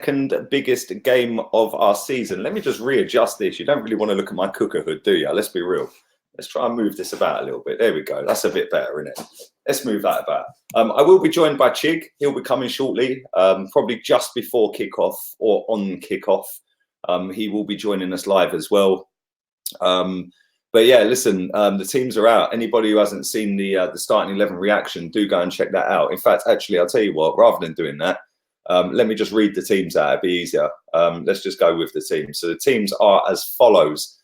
second biggest game of our season. Let me just readjust this. You don't really want to look at my cooker hood, do you? Let's be real. Let's try and move this about a little bit. There we go. That's a bit better, isn't it? Let's move that about. I will be joined by Chig. He'll be coming shortly, probably just before kickoff or on kickoff. He will be joining us live as well. But yeah, listen, the teams are out. Anybody who hasn't seen the starting 11 reaction, do go and check that out. In fact, actually, I'll tell you what, rather than doing that, let me just read the teams out. It'd be easier. Let's just go with the teams. So the teams are as follows.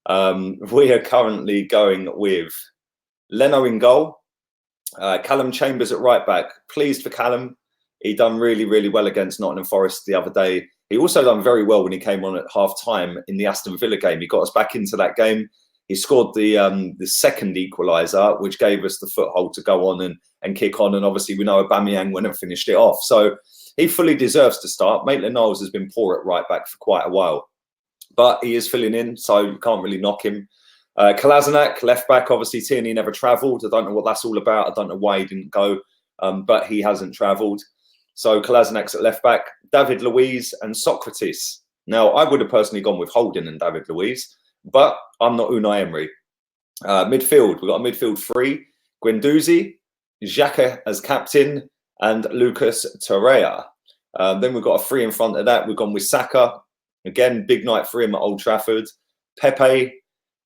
We are currently going with Leno in goal, Callum Chambers at right back. Pleased for Callum. He done really, really well against Nottingham Forest the other day. He also done very well when he came on at half-time in the Aston Villa game. He got us back into that game. He scored the second equaliser, which gave us the foothold to go on and kick on. And obviously, we know Aubameyang went and finished it off. So he fully deserves to start. Maitland-Niles has been poor at right back for quite a while, but he is filling in, so you can't really knock him. Kolasinac, left back, obviously Tierney never travelled. I don't know what that's all about. I don't know why he didn't go, but he hasn't travelled. So Kolasinac's at left back, David Luiz and Socrates. Now, I would have personally gone with Holding and David Luiz, but I'm not Unai Emery. Midfield, we've got a midfield three, Guendouzi, Xhaka as captain, and Lucas Torreira. Then we've got a three in front of that. We've gone with Saka. Again, big night for him at Old Trafford. Pepe,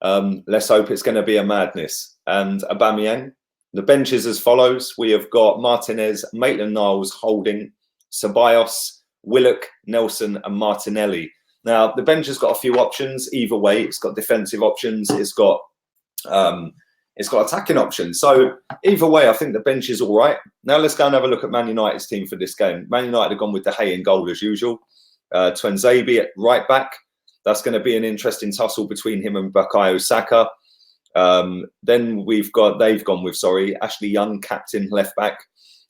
let's hope it's going to be a madness. And Aubameyang. The bench is as follows. We have got Martinez, Maitland-Niles, Holding, Ceballos, Willock, Nelson, and Martinelli. Now, the bench has got a few options. Either way, it's got defensive options. It's got attacking options. So either way, I think the bench is all right. Now let's go and have a look at Man United's team for this game. Man United have gone with De Gea in goal as usual. Tuanzebe at right back. That's going to be an interesting tussle between him and Bukayo Saka. Then they've gone with Ashley Young, captain left back.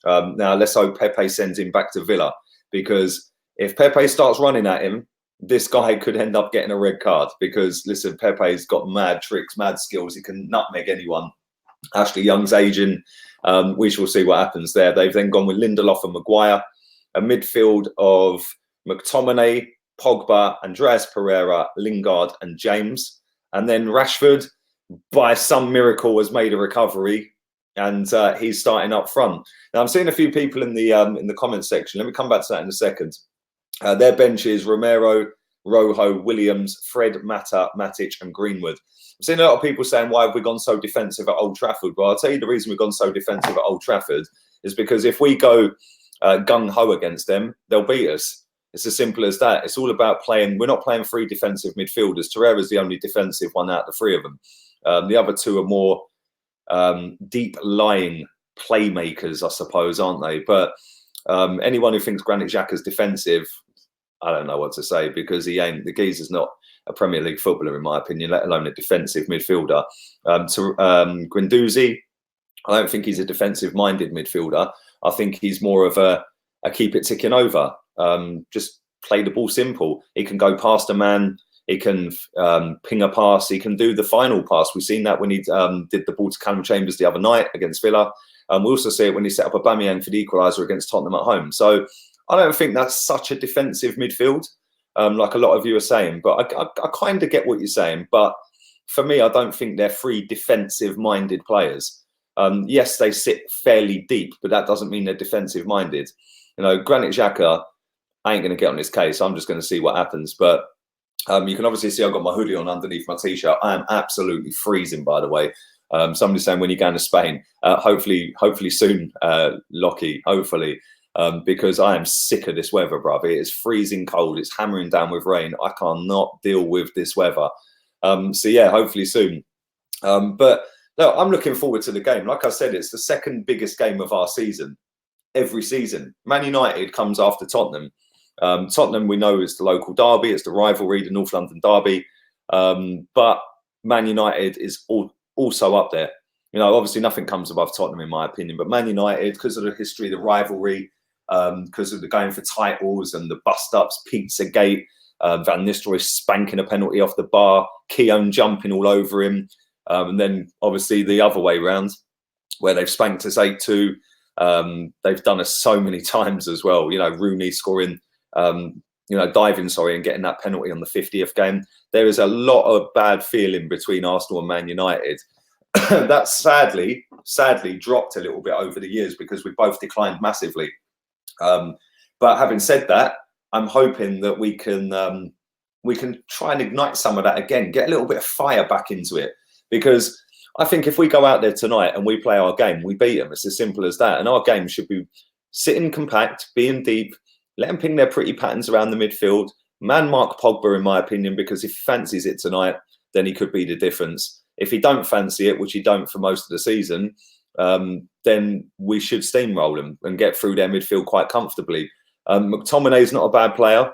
Now let's hope Pepe sends him back to Villa, because if Pepe starts running at him, this guy could end up getting a red card, because listen, Pepe's got mad tricks, mad skills. He can nutmeg anyone. Ashley Young's aging. We shall see what happens there. They've then gone with Lindelof and Maguire, a midfield of McTominay, Pogba, Andreas Pereira, Lingard, and James. And then Rashford, by some miracle, has made a recovery, and he's starting up front. Now I'm seeing a few people in the comment section. Let me come back to that in a second. Their bench is Romero, Rojo, Williams, Fred, Mata, Matic, and Greenwood. I'm seeing a lot of people saying, why have we gone so defensive at Old Trafford? Well, I'll tell you the reason we've gone so defensive at Old Trafford is because if we go gung-ho against them, they'll beat us. It's as simple as that. It's all about playing. We're not playing three defensive midfielders. Torreira's the only defensive one out of the three of them. The other two are more deep-lying playmakers, I suppose, aren't they? But anyone who thinks Granit Xhaka's defensive, I don't know what to say, because he ain't. The geezer's not a Premier League footballer, in my opinion, let alone a defensive midfielder. Guendouzi, I don't think he's a defensive-minded midfielder. I think he's more of a keep it ticking over. Just play the ball simple. He can go past a man. He can ping a pass. He can do the final pass. We've seen that when he did the ball to Callum Chambers the other night against Villa. We also see it when he set up Aubameyang for the equaliser against Tottenham at home. So I don't think that's such a defensive midfield, like a lot of you are saying. But I kind of get what you're saying. But for me, I don't think they're three defensive-minded players. Yes, they sit fairly deep, but that doesn't mean they're defensive-minded. You know, Granit Xhaka, I ain't going to get on his case. I'm just going to see what happens. But you can obviously see I've got my hoodie on underneath my T-shirt. I am absolutely freezing, by the way. Somebody's saying, when you're going to Spain, hopefully soon, Lockie, hopefully, because I am sick of this weather, bruv. It is freezing cold. It's hammering down with rain. I cannot deal with this weather. So yeah, hopefully soon. But no, I'm looking forward to the game. Like I said, it's the second biggest game of our season, every season. Man United comes after Tottenham. Tottenham, we know, is the local derby. It's the rivalry, the North London derby. But Man United is also up there. You know, obviously nothing comes above Tottenham, in my opinion. But Man United, because of the history, the rivalry, because of the going for titles and the bust-ups, Pizzagate, Van Nistelrooy spanking a penalty off the bar, Keown jumping all over him. And then, obviously, the other way round, where they've spanked us 8-2. They've done us so many times as well. You know, Rooney scoring diving, and getting that penalty on the 50th game. There is a lot of bad feeling between Arsenal and Man United. That's sadly dropped a little bit over the years because we both declined massively. But having said that, I'm hoping that we can try and ignite some of that again, get a little bit of fire back into it. Because I think if we go out there tonight and we play our game, we beat them. It's as simple as that. And our game should be sitting compact, being deep, let them ping their pretty patterns around the midfield. Man mark Pogba, in my opinion, because if he fancies it tonight, then he could be the difference. If he don't fancy it, which he don't for most of the season, then we should steamroll them and get through their midfield quite comfortably. McTominay's not a bad player.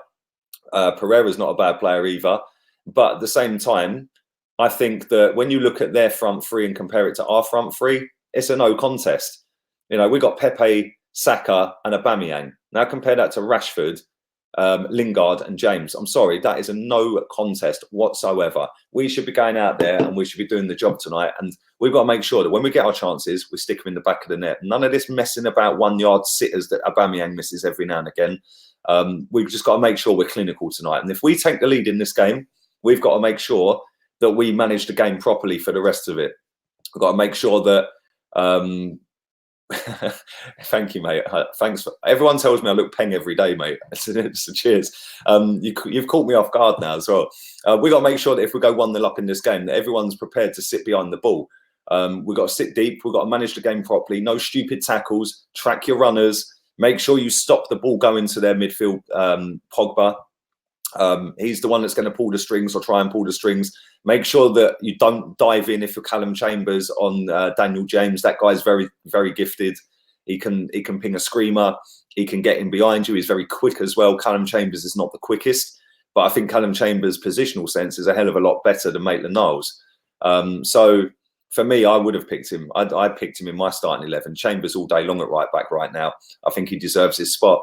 Pereira's not a bad player either. But at the same time, I think that when you look at their front three and compare it to our front three, it's a no contest. We got Pepe, Saka and Aubameyang. Now compare that to Rashford, Lingard and James. I'm sorry, that is a no contest whatsoever. We should be going out there and we should be doing the job tonight. And we've got to make sure that when we get our chances, we stick them in the back of the net. None of this messing about 1 yard sitters that Aubameyang misses every now and again. We've just got to make sure we're clinical tonight. And if we take the lead in this game, we've got to make sure that we manage the game properly for the rest of it. We've got to make sure that... Thank you, mate. Thanks. Everyone tells me I look peng every day, mate. So cheers. You've caught me off guard now as well. We've got to make sure that if we go 1-0 up in this game, that everyone's prepared to sit behind the ball. We've got to sit deep. We've got to manage the game properly. No stupid tackles. Track your runners. Make sure you stop the ball going to their midfield. Pogba. He's the one that's going to pull the strings or try and pull the strings. Make sure that you don't dive in if you're Callum Chambers on Daniel James. That guy's very, very gifted. He can ping a screamer. He can get in behind you. He's very quick as well. Callum Chambers is not the quickest, but I think Callum Chambers' positional sense is a hell of a lot better than Maitland-Niles. So for me, I would have picked him. I picked him in my starting 11. Chambers all day long at right back right now. I think he deserves his spot.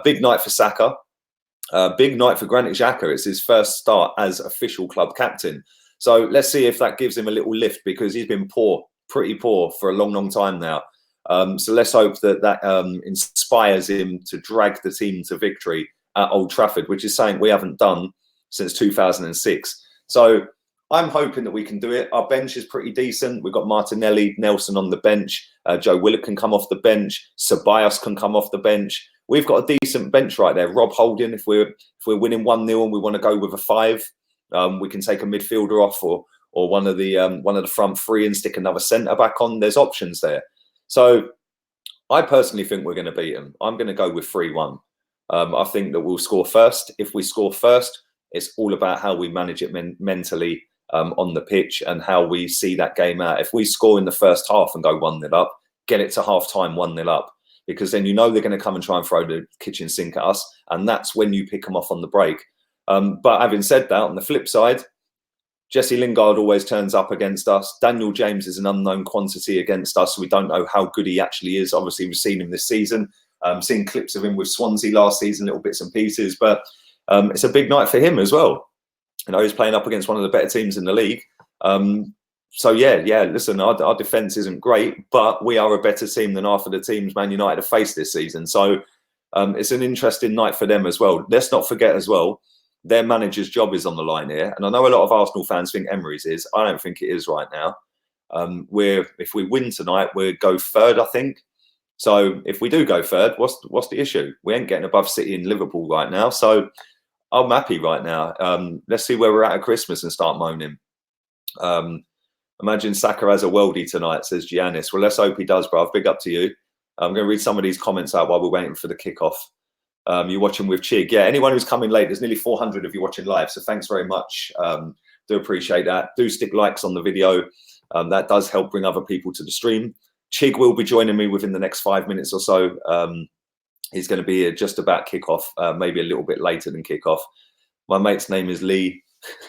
Big night for Saka. Big night for Granit Xhaka. It's his first start as official club captain. So let's see if that gives him a little lift, because he's been poor, pretty poor for a long, long time now. So let's hope that inspires him to drag the team to victory at Old Trafford, which is something we haven't done since 2006. So I'm hoping that we can do it. Our bench is pretty decent. We've got Martinelli, Nelson on the bench. Joe Willock can come off the bench. Ceballos can come off the bench. We've got a decent bench right there. Rob Holding, if we're winning 1-0 and we want to go with a 5, we can take a midfielder off or one of the front three and stick another centre back on. There's options there. So I personally think we're going to beat them. I'm going to go with 3-1. I think that we'll score first. If we score first, it's all about how we manage it mentally on the pitch and how we see that game out. If we score in the first half and go 1-0 up, get it to half time 1-0 up. Because then they're going to come and try and throw the kitchen sink at us. And that's when you pick them off on the break. But having said that, on the flip side, Jesse Lingard always turns up against us. Daniel James is an unknown quantity against us. So we don't know how good he actually is. Obviously, we've seen him this season. Seen clips of him with Swansea last season, little bits and pieces. But it's a big night for him as well. He's playing up against one of the better teams in the league. So, yeah, listen, our defence isn't great, but we are a better team than half of the teams Man United have faced this season. So it's an interesting night for them as well. Let's not forget as well, their manager's job is on the line here. And I know a lot of Arsenal fans think Emery's is. I don't think it is right now. If we win tonight, we'll go third, I think. So if we do go third, what's the issue? We ain't getting above City and Liverpool right now. So I'm happy right now. Let's see where we're at Christmas and start moaning. Imagine Saka has a worldie tonight, says Giannis. Well, let's hope he does, bruv. Big up to you. I'm going to read some of these comments out while we're waiting for the kickoff. You're watching with Chig. Yeah, anyone who's coming late, there's nearly 400 of you watching live. So thanks very much. Do appreciate that. Do stick likes on the video. That does help bring other people to the stream. Chig will be joining me within the next 5 minutes or so. He's going to be here just about kickoff, maybe a little bit later than kickoff. My mate's name is Lee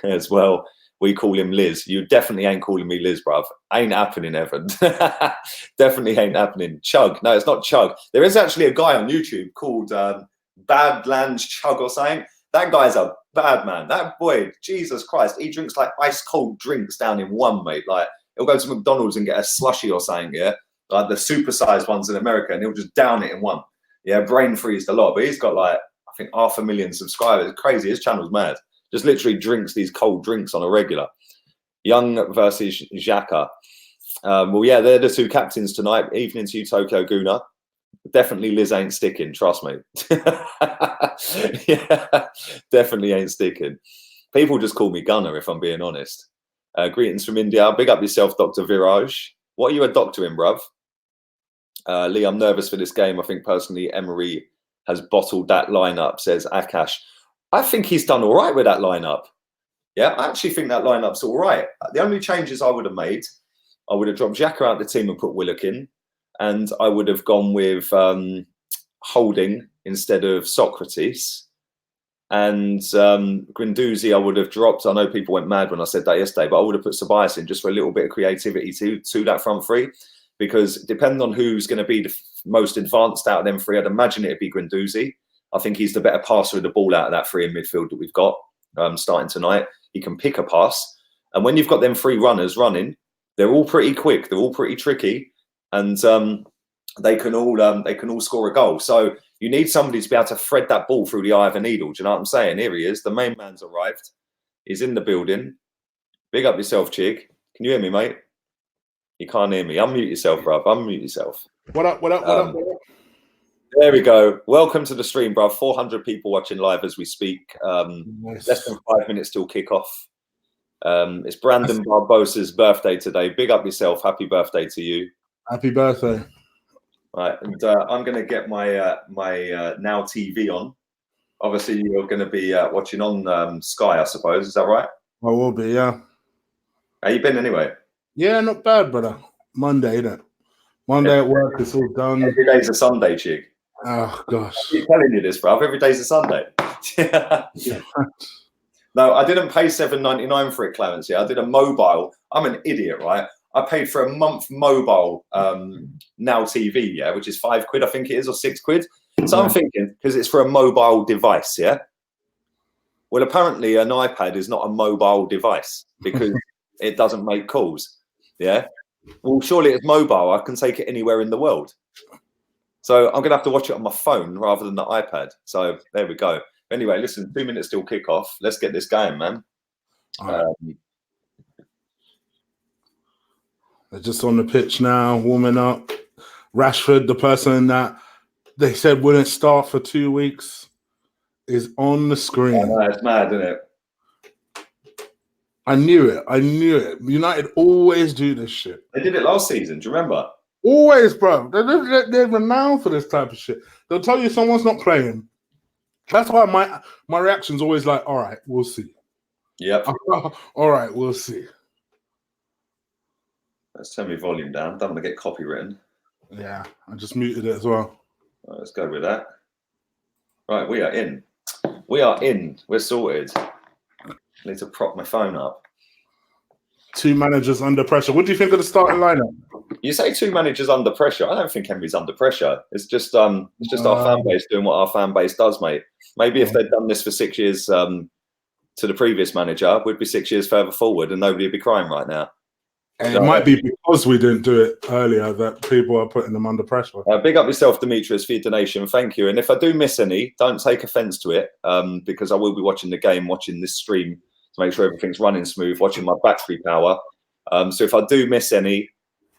as well. We call him Liz. You definitely ain't calling me Liz, bruv. Ain't happening, Evan. Definitely ain't happening. Chug. No, it's not Chug. There is actually a guy on YouTube called Badlands Chug or something. That guy's a bad man. That boy, Jesus Christ, he drinks like ice cold drinks down in one, mate. Like, he'll go to McDonald's and get a slushie or something, yeah? Like the supersized ones in America, and he'll just down it in one. Yeah, brain freeze a lot. But he's got like, I think 500,000 subscribers. It's crazy. His channel's mad. Just literally drinks these cold drinks on a regular. Young versus Xhaka. Well, yeah, they're the two captains tonight. Evening to you, Tokyo Guna. Definitely Liz ain't sticking, trust me. Yeah, definitely ain't sticking. People just call me Gunner, if I'm being honest. Greetings from India. Big up yourself, Dr. Viraj. What are you a doctor in, bruv? Lee, I'm nervous for this game. I think personally Emery has bottled that lineup, says Akash. I think he's done all right with that lineup. Yeah, I actually think that lineup's all right. The only changes I would have made, I would have dropped Xhaka out of the team and put Willock in. And I would have gone with Holding instead of Socrates. And Guendouzi I would have dropped. I know people went mad when I said that yesterday, but I would have put Ceballos in just for a little bit of creativity to that front three. Because depending on who's going to be the most advanced out of them three, I'd imagine it'd be Guendouzi. I think he's the better passer of the ball out of that three in midfield that we've got starting tonight. He can pick a pass. And when you've got them three runners running, they're all pretty quick. They're all pretty tricky. And they can all score a goal. So you need somebody to be able to thread that ball through the eye of a needle. Do you know what I'm saying? Here he is. The main man's arrived. He's in the building. Big up yourself, Chig. Can you hear me, mate? You can't hear me. Unmute yourself, bruv. Unmute yourself. What up? There we go. Welcome to the stream, bruv. 400 people watching live as we speak. Nice. Less than 5 minutes till kickoff. It's Brandon Barbosa's birthday today. Big up yourself. Happy birthday to you. Happy birthday. Right, and I'm going to get my my Now TV on. Obviously, you're going to be watching on Sky, I suppose. Is that right? I will be, yeah. How you been anyway? Yeah, not bad, brother. Monday, innit? Monday at work, it's all done. Every day's a Sunday, Chig. Oh, gosh. I keep telling you this, bruv. Every day's a Sunday. Yeah. No, I didn't pay $7.99 for it, Clarence. Yeah, I did a mobile. I'm an idiot, right? I paid for a month mobile Now TV, yeah, which is £5, I think it is, or £6. So I'm thinking, because it's for a mobile device, yeah? Well, apparently an iPad is not a mobile device because it doesn't make calls, yeah? Well, surely it's mobile. I can take it anywhere in the world. So I'm going to have to watch it on my phone rather than the iPad. So there we go. Anyway, listen, 2 minutes till kickoff. Let's get this going, man. They're just on the pitch now, warming up. Rashford, the person that they said wouldn't start for 2 weeks, is on the screen. I know, it's mad, isn't it? I knew it. United always do this shit. They did it last season. Do you remember? Always, bro. They're renowned for this type of shit. They'll tell you someone's not playing. That's why my reaction's always like, all right, we'll see. Yep. All right, we'll see. Let's turn my volume down. Don't want to get copywritten. Yeah, I just muted it as well. Right, let's go with that. Right, we are in. We are in. We're sorted. I need to prop my phone up. 2 managers under pressure. What do you think of the starting lineup? You say 2 managers under pressure. I don't think Henry's under pressure. It's just our fan base doing what our fan base does, mate. Maybe if they'd done this for 6 years to the previous manager, we'd be 6 years further forward and nobody would be crying right now. And it might be because we didn't do it earlier that people are putting them under pressure. Big up yourself, Demetrius, for your donation. Thank you. And if I do miss any, don't take offence to it because I will be watching the game, watching this stream to make sure everything's running smooth, watching my battery power. So if I do miss any,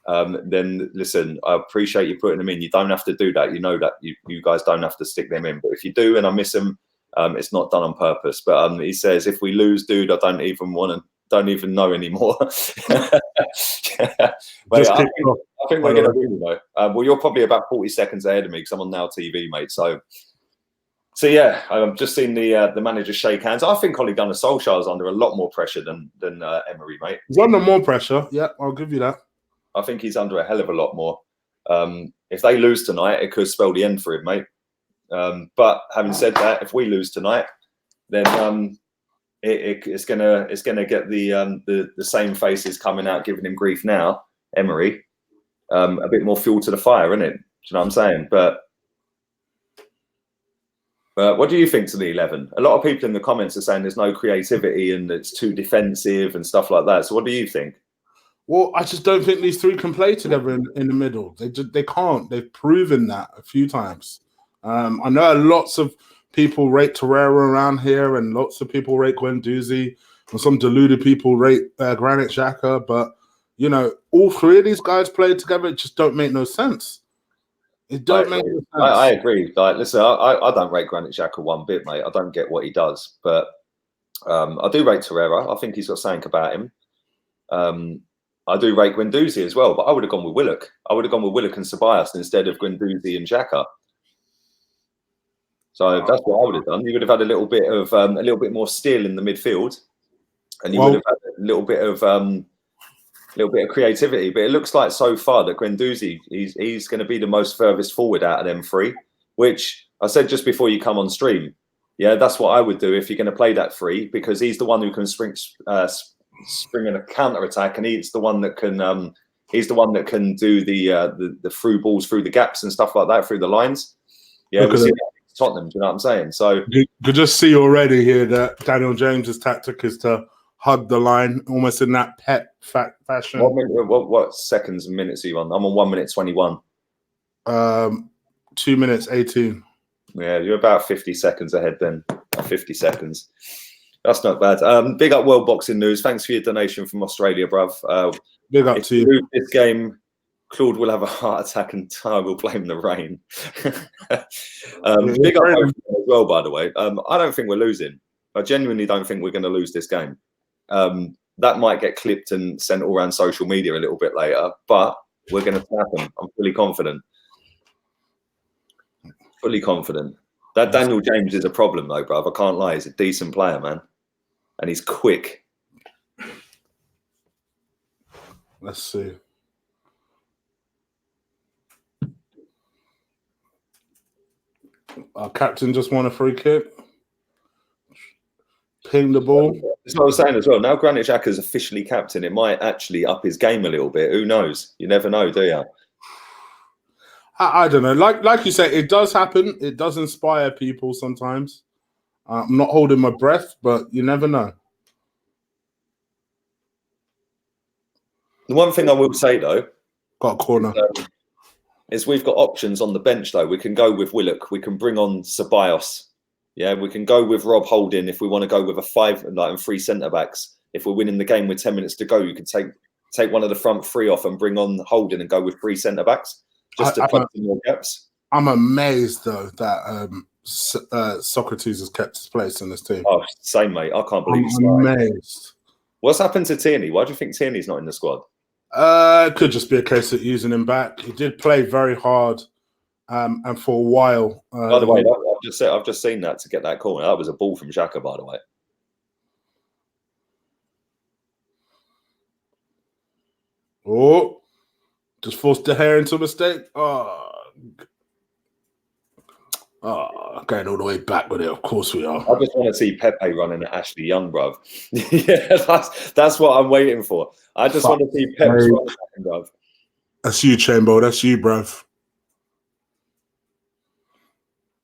then listen, I appreciate you putting them in. You don't have to do that. You know that you guys don't have to stick them in. But if you do and I miss them, it's not done on purpose. But he says, if we lose, dude, I don't even know anymore. Mate, I think we're going to win, though. Well, you're probably about 40 seconds ahead of me because I'm on Now TV, mate. So yeah, I've just seen the manager shake hands. I think Ole Gunnar Solskjaer is under a lot more pressure than Emery, mate. He's under more pressure. Yeah, I'll give you that. I think he's under a hell of a lot more. If they lose tonight, it could spell the end for him, mate. But having said that, if we lose tonight, then it's gonna get the same faces coming out giving him grief now, Emery. A bit more fuel to the fire, isn't it? Do you know what I'm saying? But what do you think to the 11? A lot of people in the comments are saying there's no creativity and it's too defensive and stuff like that. So what do you think? Well, I just don't think these three can play together in the middle. They can't. They've proven that a few times. I know lots of people rate Torreira around here, and lots of people rate Guendouzi, and some deluded people rate Granit Xhaka. But you know, all three of these guys played together, it just don't make no sense. It don't make no sense. I agree. Like, listen, I don't rate Granit Xhaka one bit, mate. I don't get what he does, but I do rate Torreira. I think he's got something about him. I do rate Guendouzi as well, but I would have gone with Willock. I would have gone with Willock and Ceballos instead of Guendouzi and Xhaka. So that's what I would have done. You would have had a little bit more steel in the midfield, and you would have had a little bit of creativity. But it looks like so far that Guendouzi, he's going to be the most furthest forward out of them three. Which I said just before you come on stream. Yeah, that's what I would do if you're going to play that three, because he's the one who can spring in a counter attack, and he's the one that can do the through balls through the gaps and stuff like that through the lines. Yeah, we'll see Tottenham. Do you know what I'm saying? So you could just see already here that Daniel James's tactic is to hug the line, almost in that Pep fashion. What seconds and minutes are you on? I'm on 1 minute 21. 2 minutes 18. Yeah, you're about 50 seconds ahead then. 50 seconds. That's not bad. Big up World Boxing News. Thanks for your donation from Australia, bruv. Big up to you. This game, Claude will have a heart attack and I will blame the rain. Big up as well, by the way. I don't think we're losing. I genuinely don't think we're going to lose this game. That might get clipped and sent all around social media a little bit later, but we're going to tap them. I'm fully confident. Fully confident. That Daniel James is a problem, though, bruv. I can't lie. He's a decent player, man. And he's quick. Let's see. Our captain just won a free kick. Ping the ball. That's what I was saying as well. Now Granit Xhaka is officially captain. It might actually up his game a little bit. Who knows? You never know, do you? I don't know. Like you say, it does happen. It does inspire people sometimes. I'm not holding my breath, but you never know. The one thing I will say, though, got a corner, is we've got options on the bench, though. We can go with Willock. We can bring on Ceballos. Yeah, we can go with Rob Holding if we want to go with a 5 and 3 centre-backs. If we're winning the game with 10 minutes to go, you can take one of the front 3 off and bring on Holding and go with 3 centre-backs. Just to plug some more gaps. I'm amazed, though, that Socrates has kept his place in this team. Oh, same, mate. I can't believe I'm amazed. What's happened to Tierney? Why do you think Tierney's not in the squad? It could just be a case of using him back. He did play very hard, and for a while. By the way, I've just seen that to get that corner. That was a ball from Xhaka, by the way. Oh. Just forced the hair into a mistake. Going all the way back with it. Of course we are. I just want to see Pepe running at Ashley Young, bruv. Yeah, that's what I'm waiting for. I just want to see Pepe running at him, bruv. That's you, Chamber. That's you, bruv.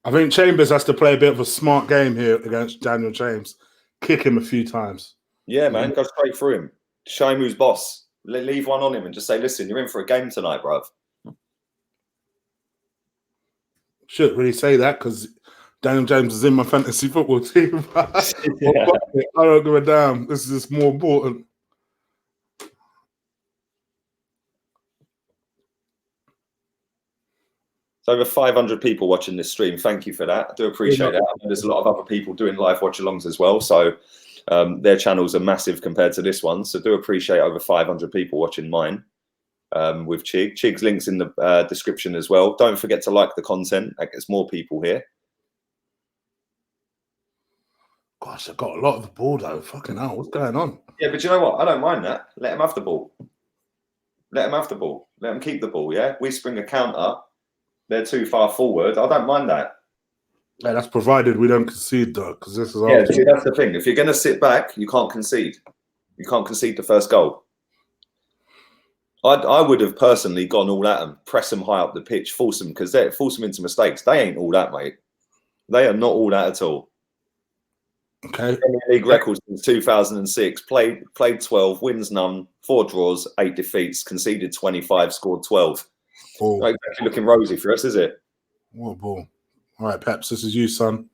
I think Chambers has to play a bit of a smart game here against Daniel James. Kick him a few times. Yeah, man. Go straight through him. Show him who's boss. Leave one on him and just say, listen, you're in for a game tonight, bruv. Shouldn't really say that because Daniel James is in my fantasy football team. I don't give a damn. This is more important. It's over 500 people watching this stream. Thank you for that. I do appreciate that. I know there's a lot of other people doing live watch-alongs as well. So their channels are massive compared to this one. So do appreciate over 500 people watching mine with Chig. Chig's link's in the description as well. Don't forget to like the content. That gets more people here. Gosh, I got a lot of the ball though. Fucking hell, what's going on? Yeah, but you know what? I don't mind that. Let him have the ball. Let him have the ball. Let him keep the ball, yeah? We spring a counter. They're too far forward. I don't mind that. Yeah, that's provided we don't concede, though, because this is see, that's the thing. If you're going to sit back, you can't concede. You can't concede the first goal. I would have personally gone all at them, press them high up the pitch, force them into mistakes. They ain't all that, mate. They are not all that at all. Okay. Premier League records since 2006. Played 12, wins none, 4 draws, 8 defeats, conceded 25, scored 12. Oh. Not exactly looking rosy for us, is it? What a ball. All right, Peps, this is you, son.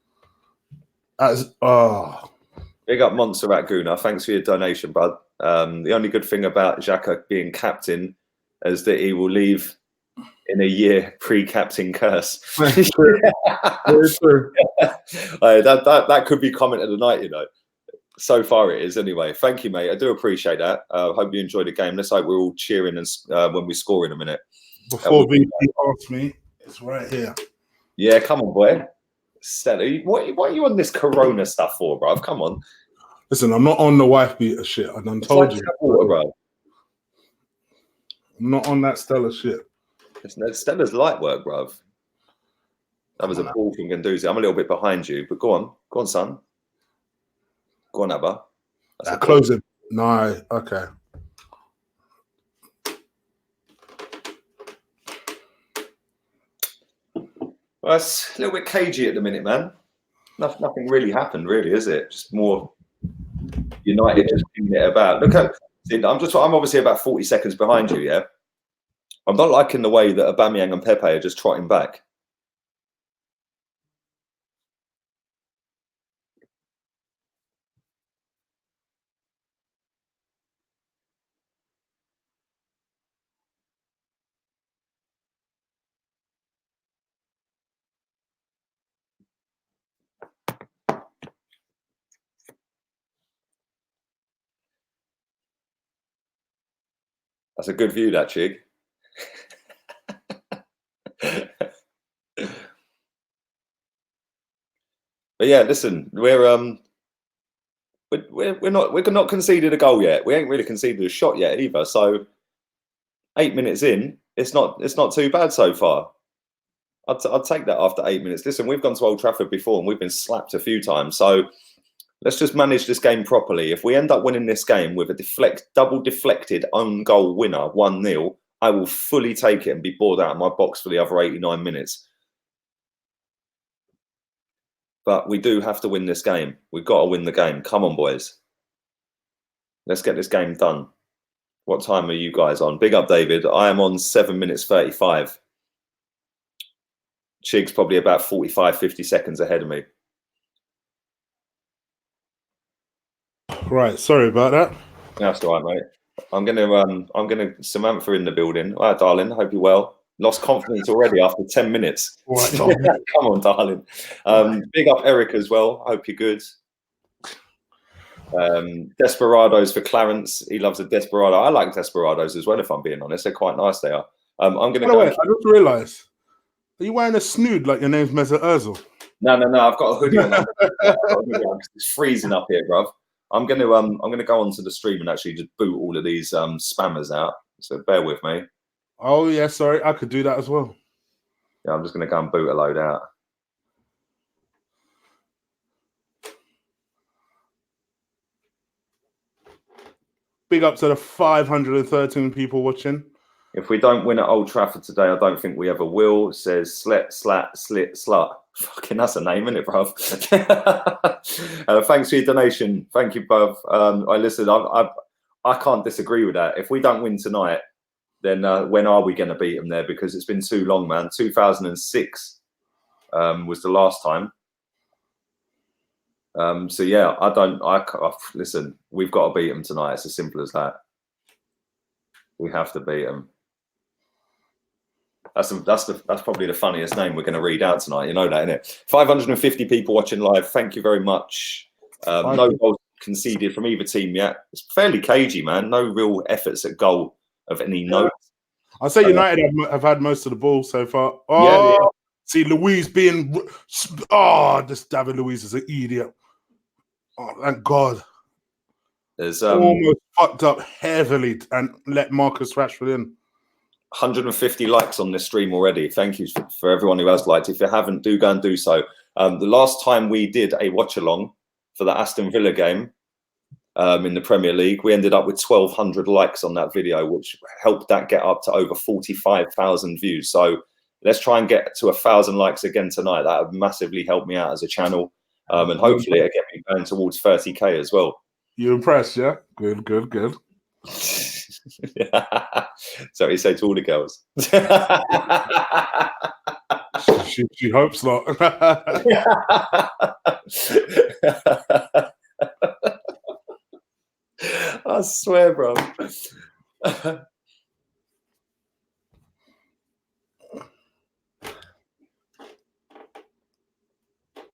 As Big up Montserrat Guna. Thanks for your donation, bud. The only good thing about Xhaka being captain is that he will leave in a year pre-captain curse. very true. Very true. That could be comment of the night, you know. So far it is anyway. Thank you, mate. I do appreciate that. Hope you enjoyed the game. Let's hope we're all cheering and when we score in a minute. Before VP asks me, it's right here. Yeah, come on, boy. Stella, what are you on this Corona stuff for, bruv? Come on. Listen, I'm not on the wife beater shit. I done told you. Water, bro. I'm not on that Stella shit. Stella's light work, bruv. That was a ball from Ganduzi. I'm a little bit behind you, but go on, son. Go on, Abba. Close it. No, okay. Well, it's a little bit cagey at the minute, man. Nothing really happened, really, is it? Just more United just picking it about. Look at, I'm obviously about 40 seconds behind you, yeah? I'm not liking the way that Aubameyang and Pepe are just trotting back. That's a good view, that Chig. But yeah, listen, we're not conceded a goal yet. We ain't really conceded a shot yet either. So 8 minutes in, it's not too bad so far. I'd take that after 8 minutes. Listen, we've gone to Old Trafford before and we've been slapped a few times. So let's just manage this game properly. If we end up winning this game with a double deflected own goal winner, 1-0, I will fully take it and be bored out of my box for the other 89 minutes. But we do have to win this game. We've got to win the game. Come on, boys. Let's get this game done. What time are you guys on? Big up, David. I am on 7 minutes 35. Chig's probably about 45, 50 seconds ahead of me. Right, sorry about that. That's all right, mate. I'm gonna Samantha in the building. All right, darling. Hope you're well. Lost confidence already after 10 minutes. Right, come on, darling. Big up Eric as well. Hope you're good. Desperados for Clarence. He loves a Desperado. I like Desperados as well, if I'm being honest. They're quite nice, they are. I'm gonna go. Wait, I just realised. Are you wearing a snood like your name's Mesut Ozil? No. I've got a hoodie on. It's freezing up here, bruv. I'm gonna go onto the stream and actually just boot all of these spammers out. So bear with me. Oh yeah, sorry, I could do that as well. Yeah, I'm just gonna go and boot a load out. Big up to the 513 people watching. If we don't win at Old Trafford today, I don't think we ever will. It says slit, slat, slit, slut. Fucking, that's a name, isn't it, bruv? Thanks for your donation. Thank you, bruv. I can't disagree with that. If we don't win tonight, then when are we going to beat them there? Because it's been too long, man. 2006 was the last time. So yeah, listen, we've got to beat them tonight. It's as simple as that. We have to beat them. That's probably the funniest name we're going to read out tonight. You know that, innit? 550 people watching live. Thank you very much. No goals conceded from either team yet. It's fairly cagey, man. No real efforts at goal of any note. I'll say United have had most of the ball so far. Oh, yeah. See, Luiz being... Oh, this David Luiz is an idiot. Oh, thank God. There's almost fucked up heavily and let Marcus Rashford in. 150 likes on this stream already. Thank you for everyone who has liked. If you haven't, do go and do so. The last time we did a watch-along for the Aston Villa game in the Premier League, we ended up with 1,200 likes on that video, which helped that get up to over 45,000 views. So let's try and get to 1,000 likes again tonight. That would massively help me out as a channel. And hopefully it'll get me going towards 30k as well. You impressed, yeah? Good. So he said to all the girls. She hopes not. I swear, bro.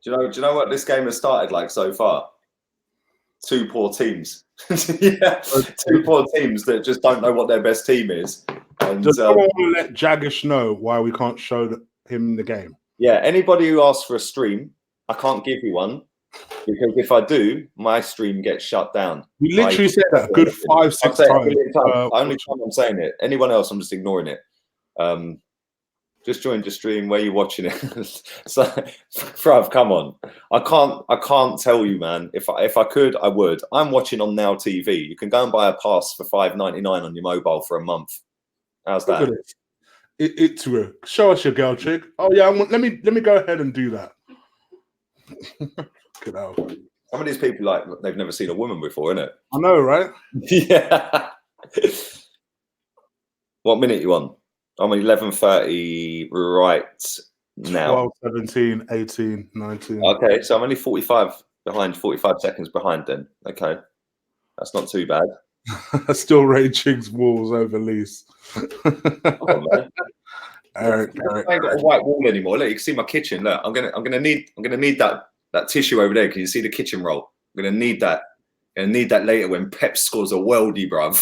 Do you know what this game has started like so far? Two poor teams. Yeah, two poor teams that just don't know what their best team is. And does someone want to let Jaggish know why we can't show him the game? Yeah, anybody who asks for a stream, I can't give you one because if I do, my stream gets shut down. We literally said that a good 5-6 times. The only time I'm saying it. Anyone else, I'm just ignoring it. Just joined your stream. Where you watching it? So, bruv, come on. I can't tell you, man. If I could, I would. I'm watching on Now TV. You can go and buy a pass for $5.99 on your mobile for a month. How's that? It's real. Show us your girl chick. Oh yeah, let me go ahead and do that. Some of these people like they've never seen a woman before, innit? I know, right? Yeah. What minute you on? I'm 11:30 right now. 12, 17, 18, 19. Okay, so I'm only 45 seconds behind then. Okay. That's not too bad. Still raging walls over Lease. I ain't got a white wall anymore. Look, you can see my kitchen. Look, I'm gonna need that tissue over there. Can you see the kitchen roll? I'm gonna need that. I'm gonna need that later when Pep scores a worldie, bruv.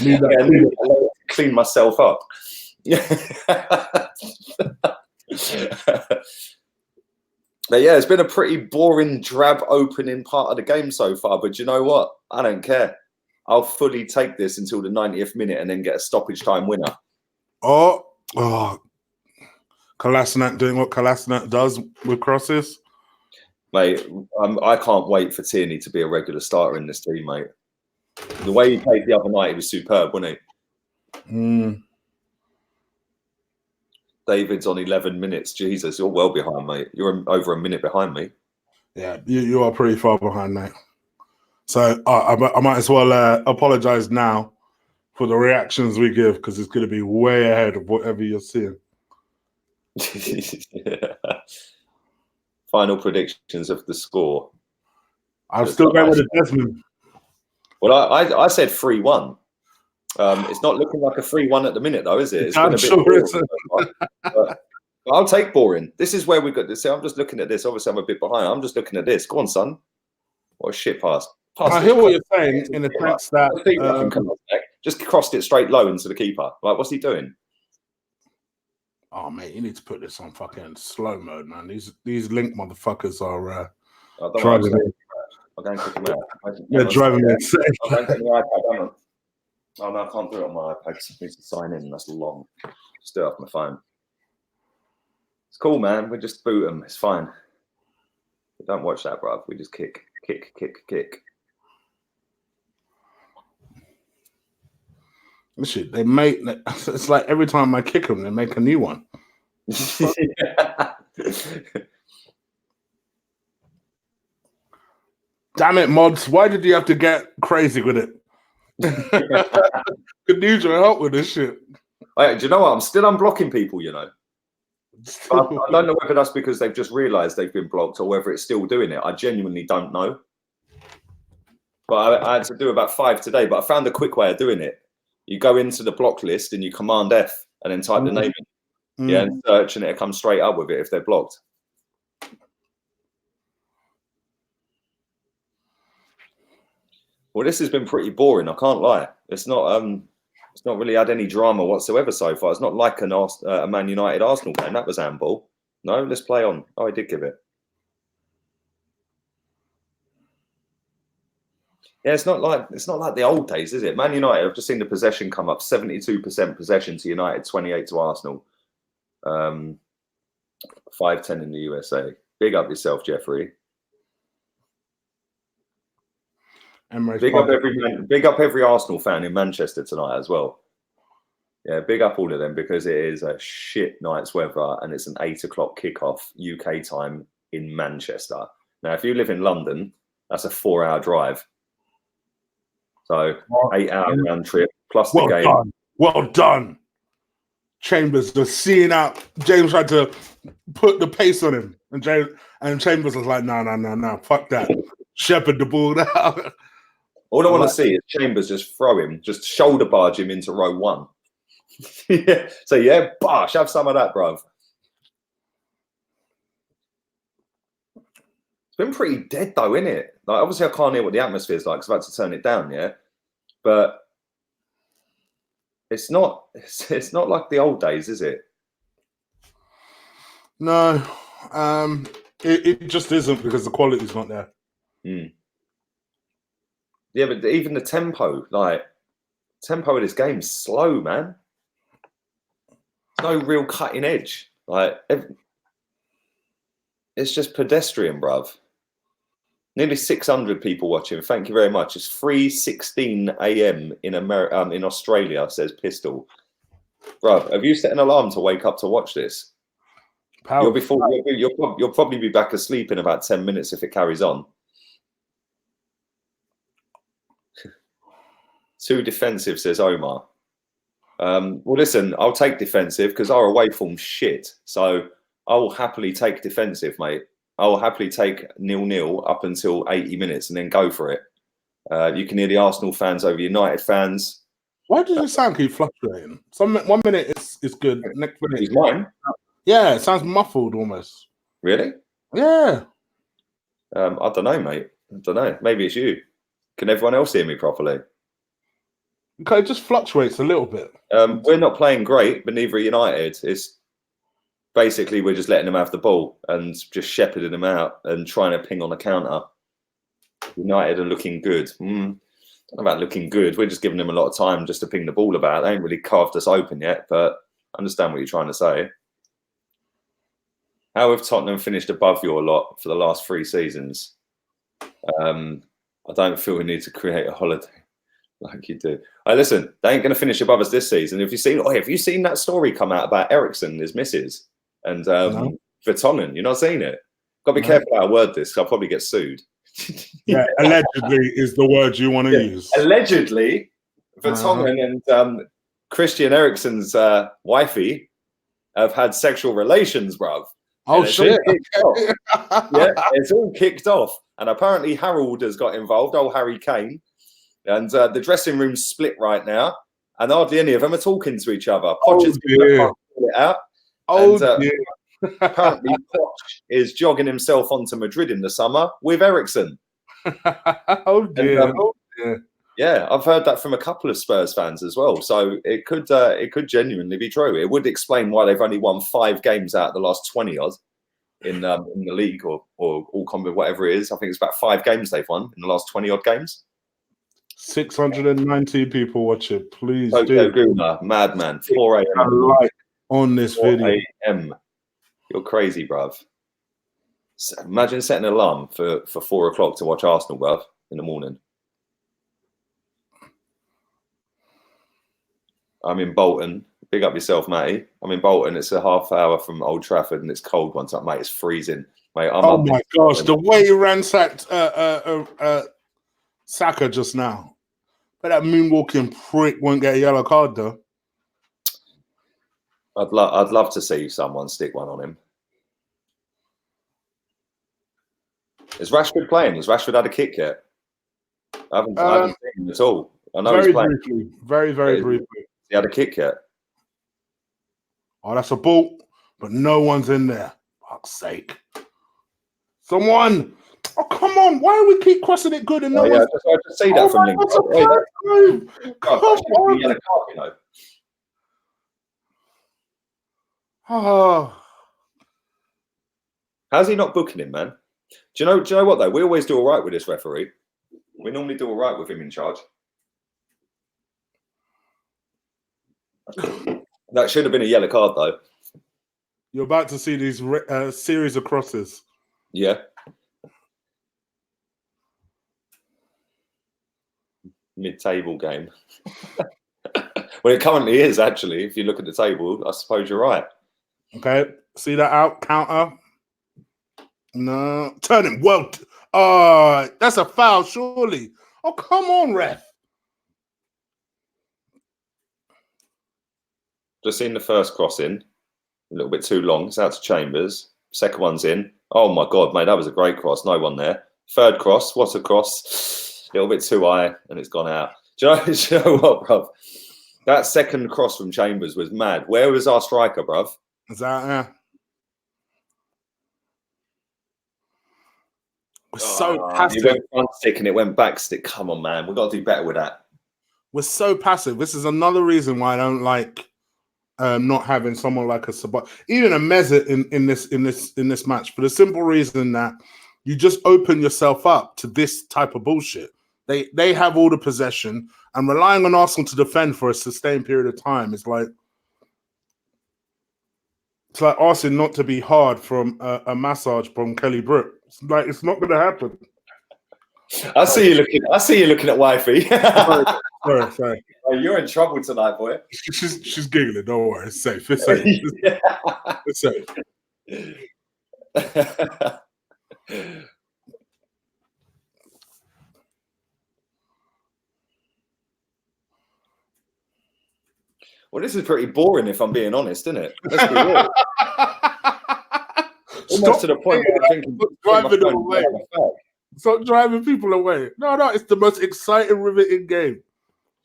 Need that clean myself up. But yeah, it's been a pretty boring, drab opening part of the game so far. But you know what? I don't care. I'll fully take this until the 90th minute and then get a stoppage time winner. Oh, Kolasinac doing what Kolasinac does with crosses. Mate, I can't wait for Tierney to be a regular starter in this team, mate. The way he played the other night, he was superb, wasn't he? David's on 11 minutes. Jesus, you're well behind, mate. You're over a minute behind me. Yeah, you are pretty far behind, mate. So I might as well apologize now for the reactions we give because it's going to be way ahead of whatever you're seeing. Final predictions of the score. I'm still going with the Desmond. Well, I said 3-1. It's not looking like a 3-1 at the minute, though, is it? It's been a bit boring. But I'll take boring. This is where we got to see. I'm just looking at this. Obviously, I'm a bit behind. I'm just looking at this. Go on, son. What a shit pass. I hear what you're saying in the sense that just crossed it straight low into the keeper. Like, what's he doing? Oh mate, you need to put this on fucking slow mode, man. These link motherfuckers are driving me. I'm going to kick him out. They're driving me insane. Oh no, I can't do it on my iPad because I need to sign in. That's long. Just do it off my phone. It's cool, man. We just boot them. It's fine. We don't watch that, bruv. We just kick. Shit, they make it's like every time I kick them, they make a new one. Damn it, mods! Why did you have to get crazy with it? Could need your help with this shit. Do you know what? I'm still unblocking people. You know, I don't know whether that's because they've just realised they've been blocked or whether it's still doing it. I genuinely don't know. But I had to do about 5 today. But I found a quick way of doing it. You go into the block list and you Command F and then type the name in. Yeah, and search, and it'll come straight up with it if they're blocked. Well, this has been pretty boring. I can't lie. It's not really had any drama whatsoever so far. It's not like a Man United Arsenal game. That was handball. No, let's play on. Oh, I did give it. Yeah, it's not like the old days, is it? Man United, I've just seen the possession come up. 72% possession to United, 28 to Arsenal. 5-10 in the USA. Big up yourself, Jeffrey. Big up every Arsenal fan in Manchester tonight as well. Yeah, big up all of them because it is a shit night's weather and it's an 8 o'clock kickoff UK time in Manchester. Now, if you live in London, that's a 4-hour drive. So 8-hour round trip plus well the game. Done. Well done. Chambers just seeing out. James tried to put the pace on him, and Chambers was like, no, fuck that. Shepherd the ball out. All I want to see is Chambers just throw him, just shoulder barge him into row 1. Yeah. So yeah, bosh, have some of that, bruv. It's been pretty dead though, isn't it? Like, obviously I can't hear what the atmosphere's like because I've had to turn it down, yeah. But it's not like the old days, is it? No. It just isn't because the quality's not there. Mm. Yeah, but even the tempo of this game's slow, man. There's no real cutting edge. Like, it's just pedestrian, bruv. Nearly 600 people watching. Thank you very much. It's 3:16 a.m. in Australia, says Pistol. Bruv, have you set an alarm to wake up to watch this? You'll probably be back asleep in about 10 minutes if it carries on. Too defensive, says Omar. Well, listen, I'll take defensive because our away form's shit. So I will happily take defensive, mate. I will happily take 0-0 up until 80 minutes and then go for it. You can hear the Arsenal fans over United fans. Why does your sound keep fluctuating? 1 minute it's good. Next minute, is mine. Yeah, it sounds muffled almost. Really? Yeah. I don't know, mate. I don't know. Maybe it's you. Can everyone else hear me properly? Okay, it just fluctuates a little bit. We're not playing great, but neither are United. It's basically we're just letting them have the ball and just shepherding them out and trying to ping on the counter. United are looking good. I don't know about looking good. We're just giving them a lot of time just to ping the ball about. They ain't really carved us open yet, but I understand what you're trying to say. How have Tottenham finished above your lot for the last 3 seasons? I don't feel we need to create a holiday like you do. Listen, they ain't going to finish above us this season. Have you seen that story come out about Eriksen and his missus and Vertonghen? You're not seeing it? Got to be careful how I word this. I'll probably get sued. Yeah, allegedly is the word you want to use. Allegedly, Vertonghen and Christian Eriksen's wifey have had sexual relations, bruv. Oh, shit. Yeah, it's all kicked off. And apparently Harold has got involved, old Harry Kane. And the dressing room's split right now. And hardly any of them are talking to each other. Poch it out. Apparently Poch is jogging himself onto Madrid in the summer with Eriksen. Yeah, I've heard that from a couple of Spurs fans as well. So it could genuinely be true. It would explain why they've only won 5 games out of the last 20 odd in the league or all combat, whatever it is. I think it's about 5 games they've won in the last 20 odd games. 690 people watching. Please do. Guma, madman. 4 a.m. Like on this video. 4 a.m. You're crazy, bruv. Imagine setting an alarm for 4 o'clock to watch Arsenal, bruv, in the morning. I'm in Bolton. Big up yourself, Matty. I'm in Bolton. It's a half hour from Old Trafford and it's cold one time, mate. It's freezing. Mate, oh my gosh, the way he ransacked Saka just now. But that moonwalking prick won't get a yellow card though. I'd love to see someone stick one on him. Is Rashford playing? Has Rashford had a kick yet? I haven't seen him at all. I know he's playing. Briefly. Very briefly. He had a kick yet? Oh, that's a ball, but no one's in there. Fuck's sake. Someone! Oh, come on. Why do we keep crossing it good and no one's... I just see that from Link. Come on. Oh. How's he not booking him, man? Do you know what, though? We always do all right with this referee. We normally do all right with him in charge. That should have been a yellow card, though. You're about to see these series of crosses. Yeah. Mid-table game. Well, it currently is, actually. If you look at the table, I suppose you're right. Okay. See that out? Counter. No. Turn him. Well, that's a foul, surely. Oh, come on, ref. Just seen the first cross in. A little bit too long. It's out to Chambers. Second one's in. Oh, my God, mate, that was a great cross. No one there. Third cross. What a cross. A little bit too high, and it's gone out. Do you know what, bruv? That second cross from Chambers was mad. Where was our striker, bruv? Is that, We're so passive. You went front stick and it went back stick. Come on, man. We've got to do better with that. We're so passive. This is another reason why I don't like not having someone like a Sabah, even a Mezza in this match, for the simple reason that you just open yourself up to this type of bullshit. They have all the possession, and relying on Arsenal to defend for a sustained period of time is like, it's like asking not to be hard from a massage from Kelly Brook. It's like, it's not going to happen. I see you looking at wifey. Sorry. Oh, you're in trouble tonight, boy. She's giggling. Don't worry. It's safe. It's safe. It's safe. Well, this is pretty boring, if I'm being honest, isn't it? Let's be real. Almost to the point where I'm thinking, driving them away. Stop driving people away. No, it's the most exciting, riveting game.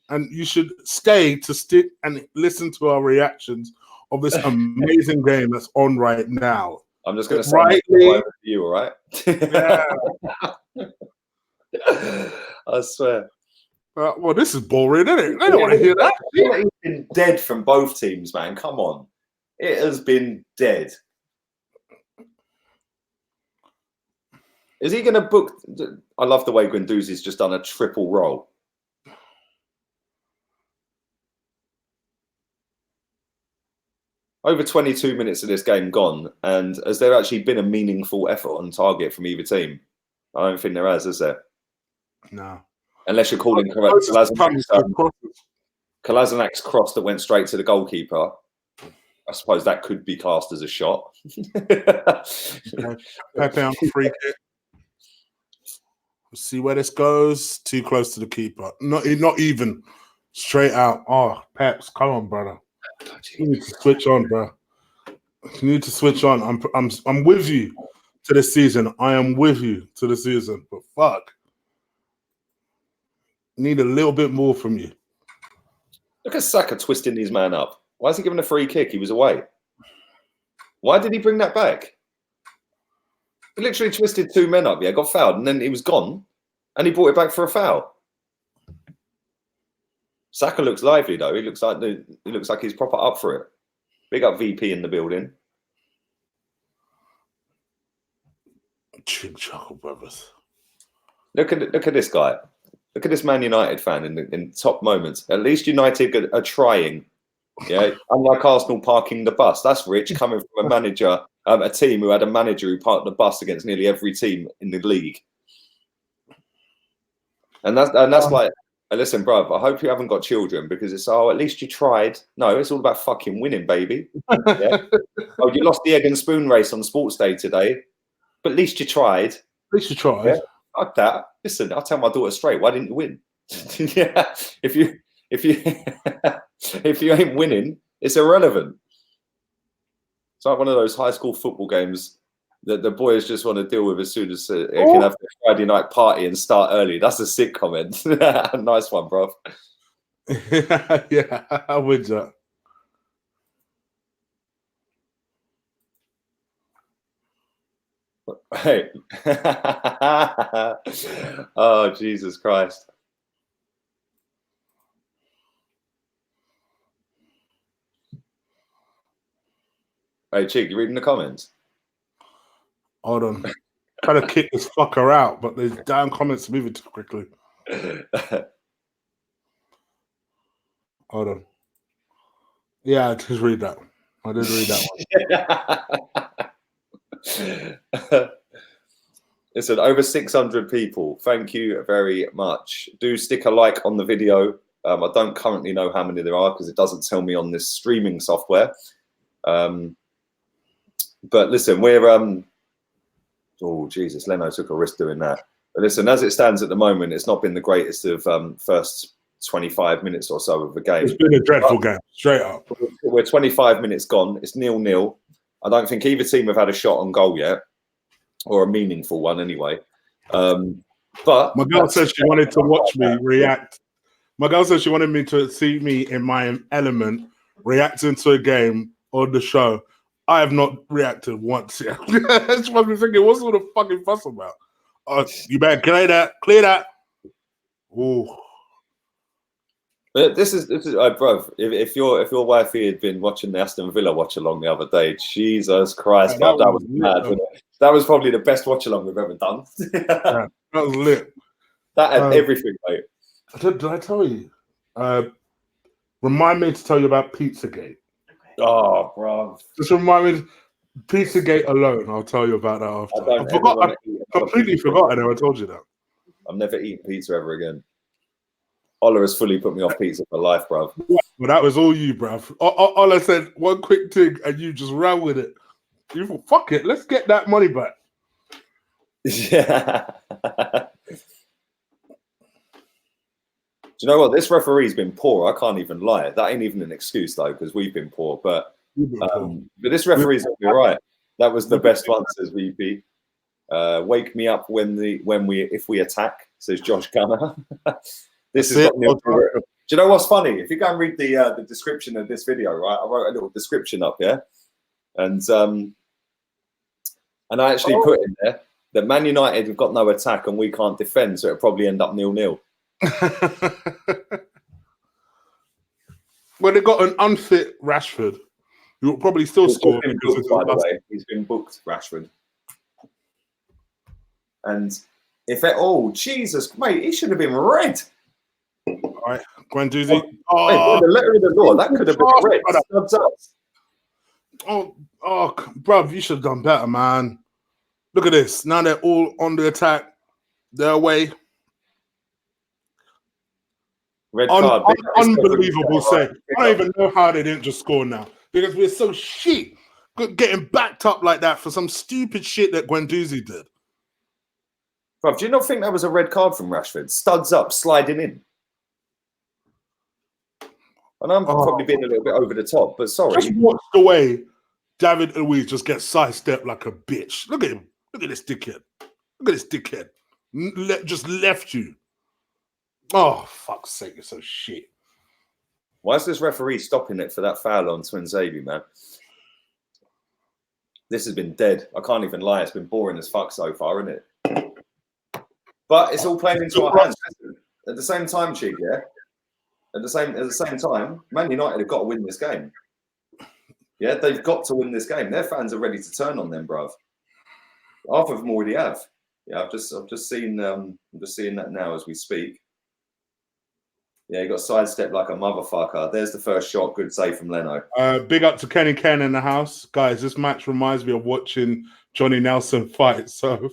And you should stay to stick and listen to our reactions of this amazing game that's on right now. I'm just going to say to you, all right? Yeah. I swear. Well, this is boring, isn't it? They don't want to hear that. It's been dead from both teams, man. Come on. It has been dead. Is he going to book? I love the way Guendouzi's just done a triple roll. Over 22 minutes of this game gone, and has there actually been a meaningful effort on target from either team? I don't think there has there? No. Unless you're calling Kolasinac's cross that went straight to the goalkeeper. I suppose that could be cast as a shot. Pepe on free kick. We'll see where this goes. Too close to the keeper. Not even. Straight out. Oh, Peps, come on, brother. You need to switch on, bro. You need to switch on. I'm with you to the season. I am with you to the season. But fuck. Need a little bit more from you. Look at Saka twisting his man up. Why is he giving a free kick? He was away. Why did he bring that back? He literally twisted two men up. Yeah, got fouled, and then he was gone, and he brought it back for a foul. Saka looks lively though. He looks like he's proper up for it. Big up VP in the building. Chig Chuckle Brothers. Look at this guy. Look at this Man United fan in top moments. At least United are trying. Yeah, unlike Arsenal parking the bus. That's rich coming from a manager, a team who had a manager who parked the bus against nearly every team in the league. And that's like, listen, bruv, I hope you haven't got children because it's, at least you tried. No, it's all about fucking winning, baby. Yeah? Oh, you lost the egg and spoon race on Sports Day today, but at least you tried. At least you tried. Yeah? Fuck that. Listen, I'll tell my daughter straight. Why didn't you win? Yeah. If you ain't winning, it's irrelevant. It's like one of those high school football games that the boys just want to deal with as soon as they can have the Friday night party and start early. That's a sick comment. Nice one, bro. Yeah, I would that. Hey. Oh, Jesus Christ. Hey, Chick, you reading the comments? Hold on. Trying to kick this fucker out, but the damn comments are moving too quickly. Hold on. Yeah, I did read that one. I did read that one. Listen, over 600 people. Thank you very much. Do stick a like on the video. I don't currently know how many there are because it doesn't tell me on this streaming software. But listen, we're oh Jesus, Leno took a risk doing that. But listen, as it stands at the moment, it's not been the greatest of first 25 minutes or so of the game. It's been a dreadful game, straight up. We're 25 minutes gone. It's 0-0. I don't think either team have had a shot on goal yet, or a meaningful one anyway. But my girl said she wanted to watch me react. My girl said she wanted me to see me in my element reacting to a game on the show. I have not reacted once yet. She must be thinking, what's all the fucking fuss about? You better clear that. Clear that. Ooh. But this is bro. If your wifey had been watching the Aston Villa watch along the other day, Jesus Christ, Yeah, that was mad. Wasn't it? That was probably the best watch along we've ever done. Yeah, that was lit. That had everything, mate. Did I tell you? Remind me to tell you about Pizzagate. Oh, bro. Just remind me. Pizzagate alone. I'll tell you about that after. I completely forgot. I never told you that. I've never eaten pizza ever again. Ola has fully put me off pizza for life, bro. Well, that was all you, bro. Ola said one quick thing, and you just ran with it. You thought, fuck it, let's get that money back. Yeah. Do you know what? This referee's been poor. I can't even lie. That ain't even an excuse though, because we've been poor. But this referee's gonna be right. That was the best one, says VP. Wake me up if we attack, says Josh Gunner. This has got me. Do you know what's funny? If you go and read the description of this video, right? I wrote a little description up, yeah, and I actually put in there that Man United have got no attack and we can't defend, so it'll probably end up 0-0. Well, they got an unfit Rashford, who will probably still score. By the way, he's been booked, Rashford. And Jesus, mate, he should have been red. All right, Guendouzi. The letter of the law, that could have been red. Bruv, you should have done better, man. Look at this. Now they're all on the attack. They're away. Red card. Unbelievable save. I don't even know how they didn't just score now, because we're so shit getting backed up like that for some stupid shit that Guendouzi did. Bruv, do you not think that was a red card from Rashford? Studs up, sliding in. And I'm probably being a little bit over the top, but sorry. Just watch the way David Luiz just gets sidestepped like a bitch. Look at him. Look at this dickhead. Look at this dickhead. Just left you. Oh, fuck's sake, you're so shit. Why is this referee stopping it for that foul on Twinzabi, man? This has been dead. I can't even lie. It's been boring as fuck so far, isn't it? But it's all playing into our hands. At the same time, Chief, yeah? At the same time, Man United have got to win this game. Yeah, they've got to win this game. Their fans are ready to turn on them, bruv. Half of them already have. Yeah, I've just seen that now as we speak. Yeah, he got sidestepped like a motherfucker. There's the first shot. Good save from Leno. Big up to Kenny Ken in the house. Guys, this match reminds me of watching Johnny Nelson fight. So, big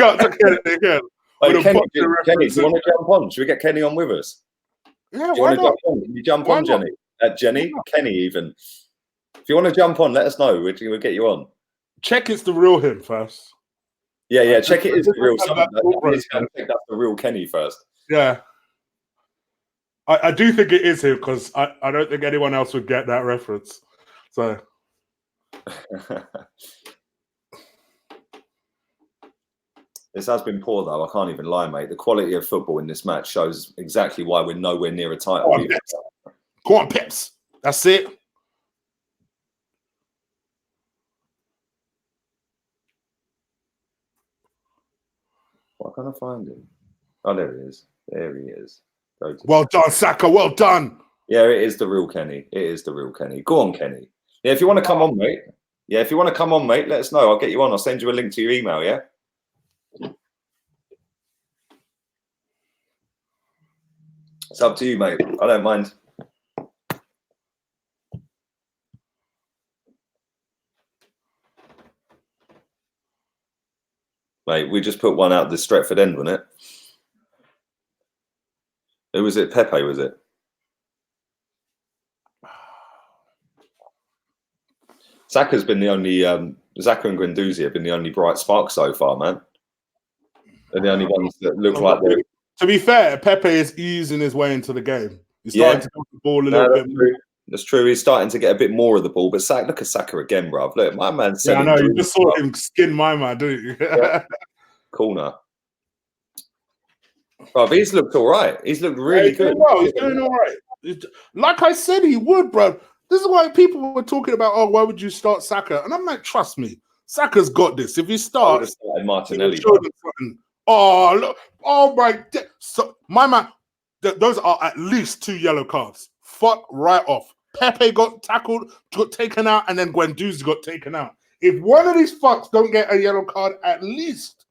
up to Kenny again. Hey, Kenny, do you want to jump on? Should we get Kenny on with us? Yeah, why not? Can you jump on, Jenny? Jenny? Kenny, even. If you want to jump on, let us know. We'll get you on. Check it's the real him first. Yeah, check it is the real someone. That's the real Kenny first. Yeah. I do think it is him, because I don't think anyone else would get that reference. So this has been poor though, I can't even lie, mate. The quality of football in this match shows exactly why we're nowhere near a title. Go on, Pips. That's it. Why can't I find him? Oh, there he is. There he is. Well done, Saka. Well done. Yeah, it is the real Kenny. It is the real Kenny. Go on, Kenny. Yeah, if you want to come on, mate. Yeah, if you want to come on, mate, let us know. I'll get you on. I'll send you a link to your email, yeah? It's up to you, mate. I don't mind. Mate, we just put one out the Stretford end, wasn't it? Who was it? Pepe, was it? Saka's been the only Saka and Guendouzi have been the only bright spark so far, man. They're the only ones that look like they're. To be fair, Pepe is easing his way into the game. He's starting to get the ball a little bit more. That's true. He's starting to get a bit more of the ball. But look at Saka again, bruv. Look, my man said. Yeah, I know. You just saw him skin my man, didn't you? Yeah. Corner. Bruv, he's looked all right. He's looked really good. He's doing all right. Like I said, he would, bro. This is why people were talking about, oh, why would you start Saka? And I'm like, trust me, Saka's got this. If he starts, Martinelli. Oh, look. Oh, my. So, my man, those are at least 2 yellow cards. Fuck right off. Pepe got tackled, got taken out, and then Guendouzi got taken out. If one of these fucks don't get a yellow card, at least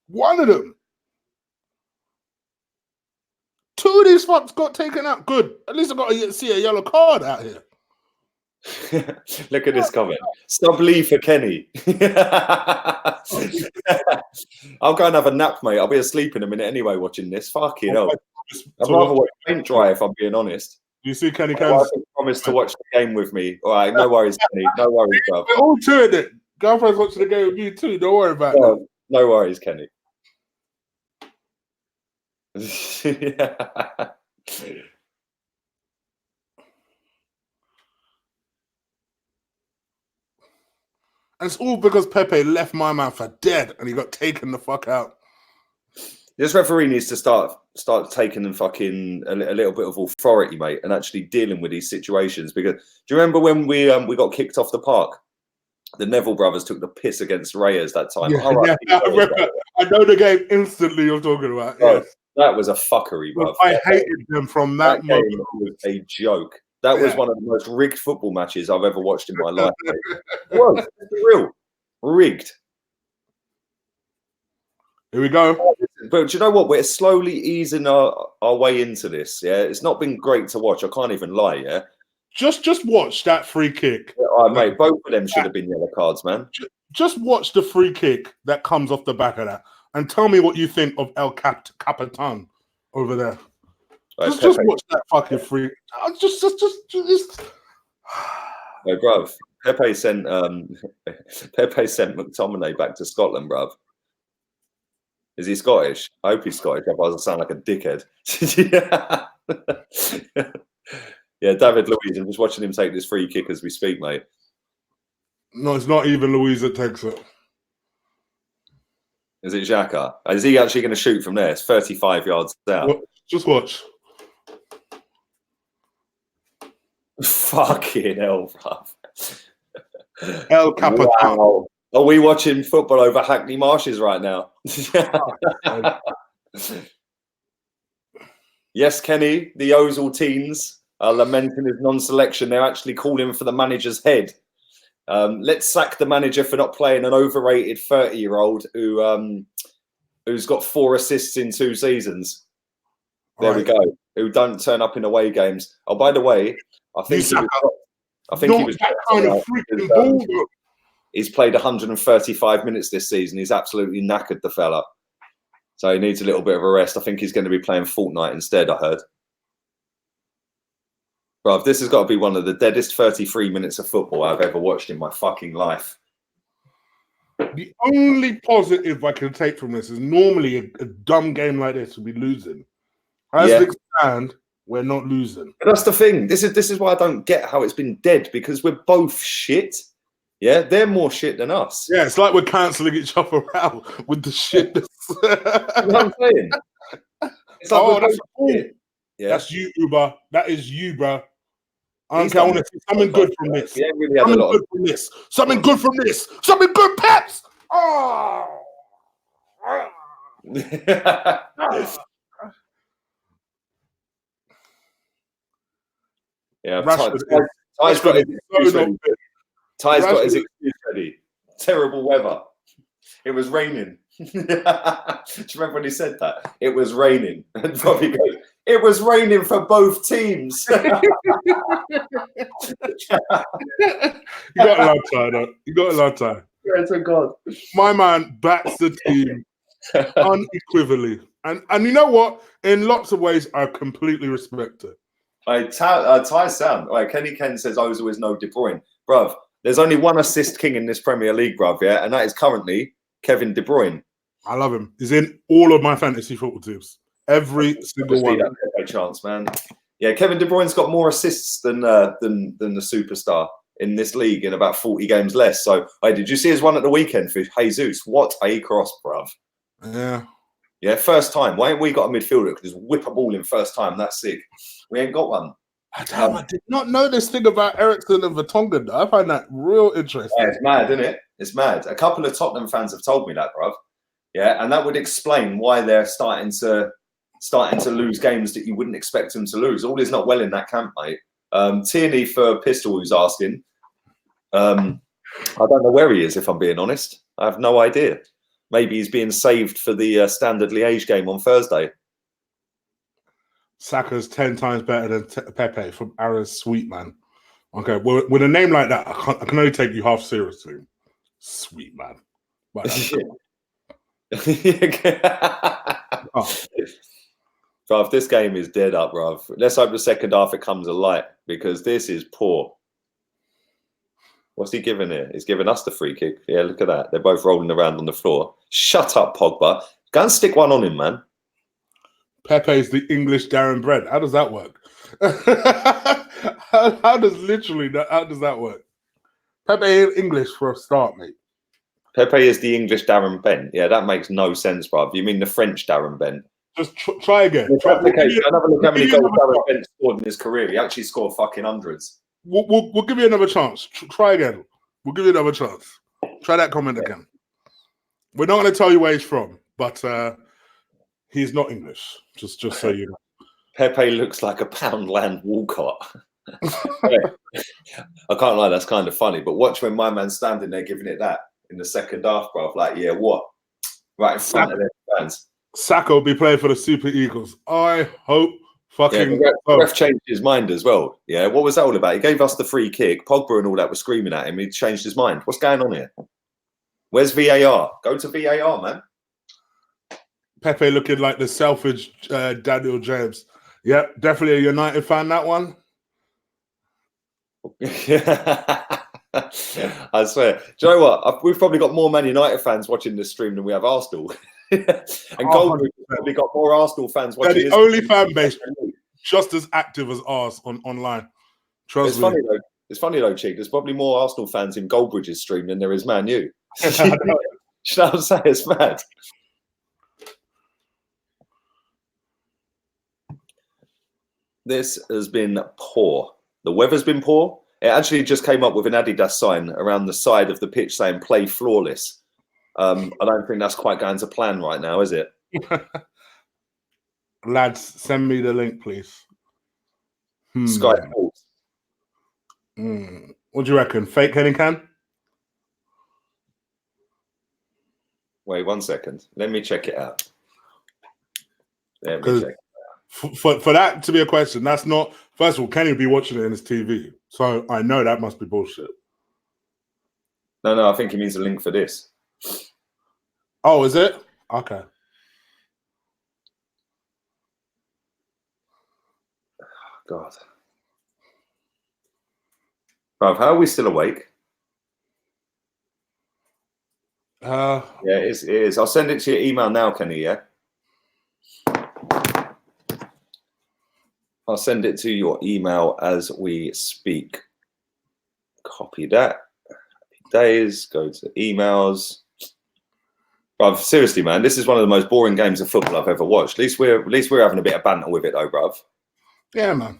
one of them. 2 of these fucks got taken out. Good. At least I got to see a yellow card out here. Look at this comment. Sub Lee for Kenny. I'll go and have a nap, mate. I'll be asleep in a minute anyway watching this. Fucking hell. I'd rather watch paint dry if I'm being honest. You see Kenny Cairns promised to watch the game with me. All right, no worries, Kenny. No worries, bro. We're all doing it. Girlfriend's watching the game with you too. Don't worry about it. No worries, Kenny. Yeah. And it's all because Pepe left my man for dead and he got taken the fuck out. This referee needs to start taking them fucking a little bit of authority, mate, and actually dealing with these situations. Because do you remember when we got kicked off the park? The Neville brothers took the piss against Reyes that time. I know the game instantly you're talking about. Yes. That was a fuckery, bro. I hated them from that moment. Game was a joke. That was one of the most rigged football matches I've ever watched in my life. It was real rigged. Here we go. But do you know what? We're slowly easing our way into this. Yeah, it's not been great to watch. I can't even lie. Yeah, just watch that free kick. Mate, both of them should have been yellow cards, man. Just watch the free kick that comes off the back of that, and tell me what you think of El Capitan over there. Just watch that fucking free. Just. No, bruv. Pepe sent McTominay back to Scotland, bruv. Is he Scottish? I hope he's Scottish. Otherwise, I sound like a dickhead. Yeah, David Luiz. I'm just watching him take this free kick as we speak, mate. No, it's not even Luiz that takes it. Is it Xhaka? Is he actually going to shoot from there? It's 35 yards out. Just watch. Fucking hell, bruv. El Capitan. Wow. Are we watching football over Hackney Marshes right now? Yes, Kenny, the Ozil teens are lamenting his non-selection. They're actually calling for the manager's head. Let's sack the manager for not playing an overrated 30-year-old who's got 4 assists in 2 seasons. There we go. Who don't turn up in away games. Oh, by the way, I think he was that kind of freaking ball. He's played 135 minutes this season. He's absolutely knackered, the fella. So he needs a little bit of a rest. I think he's going to be playing Fortnite instead, I heard. Bruv, this has got to be one of the deadest 33 minutes of football I've ever watched in my fucking life. The only positive I can take from this is normally a dumb game like this will be losing. As things stand, we're not losing. But that's the thing. This is why I don't get how it's been dead, because we're both shit. Yeah, they're more shit than us. Yeah, it's like we're cancelling each other out with the shit. You know what I'm saying? It's like that's cool. Yeah. That's you, Uber. That is you, bro. I don't care. I want to see something good from this. Yeah, really had something good from this. Something good from this. Something good, Peps. Oh. Yeah, Ty's got his excuse ready. Terrible weather. It was raining. Do you remember when he said that? It was raining. And Bobby goes, it was raining for both teams. You got a lot of time, though. You got a lot of time. Yes, oh God. My man backs the team unequivocally. And you know what? In lots of ways, I completely respect it. Ty sound. Right, Kenny Ken says Ozil is no De Bruyne. Bruv, there's only one assist king in this Premier League, bruv, yeah? And that is currently Kevin De Bruyne. I love him. He's in all of my fantasy football teams. Every single one. No chance, man. Yeah, Kevin De Bruyne's got more assists than the superstar in this league in about 40 games less. So, hey, did you see his one at the weekend for Jesus? What a cross, bruv. Yeah. Yeah, first time. Why ain't we got a midfielder who can just whip a ball in first time? That's sick. We ain't got one. Damn, I did not know this thing about Eriksen and Vertonghen, though. I find that real interesting. Yeah, it's mad, isn't it? It's mad. A couple of Tottenham fans have told me that, bruv. Yeah, and that would explain why they're starting to lose games that you wouldn't expect them to lose. All is not well in that camp, mate. Tierney for Pistol, who's asking. I don't know where he is, if I'm being honest. I have no idea. Maybe he's being saved for the Standard Liège game on Thursday. Saka's 10 times better than Pepe from Ara's Sweetman. Okay, well, with a name like that, I can only take you half seriously. Sweet man. But Bruv, this game is dead up, bruv. Let's hope the second half it comes alight because this is poor. What's he giving here? He's giving us the free kick. Yeah, look at that. They're both rolling around on the floor. Shut up, Pogba. Go and stick one on him, man. Pepe's the English Darren Brent. How does that work? how does that work? Pepe is English for a start, mate. Pepe is the English Darren Bent. Yeah, that makes no sense, bruv. You mean the French Darren Bent? Just try again. Have a look how many goals Darren Bent scored in his career. He actually scored fucking hundreds. We'll give you another chance. Try again. We'll give you another chance. Try that comment again. We're not going to tell you where he's from, but he's not English. Just so you know. Pepe looks like a Poundland Walcott. I can't lie, that's kind of funny. But watch when my man's standing there giving it that in the second half, bro. Like, yeah, what? Right in front of their fans. Saka will be playing for the Super Eagles. I hope fucking. Yeah, the ref changed his mind as well. Yeah, what was that all about? He gave us the free kick. Pogba and all that were screaming at him. He changed his mind. What's going on here? Where's VAR? Go to VAR, man. Pepe looking like the selfish Daniel James. Yep, definitely a United fan, that one. I swear. Do you know what? We've probably got more Man United fans watching this stream than we have Arsenal. And Goldbridge probably got more Arsenal fans watching this. They're the only fan base just as active as ours online. Trust me. It's funny though, Cheek. There's probably more Arsenal fans in Goldbridge's stream than there is Man U. You know what I'm saying? It's mad. This has been poor. The weather's been poor. It actually just came up with an Adidas sign around the side of the pitch saying "Play flawless." I don't think that's quite going to plan right now, is it? Lads, send me the link, please. Sky Sports. What do you reckon? Fake Hennington? Wait 1 second. Let me check it out. Let me check. For that to be a question, that's not. First of all, Kenny will be watching it in his TV, so I know that must be bullshit. No, I think he means a link for this. Oh, is it? Okay. Oh, God. Bruv, how are we still awake? Yeah, it is. I'll send it to your email now, Kenny, yeah? I'll send it to your email as we speak. Copy that. Happy days. Go to emails. Bruv, seriously, man, this is one of the most boring games of football I've ever watched. At least we're having a bit of banter with it, though, bruv. Yeah, man.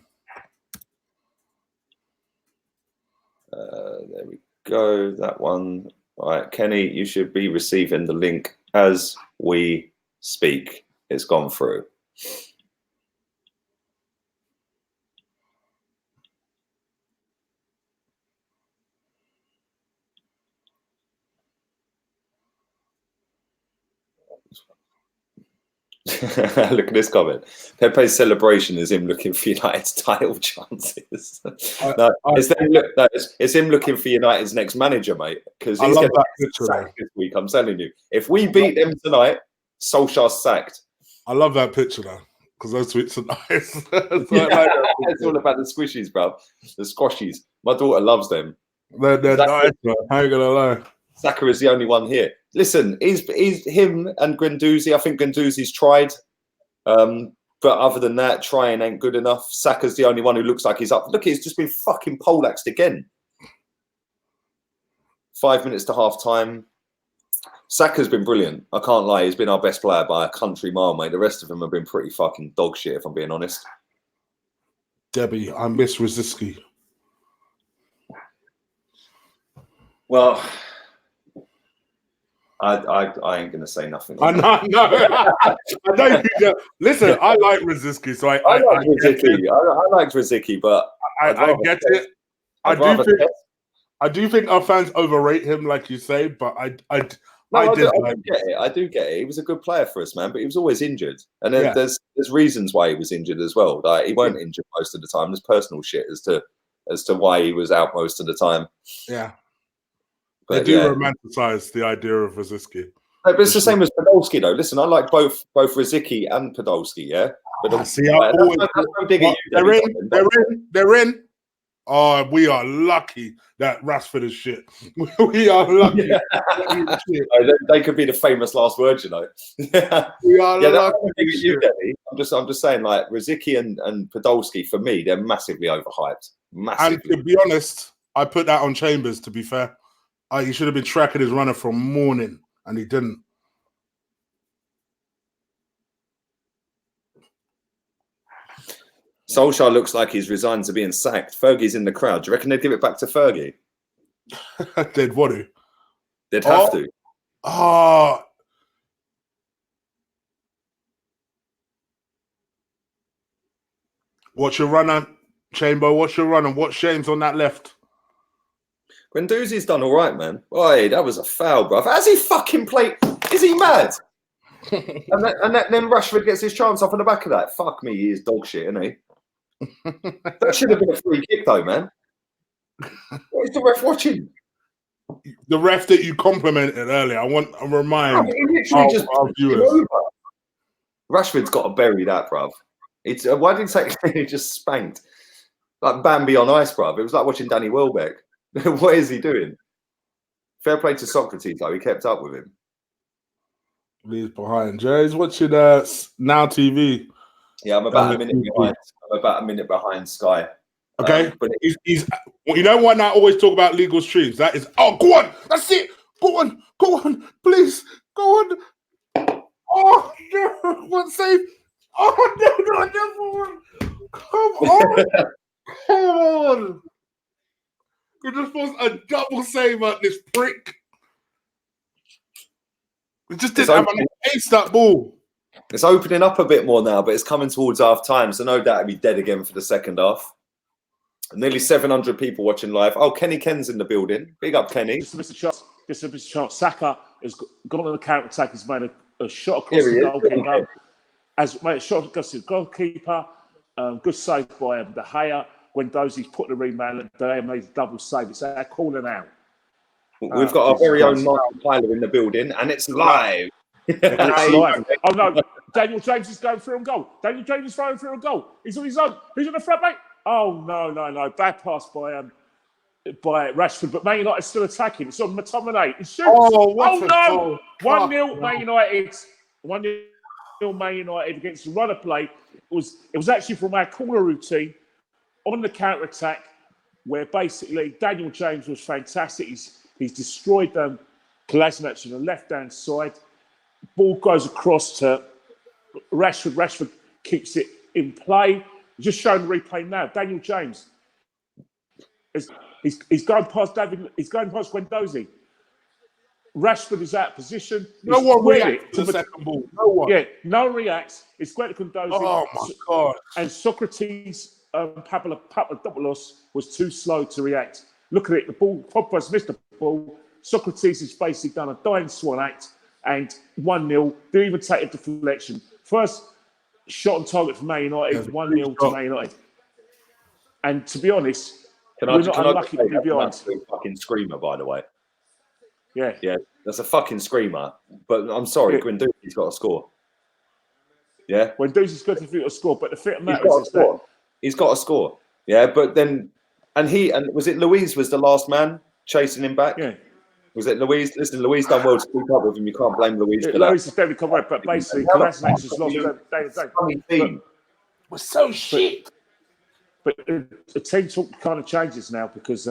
There we go. That one. All right, Kenny, you should be receiving the link as we speak. It's gone through. Look at this comment. Pepe's celebration is him looking for United's title chances. It's him looking for United's next manager, mate. Because he's getting sacked this week. I'm telling you. If we beat them tonight, Solskjaer's sacked. I love that picture though, because those tweets are nice. It's all about the squishies, bro. The squashies. My daughter loves them. They're nice, bro. I ain't gonna lie. Saka is the only one here. Listen, he's him and Guendouzi. I think Guendouzi's tried. But other than that, trying ain't good enough. Saka's the only one who looks like he's up. Look, he's just been fucking poleaxed again. 5 minutes to half time. Saka's been brilliant. I can't lie. He's been our best player by a country mile, mate. The rest of them have been pretty fucking dog shit, if I'm being honest. Debbie, I miss Rosicky. Well, I ain't gonna say nothing. I know. I know you do. Listen, I like Rosicky, so I like Rosicky. I like Rosicky, but I get it. I do think our fans overrate him, like you say, but I do get it. He was a good player for us, man, but he was always injured, and then there's reasons why he was injured as well. Like he weren't injured most of the time. There's personal shit as to why he was out most of the time. Yeah. But they do romanticize the idea of Rosicky. No, but it's the same as Podolski, though. Listen, I like both Rosicky and Podolski, yeah? But they're in. Oh, we are lucky that Rashford is shit. We are lucky. Yeah. They could be the famous last words, you know. We are lucky. I'm just saying, like, Rosicky and Podolski, for me, they're massively overhyped. Massively. And to be honest, I put that on Chambers, to be fair. He should have been tracking his runner from morning, and he didn't. Solskjaer looks like he's resigned to being sacked. Fergie's in the crowd. Do you reckon they'd give it back to Fergie? They'd want to. They'd have to. Oh. Watch your runner, Chamber. Watch your runner. Watch James on that left. Guendouzi's done all right, man. Boy, that was a foul, bruv. Has he fucking played? Is he mad? and then Rashford gets his chance off on the back of that. Fuck me, he is dog shit, isn't he? That should have been a free kick, though, man. What is the ref watching? The ref that you complimented earlier. I want to remind our viewers. Rashford's got to bury that, bruv. Why did he say he just spanked? Like Bambi on ice, bruv. It was like watching Danny Welbeck. What is he doing? Fair play to Socrates, though. He kept up with him. He's behind. Jay's watching Now TV. Yeah, I'm about a minute behind. I'm about a minute behind Sky. Okay, but he's you know when I always talk about legal streams? That is, oh, go on, that's it. Go on, please, go on. Oh no, one save. Oh no, come on. We just was a double save at this prick. We just didn't have an ace that ball. It's opening up a bit more now, but it's coming towards half time, so no doubt it'll be dead again for the second half. Nearly 700 people watching live. Oh, Kenny Ken's in the building. Big up, Kenny. Just a Mr. Chance. Saka has gone on the counter attack. He's made a shot across the goalkeeper. Has made a shot across the goalkeeper. Good save by De Gea. Guendouzi's put the rebound. De Gea made a double save. It's our calling out. We've got our very own Michael Tyler in the building, and it's live. It's live. Oh no, Daniel James is going through on goal. Daniel James is throwing through a goal. He's on his own. Who's on the front, mate? Oh no! Bad pass by Rashford, but Man United still attacking. It's on McTominay. He shoots. Oh no! 1-0 Man United. 1-0 Man United against the runner play. It was actually from our corner routine on the counter attack, where basically Daniel James was fantastic. He's destroyed Kolasinac on the left hand side. Ball goes across to Rashford. Rashford keeps it in play. Just showing the replay now. Daniel James he's going past David. He's going past Guendouzi. Rashford is out of position. No one reacts to the second ball. No one. Yeah, no one reacts. It's Guendouzi. Oh my god! And Socrates Papadopoulos was too slow to react. Look at it. The ball. Pogba's missed the ball. Socrates has basically done a dying swan act and 1-0. Didn't even take a deflection. First shot on target for Man United, 1-0 to Man United. And to be honest, we're not unlucky to be behind. That's a fucking screamer, by the way. Yeah, that's a fucking screamer. But I'm sorry, Guendouzi's got to score. Yeah, Guendouzi's got to score, but the fact matter is that he's got to score. Yeah, but then and was it Luiz was the last man chasing him back? Yeah. Was it Louise? Listen, Louise done well to speak up with him. You can't blame Louise for that. Louise is very correct, but basically, Kolasinac just lost team. We're so shit. But the team talk kind of changes now because,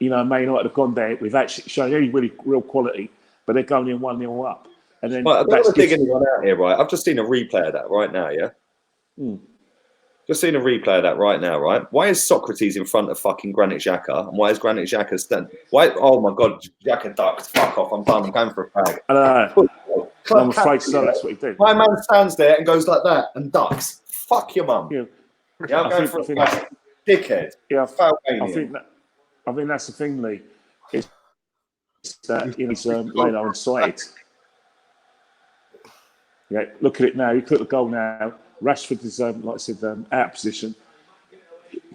you know, Man United have gone there. We've actually shown any really real quality, but they're going in 1-0 up. And then I don't want to dig anyone out here, right? I've just seen a replay of that right now, yeah? Just seen a replay of that right now, right? Why is Socrates in front of fucking Granit Xhaka? And why is Granit Xhaka standing? Why? Oh my God, Xhaka ducked. Fuck off, I'm done. I'm going for a fag. I don't know. I'm afraid so. That's what he did. My man stands there and goes like that and ducks. Fuck your mum. Yeah, I'm going for a fag. Dickhead. Yeah, I think that's the thing, Lee. It's that he's laying on side. Yeah, look at it now. You look at the goal now. Rashford is, like I said, out of position.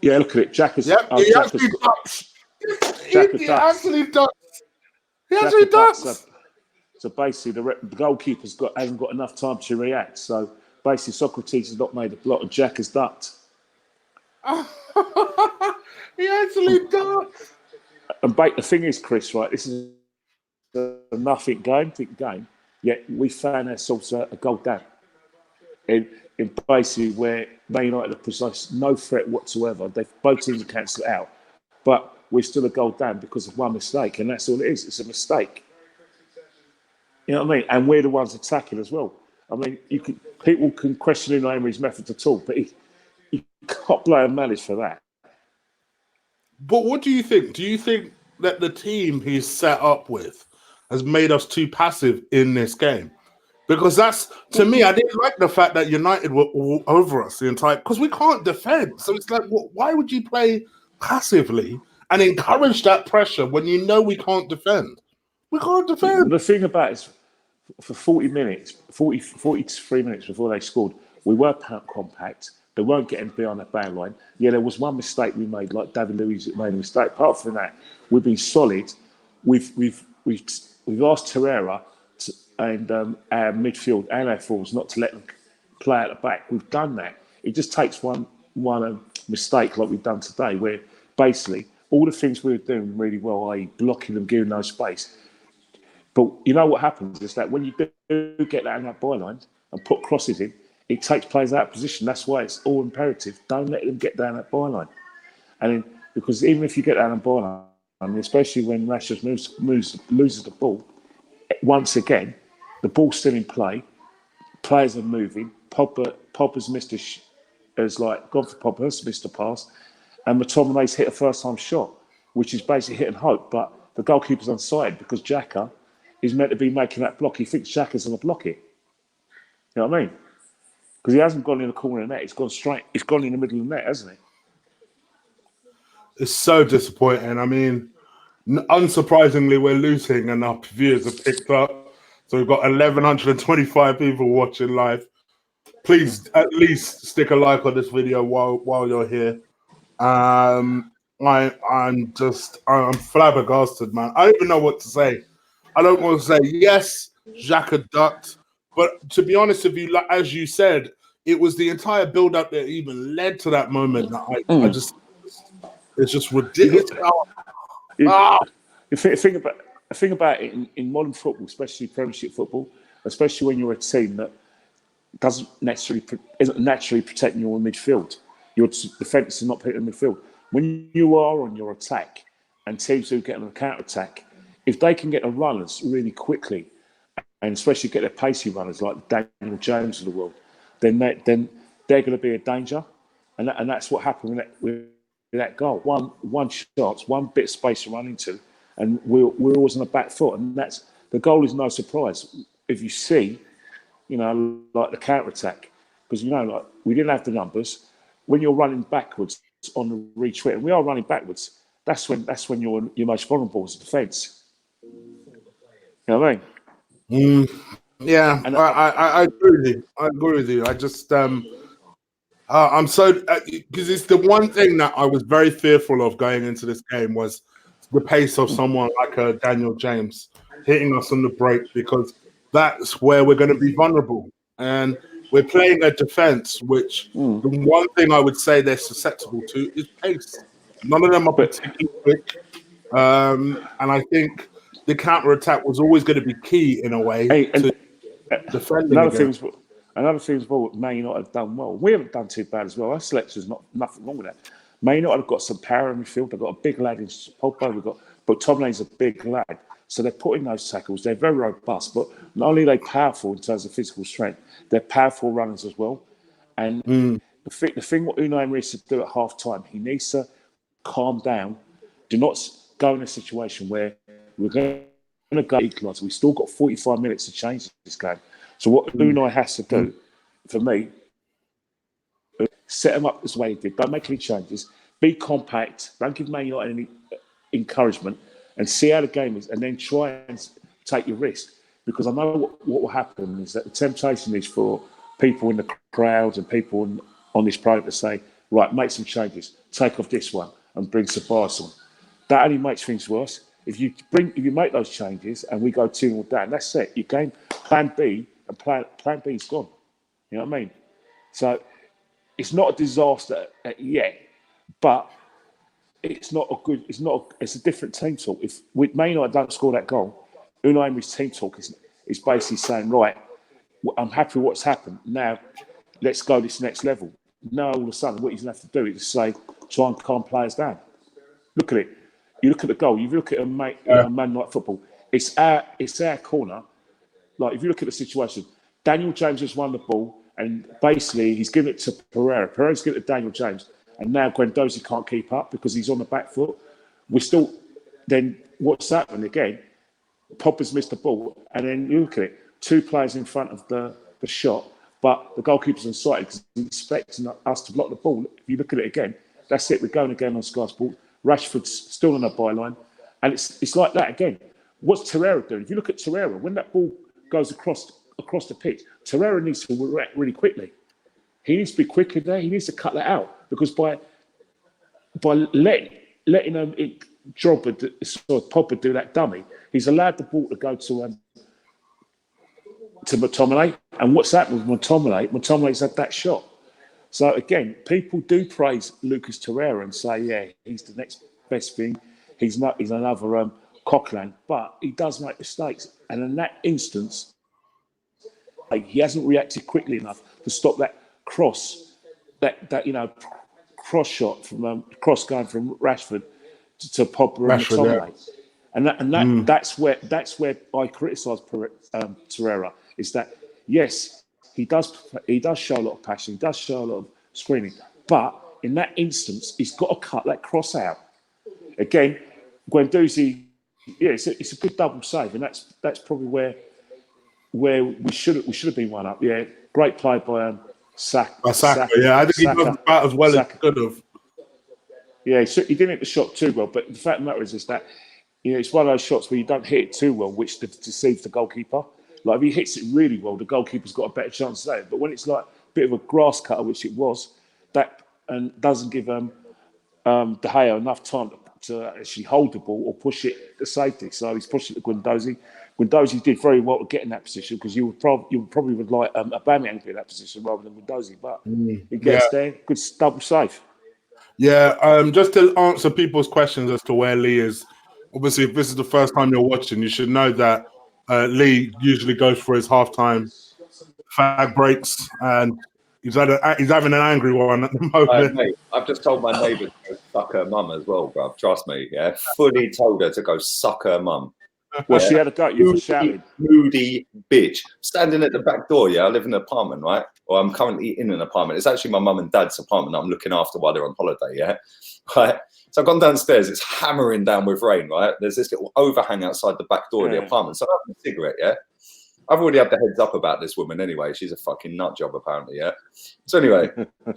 Yeah, look at it. Xhaka's. Yep, he actually ducks. He actually ducks. He actually ducks. So basically, the goalkeeper's hasn't got enough time to react. So basically, Socrates has not made a block, and Jack has ducked. He actually ducks. And the thing is, Chris, right? This is a nothing game, yet we found ourselves a goal down. In basically where Man United have possessed no threat whatsoever. Both teams have cancelled out, but we're still a goal down because of one mistake, and that's all it is. It's a mistake. You know what I mean? And we're the ones attacking as well. I mean, people can question Unai Emery's methods at all, but you can't blame Malice for that. But what do you think? Do you think that the team he's set up with has made us too passive in this game? Because that's, to me, I didn't like the fact that United were all over us the entire, because we can't defend. So it's like, why would you play passively and encourage that pressure when you know we can't defend? We can't defend. The thing about it is, for 43 minutes before they scored, we were compact. They weren't getting behind that back line. Yeah, there was one mistake we made, like David Luiz made a mistake. Apart from that, we've been solid. We've asked Torreira and our midfield and our forwards not to let them play at the back. We've done that. It just takes one mistake like we've done today, where basically all the things we were doing really well, i.e. blocking them, giving no space. But you know what happens is that when you do get that in that byline and put crosses in, it takes players out of position. That's why it's all imperative. Don't let them get down that byline. And because even if you get down that byline, and especially when Rashford loses the ball, once again, the ball's still in play, players are moving, Pogba's gone for Pogba, has missed a pass, and McTominay's hit a first-time shot, which is basically hit and hope, but the goalkeeper's onside because Xhaka is meant to be making that block. He thinks Xhaka's going to block it. You know what I mean? Because he hasn't gone in the corner of the net, it's gone straight, it's gone in the middle of the net, hasn't it? It's so disappointing. I mean, unsurprisingly, we're losing and our viewers have picked up. So we've got 1,125 people watching live. Please at least stick a like on this video while you're here. I'm flabbergasted, man. I don't even know what to say. I don't want to say yes, Xhaka ducked, but to be honest with you, as you said, it was the entire build-up that even led to that moment that it's just ridiculous. The thing about it in modern football, especially Premiership football, especially when you're a team that isn't naturally protecting your midfield, your defence is not protecting the midfield. When you are on your attack and teams who get on a counter attack, if they can get the runners really quickly, and especially get their pacey runners like Daniel James of the world, then they're going to be a danger, and that's what happened with that goal. One shot, one bit of space to run into, and we're always on the back foot, and that's the goal is no surprise. If you see, like the counter attack, because like we didn't have the numbers. When you're running backwards on the retreat, and we are running backwards, that's when you're most vulnerable as a defence. You know what I mean? Yeah, and I agree with you. I agree with you. I just I'm so because it's the one thing that I was very fearful of going into this game was the pace of someone like Daniel James hitting us on the break, because that's where we're going to be vulnerable, and we're playing a defense which the one thing I would say they're susceptible to is pace. None of them are particularly quick, and I think the counter attack was always going to be key in a way to defending against. Another thing as well, Man United have done well. We haven't done too bad as well. Our selection's nothing wrong with that. Man United have got some power in midfield. They've got a big lad in Pogba. But Tomlin's a big lad. So they're putting those tackles. They're very robust. But not only are they powerful in terms of physical strength, they're powerful runners as well. And the thing what Unai Emery needs to do at half time, he needs to calm down. Do not go in a situation where we're going to go equaliser. We've still got 45 minutes to change this game. So what Unai has to do, for me, set them up as way he did. Don't make any changes. Be compact. Don't give Man United any encouragement, and see how the game is, and then try and take your risk. Because I know what will happen is that the temptation is for people in the crowds and people on this program to say, right, make some changes, take off this one, and bring Sabas on. That only makes things worse. If you make those changes and we go 2-0 down, that's it. Your game, plan B, and plan B's gone. You know what I mean? So it's not a disaster yet, but it's a different team talk. If Man United don't score that goal, Unai Emery's team talk is basically saying, right, I'm happy with what's happened. Now, let's go this next level. Now, all of a sudden, what he's going to have to do is say, try and calm players down. Look at it. You look at the goal. You look at Man United football. It's our corner. Like, if you look at the situation, Daniel James has won the ball, and basically he's given it to Pereira. Pereira's given it to Daniel James, and now Guendouzi can't keep up because he's on the back foot. Then what's happened again? Popper's missed the ball, and then you look at it, two players in front of the shot, but the goalkeeper's on side because he's expecting us to block the ball. If you look at it again, that's it. We're going again on Sky Sport. Rashford's still on the byline, and it's like that again. What's Torreira doing? If you look at Torreira, when that ball goes across the pitch, Torreira needs to react really quickly. He needs to be quicker there. He needs to cut that out because by letting Pogba do that dummy, he's allowed the ball to go to McTominay. And what's happened with McTominay? McTominay's had that shot. So again, people do praise Lucas Torreira and say, yeah, he's the next best thing. He's another Coquelin, but he does make mistakes. And in that instance, he hasn't reacted quickly enough to stop that cross shot from cross going from Rashford to Pogba and McTominay. Yeah. And that's where I criticise Torreira, is that yes, he does show a lot of passion, he does show a lot of screening, but in that instance, he's got to cut that cross out. Again, Guendouzi, yeah, it's a good double save, and that's probably where we should have been one up. Yeah, great play by Saka. Yeah, I think he done about as well as he could have. Yeah, he didn't hit the shot too well, but the fact of the matter is that it's one of those shots where you don't hit it too well, which deceives the goalkeeper. Like if he hits it really well, the goalkeeper's got a better chance of that. But when it's like a bit of a grass cutter, which it was, that and doesn't give De Gea enough time to actually hold the ball or push it to safety. So he's pushed it to Guendouzi. Guendouzi did very well to get in that position because you probably would like Aubameyang to be in that position rather than Guendouzi. But he gets there, good double save. Yeah, just to answer people's questions as to where Lee is. Obviously, if this is the first time you're watching, you should know that Lee usually goes for his halftime fag breaks, and he's having an angry one at the moment. Mate, I've just told my neighbour to go suck her mum as well, bruv. Trust me, yeah. Fully told her to go suck her mum. Well, she had a go at you for shouting. Moody bitch. Standing at the back door, yeah. I live in an apartment, right? Or I'm currently in an apartment. It's actually my mum and dad's apartment that I'm looking after while they're on holiday, yeah. Right. So I've gone downstairs. It's hammering down with rain, right? There's this little overhang outside the back door of the apartment. So I'm having a cigarette, yeah. I've already had the heads up about this woman anyway. She's a fucking nut job, apparently, yeah. So anyway,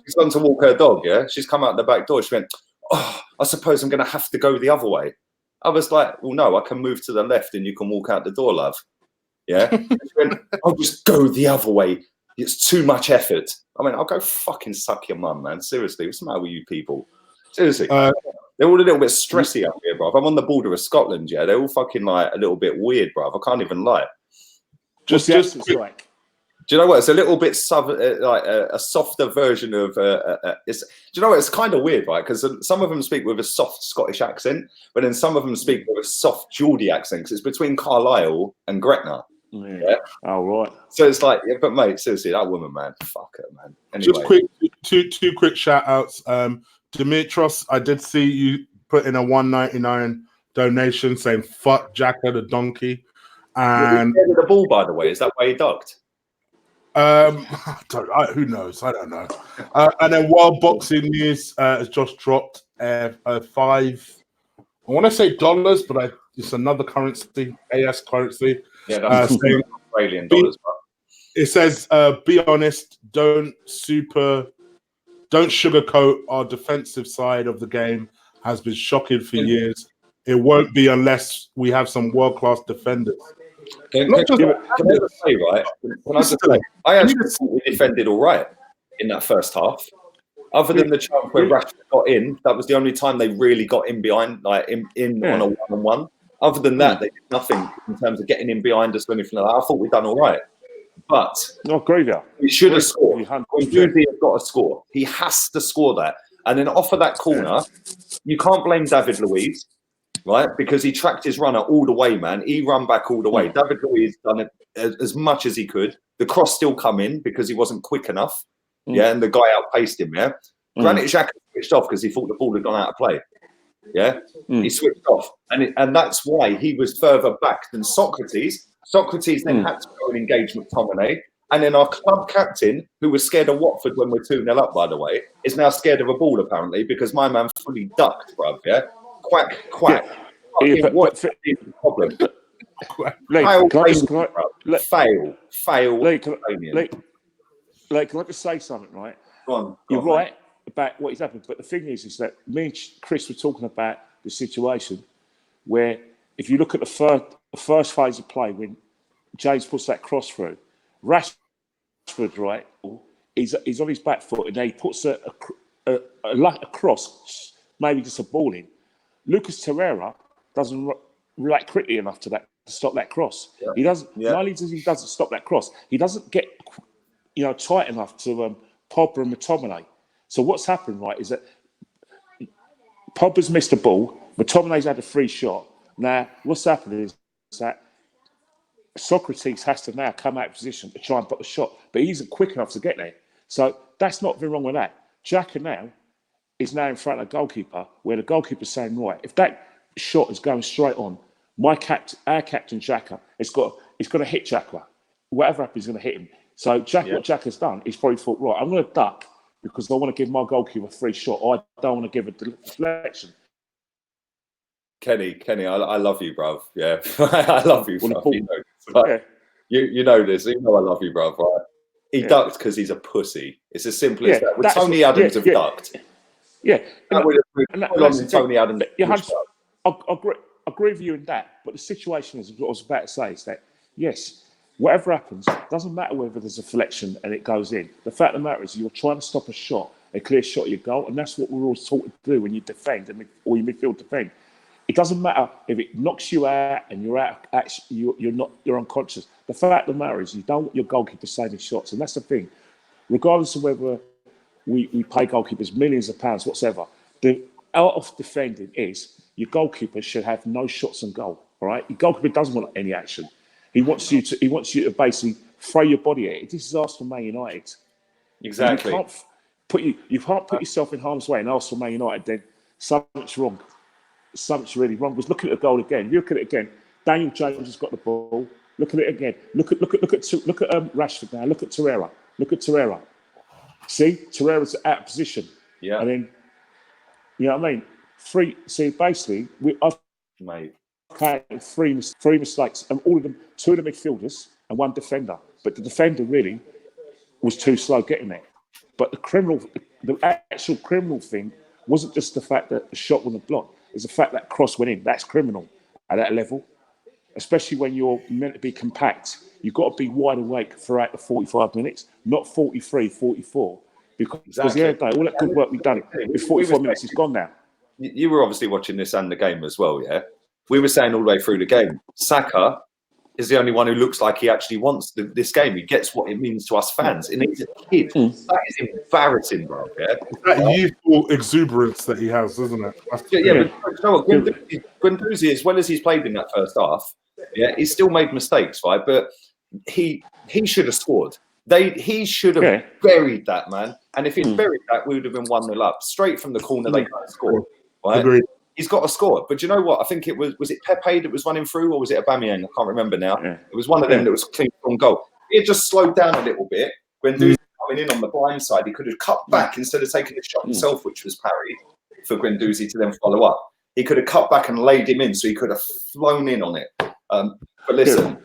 she's gone to walk her dog, yeah. She's come out the back door. She went, oh, I suppose I'm going to have to go the other way. I was like, well, no, I can move to the left and you can walk out the door, love. Yeah. She went, I'll just go the other way. It's too much effort. I mean, I'll go fucking suck your mum, man. Seriously, what's the matter with you people? Seriously. They're all a little bit stressy up here, bruv. I'm on the border of Scotland, yeah. They're all fucking like a little bit weird, bruv. I can't even lie. Just like. Do you know what? It's a little bit like a softer version of. Do you know what? It's kind of weird, right? Because some of them speak with a soft Scottish accent, but then some of them speak with a soft Geordie accent. Because it's between Carlisle and Gretna. Yeah. Oh, right. So it's like, yeah, but mate, seriously, that woman, man, fuck her, man. Anyway. Just quick, two quick shout outs. Dimitros, I did see you put in a $1.99 donation saying "fuck Jacka the donkey," and the ball, by the way, is that why he ducked? Who knows? I don't know. And then World Boxing News has just dropped $5. I want to say dollars, but it's another currency, AS currency. Yeah, that's saying, Australian dollars. It says, "Be honest. Don't sugarcoat. Our defensive side of the game has been shocking for years. It won't be unless we have some world-class defenders." Can I just say, right? I actually thought we defended all right in that first half. Other than the chance where Rashford got in, that was the only time they really got in behind, like in on a one-on-one. Other than that, they did nothing in terms of getting in behind us or anything like that. I thought we'd done all right. But we should have scored. Duzy has got to score. He has to score that. And then off of that corner, you can't blame David Luiz, right? Because he tracked his runner all the way, man. He run back all the way. David Luiz done it as much as he could. The cross still come in because he wasn't quick enough. Yeah, and the guy outpaced him, yeah. Granit Xhaka switched off because he thought the ball had gone out of play. Yeah, he switched off. And that's why he was further back than Socrates. Socrates then had to go and engage McTominay. And then our club captain, who was scared of Watford when we're 2-0 up, by the way, is now scared of a ball, apparently, because my man fully ducked, bruv, yeah? Quack, quack. What's the problem? Fail. Can I just say something, right? You're right about what is happening, but the thing is that me and Chris were talking about the situation where if you look at the first phase of play when James puts that cross through, Rashford, right, he's on his back foot and then he puts a cross, maybe just a ball in. Lucas Torreira doesn't react quickly enough to stop that cross. Yeah. He doesn't. Yeah. Not only does he doesn't stop that cross, he doesn't get tight enough to Pogba and McTominay. So what's happened, right, is that Pogba's missed a ball, McTominay's had a free shot. Now, what's happened is that Socrates has to now come out of position to try and put a shot, but he isn't quick enough to get there. So that's not very wrong with that. Xhaka now is now in front of the goalkeeper, where the goalkeeper's saying, right, if that shot is going straight on, our captain Xhaka, it's got to hit Xhaka. Whatever happens, he's going to hit him. So what Xhaka's done, he's probably thought, right, I'm going to duck because I want to give my goalkeeper a free shot. I don't want to give a deflection. Kenny, I love you, bruv. Yeah, I love you, bruv. You know this. You know I love you, bruv, right? He ducked because he's a pussy. It's as simple as that. Would Tony Adams have ducked? Yeah. That would have been Tony Adams. I agree with you in that. But the situation is, what I was about to say is that, yes, whatever happens, it doesn't matter whether there's a deflection and it goes in. The fact of the matter is you're trying to stop a shot, a clear shot at your goal, and that's what we're all taught to do when you defend or you midfield defend. It doesn't matter if it knocks you out and you're out. Actually, you're unconscious. The fact of the matter is you don't want your goalkeeper saving shots, and that's the thing. Regardless of whether we pay goalkeepers millions of pounds, whatsoever, the art of defending is your goalkeeper should have no shots on goal. All right, your goalkeeper doesn't want any action. He wants you to basically throw your body at it. This is Arsenal Man United. Exactly. You can't put yourself in harm's way and Arsenal Man United. Then something's wrong. Something's really wrong. Was looking at the goal again. You look at it again. Daniel James has got the ball. Look at it again. Look at Rashford now. Look at Torreira. Look at Torreira. See, Torreira's out of position. Yeah. And then, you know what I mean? Basically, I've had three mistakes, and all of them, two of the midfielders and one defender. But the defender really was too slow getting there. But the actual criminal thing wasn't just the fact that the shot wasn't blocked. It's the fact that cross went in. That's criminal at that level, especially when you're meant to be compact. You've got to be wide awake throughout the 45 minutes, not 43, 44. Because at the end of the day, all that good work we've done, in 44 minutes is gone now. You were obviously watching this and the game as well, yeah? We were saying all the way through the game, Saka is the only one who looks like he actually wants this game. He gets what it means to us fans, and he's a kid. That is embarrassing, bro. Yeah, That youthful exuberance that he has, isn't it? but you know what? Guendouzi, as well as he's played in that first half, yeah, he's still made mistakes, right? But he should have scored. He should have buried that, man. And if he'd buried that, we would have been 1-0 up. Straight from the corner, they can't score. Right? Agreed. He's got to score. But you know what? I think it was it Pepe that was running through, or was it Aubameyang? I can't remember now. It was one of them that was clean on goal. He had just slowed down a little bit. Guendouzi coming in on the blind side, he could have cut back instead of taking the shot himself, which was parried, for Guendouzi to then follow up. He could have cut back and laid him in, so he could have flown in on it. But listen,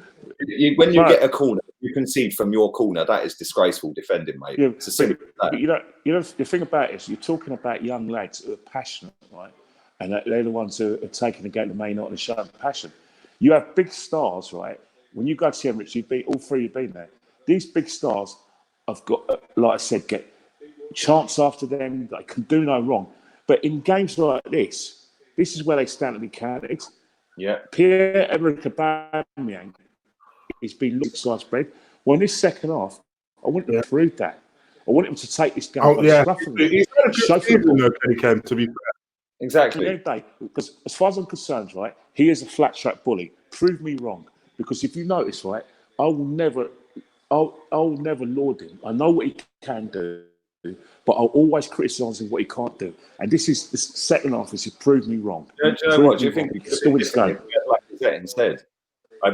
when you get a corner, you concede from your corner. That is disgraceful defending, mate. Yeah, it's a simple but you know, the thing about it is you're talking about young lads who are passionate, right? And they're the ones who are taking the game to Man United and showing passion. You have big stars, right? When you go to the Emirates, all three have been there. These big stars have got, like I said, get chance after them. They can do no wrong. But in games like this is where they stand to be counted. Yeah. Pierre-Emerick Aubameyang has been looked sliced bread. Well, in this second half, I want him to prove that. I want him to take this game. He's had a good season, though, Kenny Ken, to be fair. Exactly. Because as far as I'm concerned, right, he is a flat track bully. Prove me wrong. Because if you notice, right, I'll never laud him. I know what he can do, but I'll always criticise him what he can't do. And this second half is to prove me wrong. Do you know what? Do you think still this game? Instead?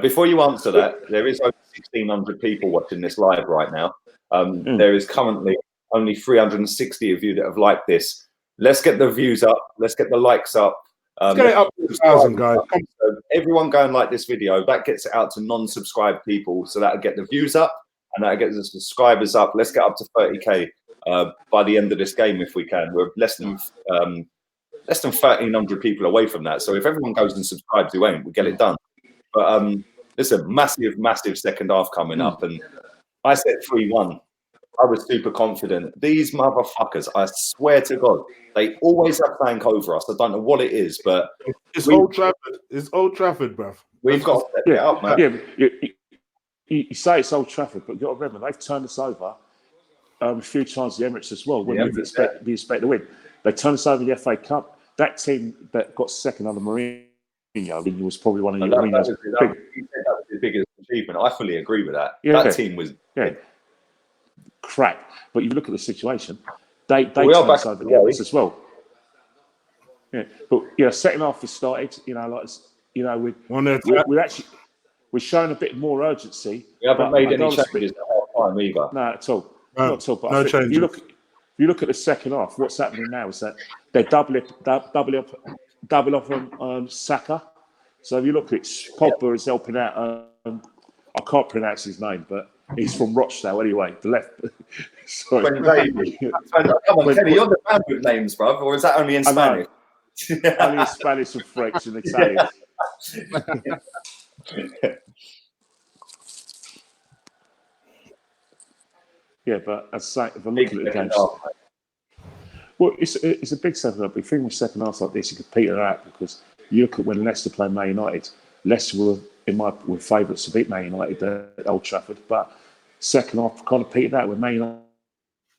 Before you answer that, there is over 1,600 people watching this live right now. There is currently only 360 of you that have liked this. Let's get the views up. Let's get the likes up. Let's get it up to 1,000, guys. So everyone go and like this video. That gets it out to non-subscribed people. So that'll get the views up and that'll get the subscribers up. Let's get up to 30K by the end of this game if we can. We're less than 1,300 people away from that. So if everyone goes and subscribes, we'll get it done. But listen, massive second half coming up. And I said 3-1. I was super confident. These motherfuckers, I swear to God, they always have plank over us. I don't know what it is, but it's Old Trafford. It's Old Trafford, bruv. We've got to step it up, man. Yeah, you say it's Old Trafford, but you've got to remember they've turned us over a few times the Emirates as well. When we expect to win, they turned us over in the FA Cup. That team that got second under Mourinho was probably one of Mourinho's that was his biggest achievement. I fully agree with that. That team was crap. But you look at the situation, they turned us over the Emirates as well. Yeah, but second half has started. We're showing a bit more urgency. We haven't made any changes at half time either. No, at all. Not at all. But no changes. If you look at the second half, what's happening now is that they're double up on Saka. So if you look at it, Pogba is helping out. I can't pronounce his name, but he's from Rochdale anyway. The left. Sorry. Come on, Kenny, you're the man with names, bruv. Or is that only in Spanish? Only in Spanish and French and Italian. But as I say, if I look at the game, well, it's a big second half. The thing with second half like this, you can peter out because you look at when Leicester played Man United. Leicester were favourites to beat Man United at Old Trafford, but second half kind of petered out when Man United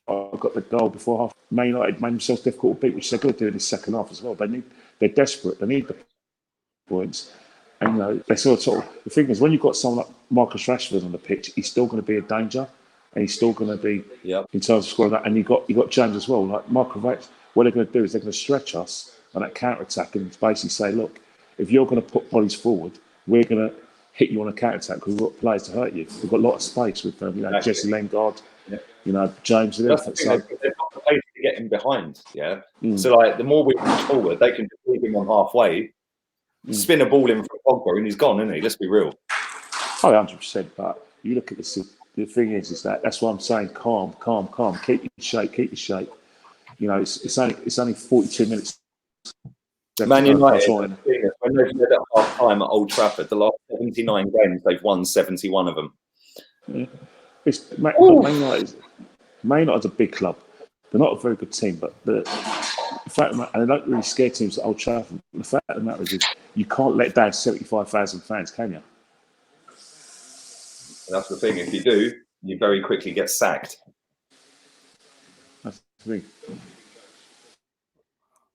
got the goal before half. Man United made themselves difficult to beat, which they're going to do in the second half as well. They're desperate. They need the points. And they sort of the thing is when you've got someone like Marcus Rashford on the pitch, he's still going to be a danger, and he's still going to be in terms of scoring that. And you got James as well. Like Marcus, what they're going to do is they're going to stretch us on that counter attack and basically say, look, if you're going to put bodies forward, we're going to hit you on a counter attack because we've got players to hurt you. We've got a lot of space with Jesse Lingard, James and everything. So they've got the pace to get him behind. Yeah. So the more we push forward, they can just leave him on halfway. Spin a ball in from Pogba and he's gone, isn't he? Let's be real. 100%. But you look at this. The thing is that's why I'm saying calm. Keep your shape. It's only 42 minutes. Man United, when they've led at half time at Old Trafford, the last 79 games they've won 71 of them. Man United's a big club. They're not a very good team, but the fact of the matter, and they don't really scare teams at Old Trafford. The fact of the matter is you can't let down 75,000 fans, can you? That's the thing. If you do, you very quickly get sacked. That's the thing.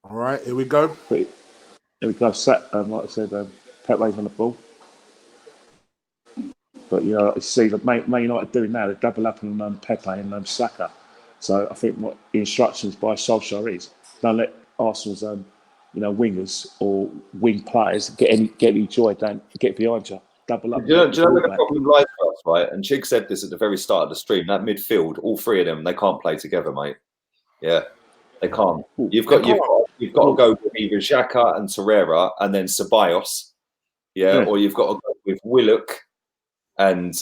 All right, here we go. But here we go. Like I said, Pepe's on the ball. But you see the Man United doing now, they're double up on Pepe and Saka. So I think what the instructions by Solskjaer is, don't let Arsenal's wingers or wing players get any joy. Don't get behind you. Double up. Do you know where the problem lies for us, right? And Chig said this at the very start of the stream. That midfield, all three of them, they can't play together, mate. Yeah, they can't. You've got to go with either Xhaka and Torreira, and then Ceballos. Yeah, or you've got to go with Willock and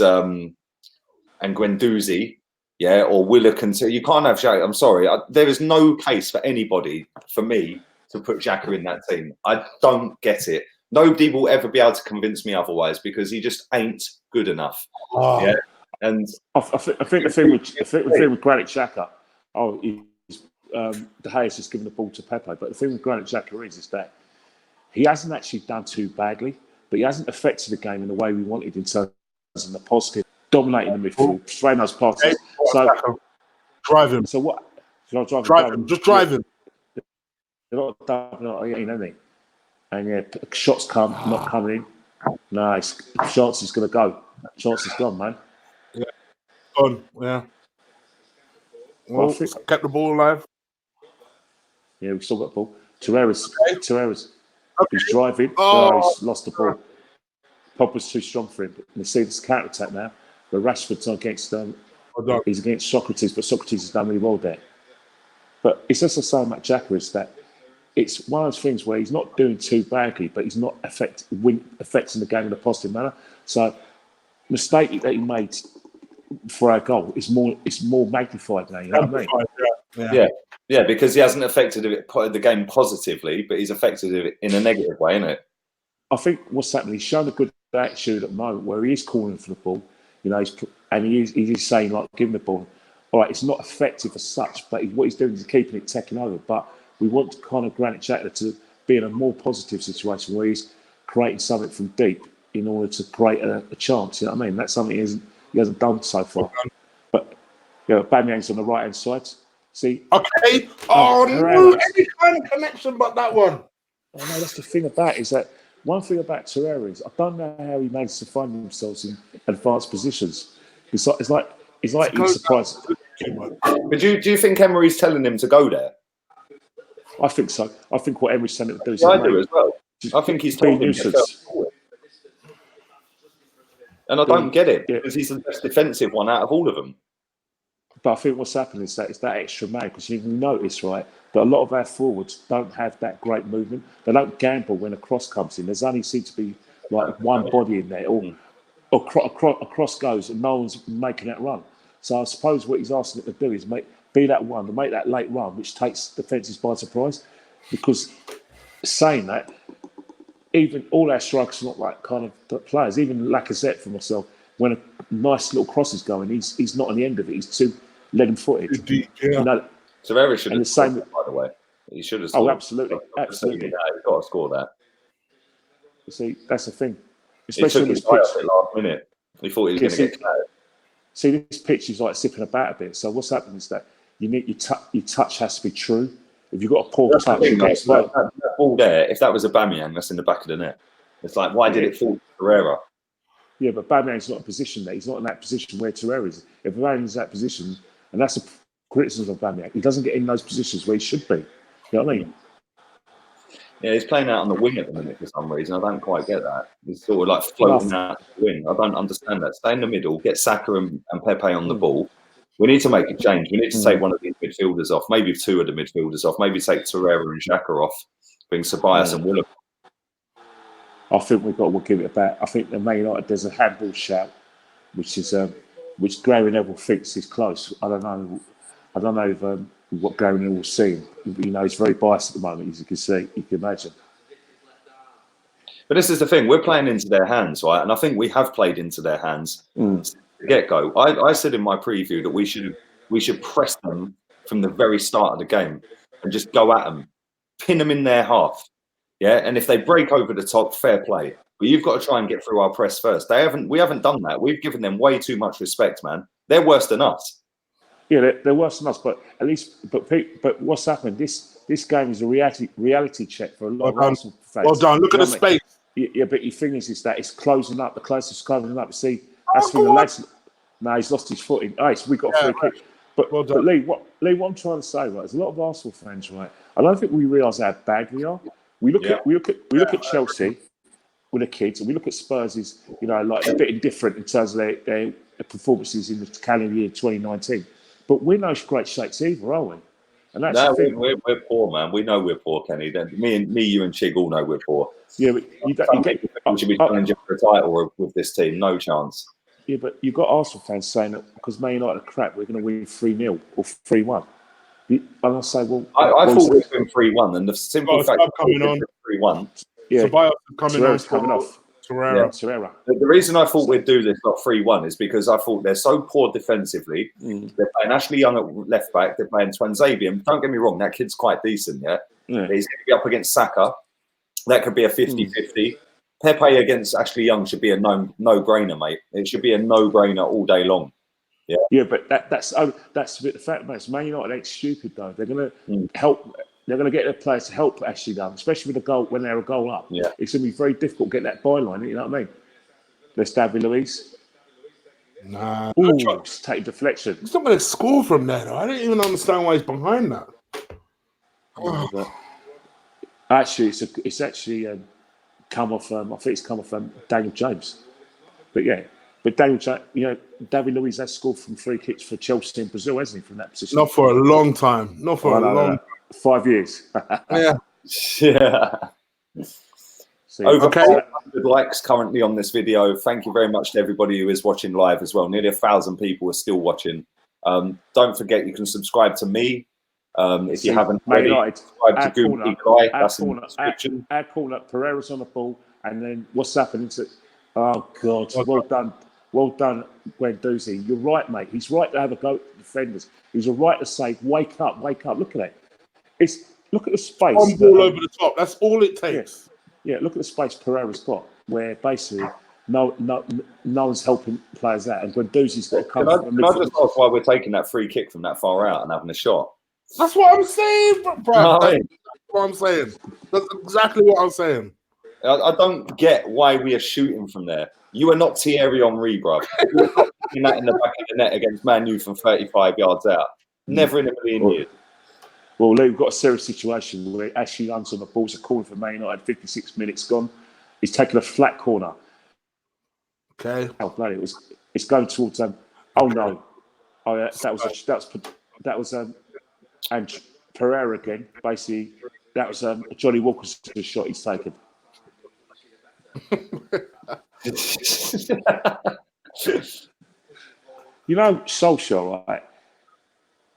Guendouzi. Yeah, or Willock and you can't have Xhaka. I'm sorry, there is no case for anybody for me to put Xhaka in that team. I don't get it. Nobody will ever be able to convince me otherwise because he just ain't good enough. Oh. Yeah, and I think the thing with Granit Xhaka, De Gea's just given the ball to Pepe. But the thing with Granit Xhaka is that he hasn't actually done too badly, but he hasn't affected the game in the way we wanted in terms of the positive, dominating the midfield, spraying those passes. So drive him. So what? Drive him. Just drive him. They're not doubling, anything. And shots not coming in. No, Chance is going to go. Chance is gone, man. Yeah, gone. Yeah. Well, kept the ball alive. Yeah, we still got the ball. Torreira's he's driving. He's lost the ball. Pogba's too strong for him. And you see this counter attack now. But Rashford's against he's against Socrates, but Socrates has done really well there. But it's just the same about Xhaka is that it's one of those things where he's not doing too badly, but he's not affecting the game in a positive manner. So, mistake that he made for our goal is more magnified now. You know what I mean? Yeah, because he hasn't affected the game positively, but he's affected it in a negative way, isn't it? I think what's happening, he's shown a good attitude at the moment where he is calling for the ball, he is saying like, give him the ball. All right, it's not effective as such, but what he's doing is keeping it taking over. But we want to kind of Granit Xhaka to be in a more positive situation where he's creating something from deep in order to create a chance. You know what I mean? That's something he hasn't done so far. But Aubameyang's on the right hand side. See? Okay. Oh no! Any kind of connection, but that one. Oh, no, that's the thing about it, is that one thing about Torreira is I don't know how he managed to find himself in advanced positions. It's like he's surprised. But do you think Emery's telling him to go there? I think so. I think what Emery's telling him to do is I do as well. I think he's told him to go. And I don't get it because he's the best defensive one out of all of them. But I think what's happened is that it's that extra man, because you can notice, right, that a lot of our forwards don't have that great movement. They don't gamble when a cross comes in. There's only seems to be like one body in there, or a cross goes and no one's making that run. So I suppose what he's asking it to do is be that one, to make that late run, which takes defences by surprise. Because saying that, even all our strikers are not like kind of players. Even Lacazette, for myself, when a nice little cross is going, he's not on the end of it. He's too leaden-footed. Yeah. Torreira should have scored, by the way. He should have scored. Oh, absolutely. Absolutely. He's got to score that. You see, that's the thing. Especially he took his eye off it last minute. He thought he was going to get cleared. See, this pitch is like sipping about a bit. So what's happening is that your touch has to be true. If you've got a poor touch, that ball there, if that was Aubameyang, that's in the back of the net. It's like, why did it fall to Torreira? Yeah, but Aubameyang's not in a position there. He's not in that position where Torreira is. If Aubameyang's in that position, and that's a criticism of Aubameyang, he doesn't get in those positions where he should be. You know what I mean? Yeah, he's playing out on the wing at the minute for some reason. I don't quite get that. He's sort of like floating out the wing. I don't understand that. Stay in the middle, get Saka and Pepe on the ball. We need to make a change. We need to take one of these midfielders off, maybe two of the midfielders off, maybe take Torreira and Xhaka off, bring Ceballos and Willock. I think we've got to give it back. I think the Man United, there's a handball shout, which Gary Neville thinks is close. I don't know if what Gary Neville will see. He's very biased at the moment, as you can see, you can imagine. But this is the thing, we're playing into their hands, right? And I think we have played into their hands since the get-go. I said in my preview that we should press them from the very start of the game and just go at them, pin them in their half. Yeah, and if they break over the top, fair play. But you've got to try and get through our press first. We haven't done that. We've given them way too much respect, man. They're worse than us. Yeah, they're worse than us, but at least, but what's happened? This game is a reality check for a lot of Arsenal fans. Well done. Look at the space. Yeah, but the thing is that it's closing up. The closest closing up. See, that's the lads. No, he's lost his footing. We got a free kick. But Lee, what I'm trying to say, right? There's a lot of Arsenal fans, right? I don't think we realise how bad we are. We look at Chelsea with the kids, and we look at Spurs as, you know, like a bit indifferent in terms of their performances in the calendar year 2019. But we're no great shakes either, are we? And that's the thing. We're poor, man. We know we're poor, Kenny. Me, you, and Chig all know we're poor. Yeah, but we should be challenging for a title with this team. No chance. Yeah, but you've got Arsenal fans saying that because Man United are crap, we're going to win 3-0 or 3-1. And I say, well, I thought we'd win 3-1, and the simple fact coming on 3-1, Adebayor coming off. Torreira. The reason I thought we'd do this not 3-1 is because I thought they're so poor defensively. They're playing Ashley Young at left back. They're playing Twanzebe. Don't get me wrong, that kid's quite decent. Yeah. He's going to be up against Saka. That could be a 50-50. Pepe against Ashley Young should be a no-brainer, mate. It should be a no-brainer all day long. Yeah, but that's a bit the fact, mate. Man United ain't stupid though. They're going to help. They're going to get their players to help Ashley Young, especially with the goal when they're a goal up. Yeah, it's going to be very difficult to get that byline. You know what I mean? Let's David Luiz. Nah, take deflection. He's not going to score from there, though. I don't even understand why he's behind that. Actually, it's actually come off. I think it's come off Daniel James. But Daniel James, you know, David Luiz has scored from free kicks for Chelsea in Brazil, hasn't he? From that position. Not for a long time. 5 years. Yeah. Over 500 likes currently on this video. Thank you very much to everybody who is watching live as well. Nearly 1,000 people are still watching. Don't forget, you can subscribe to me if you haven't already. Subscribe to Google Eagle Eye. That's in the description. Our corner, Pereira's on the ball, and then what's happening to? Oh God! Well done, Guendouzi. You're right, mate. He's right to have a go at the defenders. He's right to say, "Wake up, wake up!" Look at it. Look at the space. One ball over the top. That's all it takes. Yeah, look at the space Pereira's got, where basically no one's helping players out, and Guendouzi's got to come. Can I just ask why we're taking that free kick from that far out and having a shot? That's what I'm saying, bro. That's what I'm saying. That's exactly what I'm saying. I don't get why we are shooting from there. You are not Thierry Henry, bro. You're not putting that in the back of the net against Man U from 35 yards out. Never in a million years. Well, we've got a serious situation where Ashley Young's on the ball. It's a corner for Man United. 56 minutes gone. He's taken a flat corner. Okay. Oh bloody! It's going towards oh no! Oh yeah, that was and Pereira again. Basically, that was Johnny Walker's shot he's taken. You know, Solskjaer, right?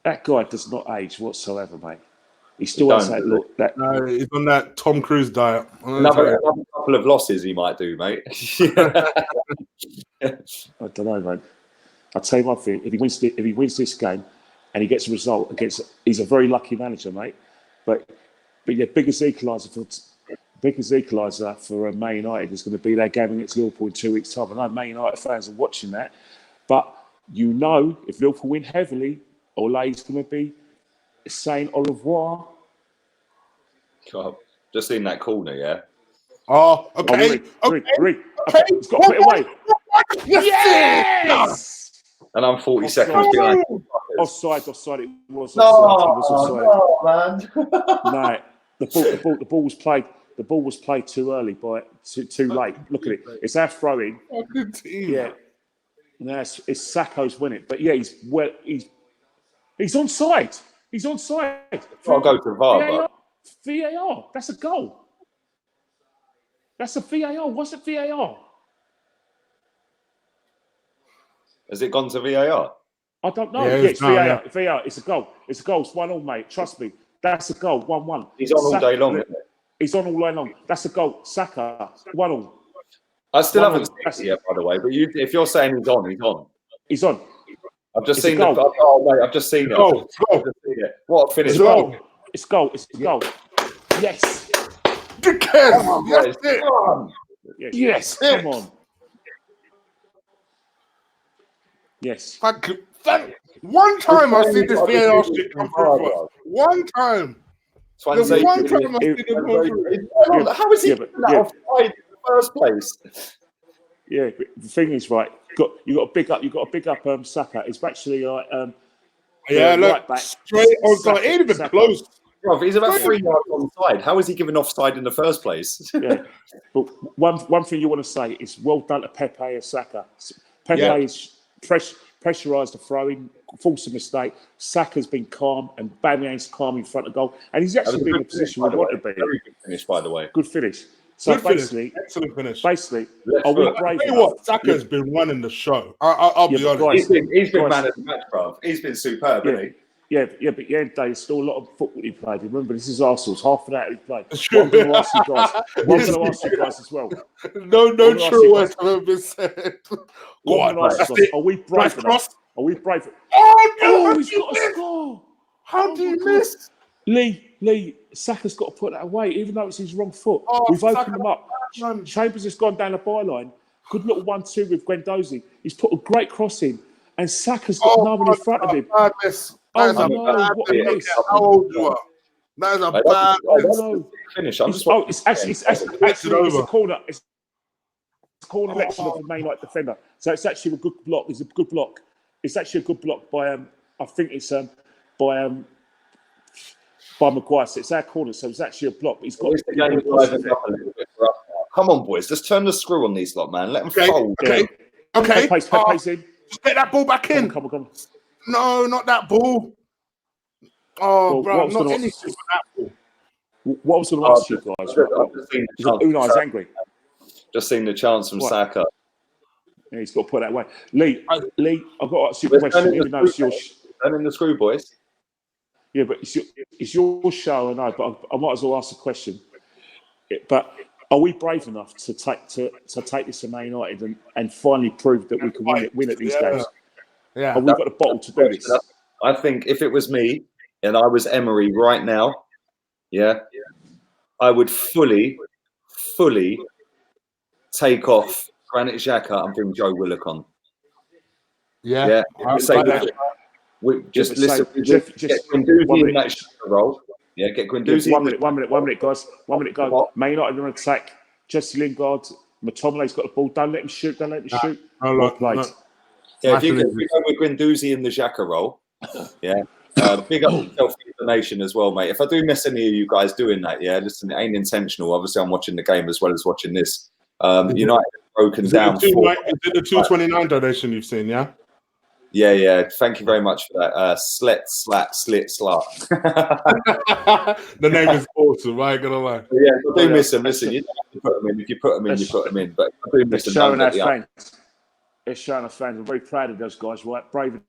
That guy does not age whatsoever, mate. He still has that look. No, he's on that Tom Cruise diet. Another couple of losses he might do, mate. I don't know, mate. I'll tell you one thing: if he wins this game and he gets a result he's a very lucky manager, mate. But yeah, biggest equaliser for Man United is going to be their game against Liverpool in 2 weeks' time. I know Man United fans are watching that, but you know, if Liverpool win heavily, Ole's going to be saying au revoir. God, just in that corner, yeah. Oh, okay. He's got to put it away. Yes! And I'm 40 seconds behind. Offside. It was offside. No, man. No, the ball was played. The ball was played too early, too late. Look at it. It's our throw-in. Yeah. No, it's Sakho's winning. But yeah, he's onside. He's onside. I'll go to VAR. VAR. That's a goal. That's a VAR. What's a VAR? Has it gone to VAR? I don't know. Yeah, it's VAR. yeah. VAR. It's a goal. It's 1-1, mate. Trust me. That's a goal. 1-1. He's on all day long, isn't it? He's on all day long. That's a goal. Saka. 1-1. I still haven't seen it yet, by the way. But if you're saying he's on, he's on. He's on. I've just seen it. Oh, mate, I've just seen it. What a finish. It's goal. It's a goal. Yes. Come on, Yes. Come on. Yes. Thank you. One time I've seen this VAR shit come through for us. One time. There's one time I've seen it come through. How is he that offside in the first place? Yeah, but the thing is, right, you got to big up Saka. It's actually like look, right back, straight onside. Ain't even Saka. close. Bro, he's about 3 yards onside. How is he given offside in the first place? Yeah, but one thing you want to say is well done to Pepe and Saka. Pepe is pressurised the throw-in, forced a mistake. Saka's been calm, and Bamiyang's calm in front of goal, and he's actually been in a position we want to be. Very good finish, by the way. Good finish. So Good basically, finish. Excellent finish. Basically, are we brave tell you enough? what, Saka's been running the show. I'll be honest. He's been man of the match, bro. He's been superb, hasn't he? Yeah, but at the end of the day, there's still a lot of football he played. Remember, this is Arsenal's half of that he played. What I'm going to ask you guys, as well. No true words have ever been said. Go on, are we brave enough? Are we brave? Oh, he's got a score. How do you miss? Lee, Saka's got to put that away, even though it's his wrong foot. We've opened them up. Chambers has gone down the byline. Good little 1-2 with Guendouzi. He's put a great cross in, and Saka's got no one in front of him. How old you are? That is a bad finish. It's a corner. It's a corner election of the main right defender. So it's actually a good block. It's a good block. It's actually a good block by I think it's by Maguire. So it's our corner. So it's actually a block. But he's got. Come on, boys. Let's turn the screw on these lot, man. Let them fold. Okay. Pepe's in. Just get that ball back in. Come on. No, not that ball. Oh, bro, not anything but that ball. What I was going to ask you guys, Unai's angry. Just seen the chance from Saka. Yeah, he's got to put that away. Lee, I've got to ask you a question. Even though it's your turning the screw, boys. Yeah, but it's your show, I know, but I might as well ask a question. But are we brave enough to take this to Man United and finally prove that we can win at these games? Yeah, and we've got a bottle to do this. I think if it was me and I was Emery right now, I would fully take off Granit Xhaka and bring Joe Willock on. Yeah. Just listen. Get Guendouzi in that role. Yeah, get Guendouzi. 1 minute, guys. 1 minute, go. Man United on attack. Jesse Lingard, McTominay's got the ball. Don't let him shoot. No. Yeah, if you go with Guendouzi in the Xhaka role, big up yourself for the nation as well, mate. If I do miss any of you guys doing that, listen, it ain't intentional. Obviously, I'm watching the game as well as watching this. United broken down. Is it the 229 donation you've seen, yeah? Yeah. Thank you very much for that. Slit, slat. The name is awesome, I ain't gonna lie. Yeah, I do miss them. Listen, you don't have to put them in. If you put them in, you put them in. But I do miss them. It's showing our fans. We're very proud of those guys, right? Brave.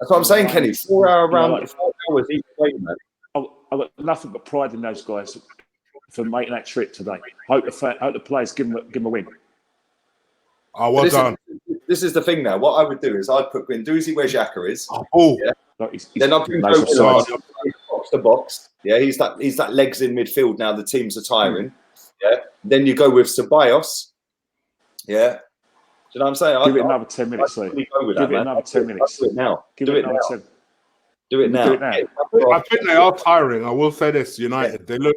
That's what I'm saying, Kenny. 4 hours round, 4 hours each way, man. I've got nothing but pride in those guys for making that trip today. Hope the players give them a win. Oh, well done. This is the thing now. What I would do is I'd put Guendouzi where Xhaka is. Then I'd bring Joe box to box. Yeah, he's that legs in midfield now. The teams are tiring. Yeah. Then you go with Ceballos. Yeah. Do you know what I'm saying? Give it another 10 minutes. Give it another 10 minutes. Do it now. Do it now. Do it now. I think they are tiring. I will say this, United. They look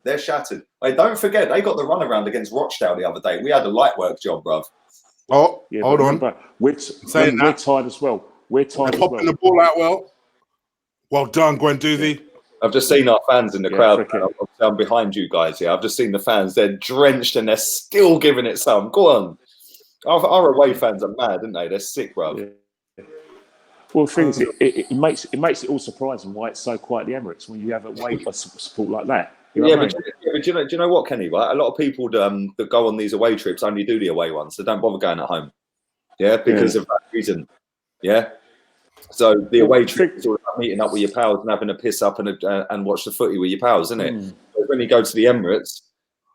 they're shattered. Hey, don't forget, they got the runaround against Rochdale the other day. We had a light work job, bruv. Oh, hold on. We're tired as well. We're tired as well. Popping the ball out well. Well done, Guendouzi. I've just seen our fans in the crowd. I'm behind you guys here. I've just seen the fans. They're drenched and they're still giving it some. Go on. Our away fans are mad, aren't they? They're sick, bruv. Yeah. Well, the thing is, it makes it all surprising why it's so quiet at the Emirates when you have away support like that. You know but do you know what, Kenny? Right? A lot of people that go on these away trips only do the away ones. They don't bother going at home. Yeah, because of that reason. Yeah. So the away trip is all about meeting up with your pals and having a piss up and watch the footy with your pals, isn't it? But when you go to the Emirates,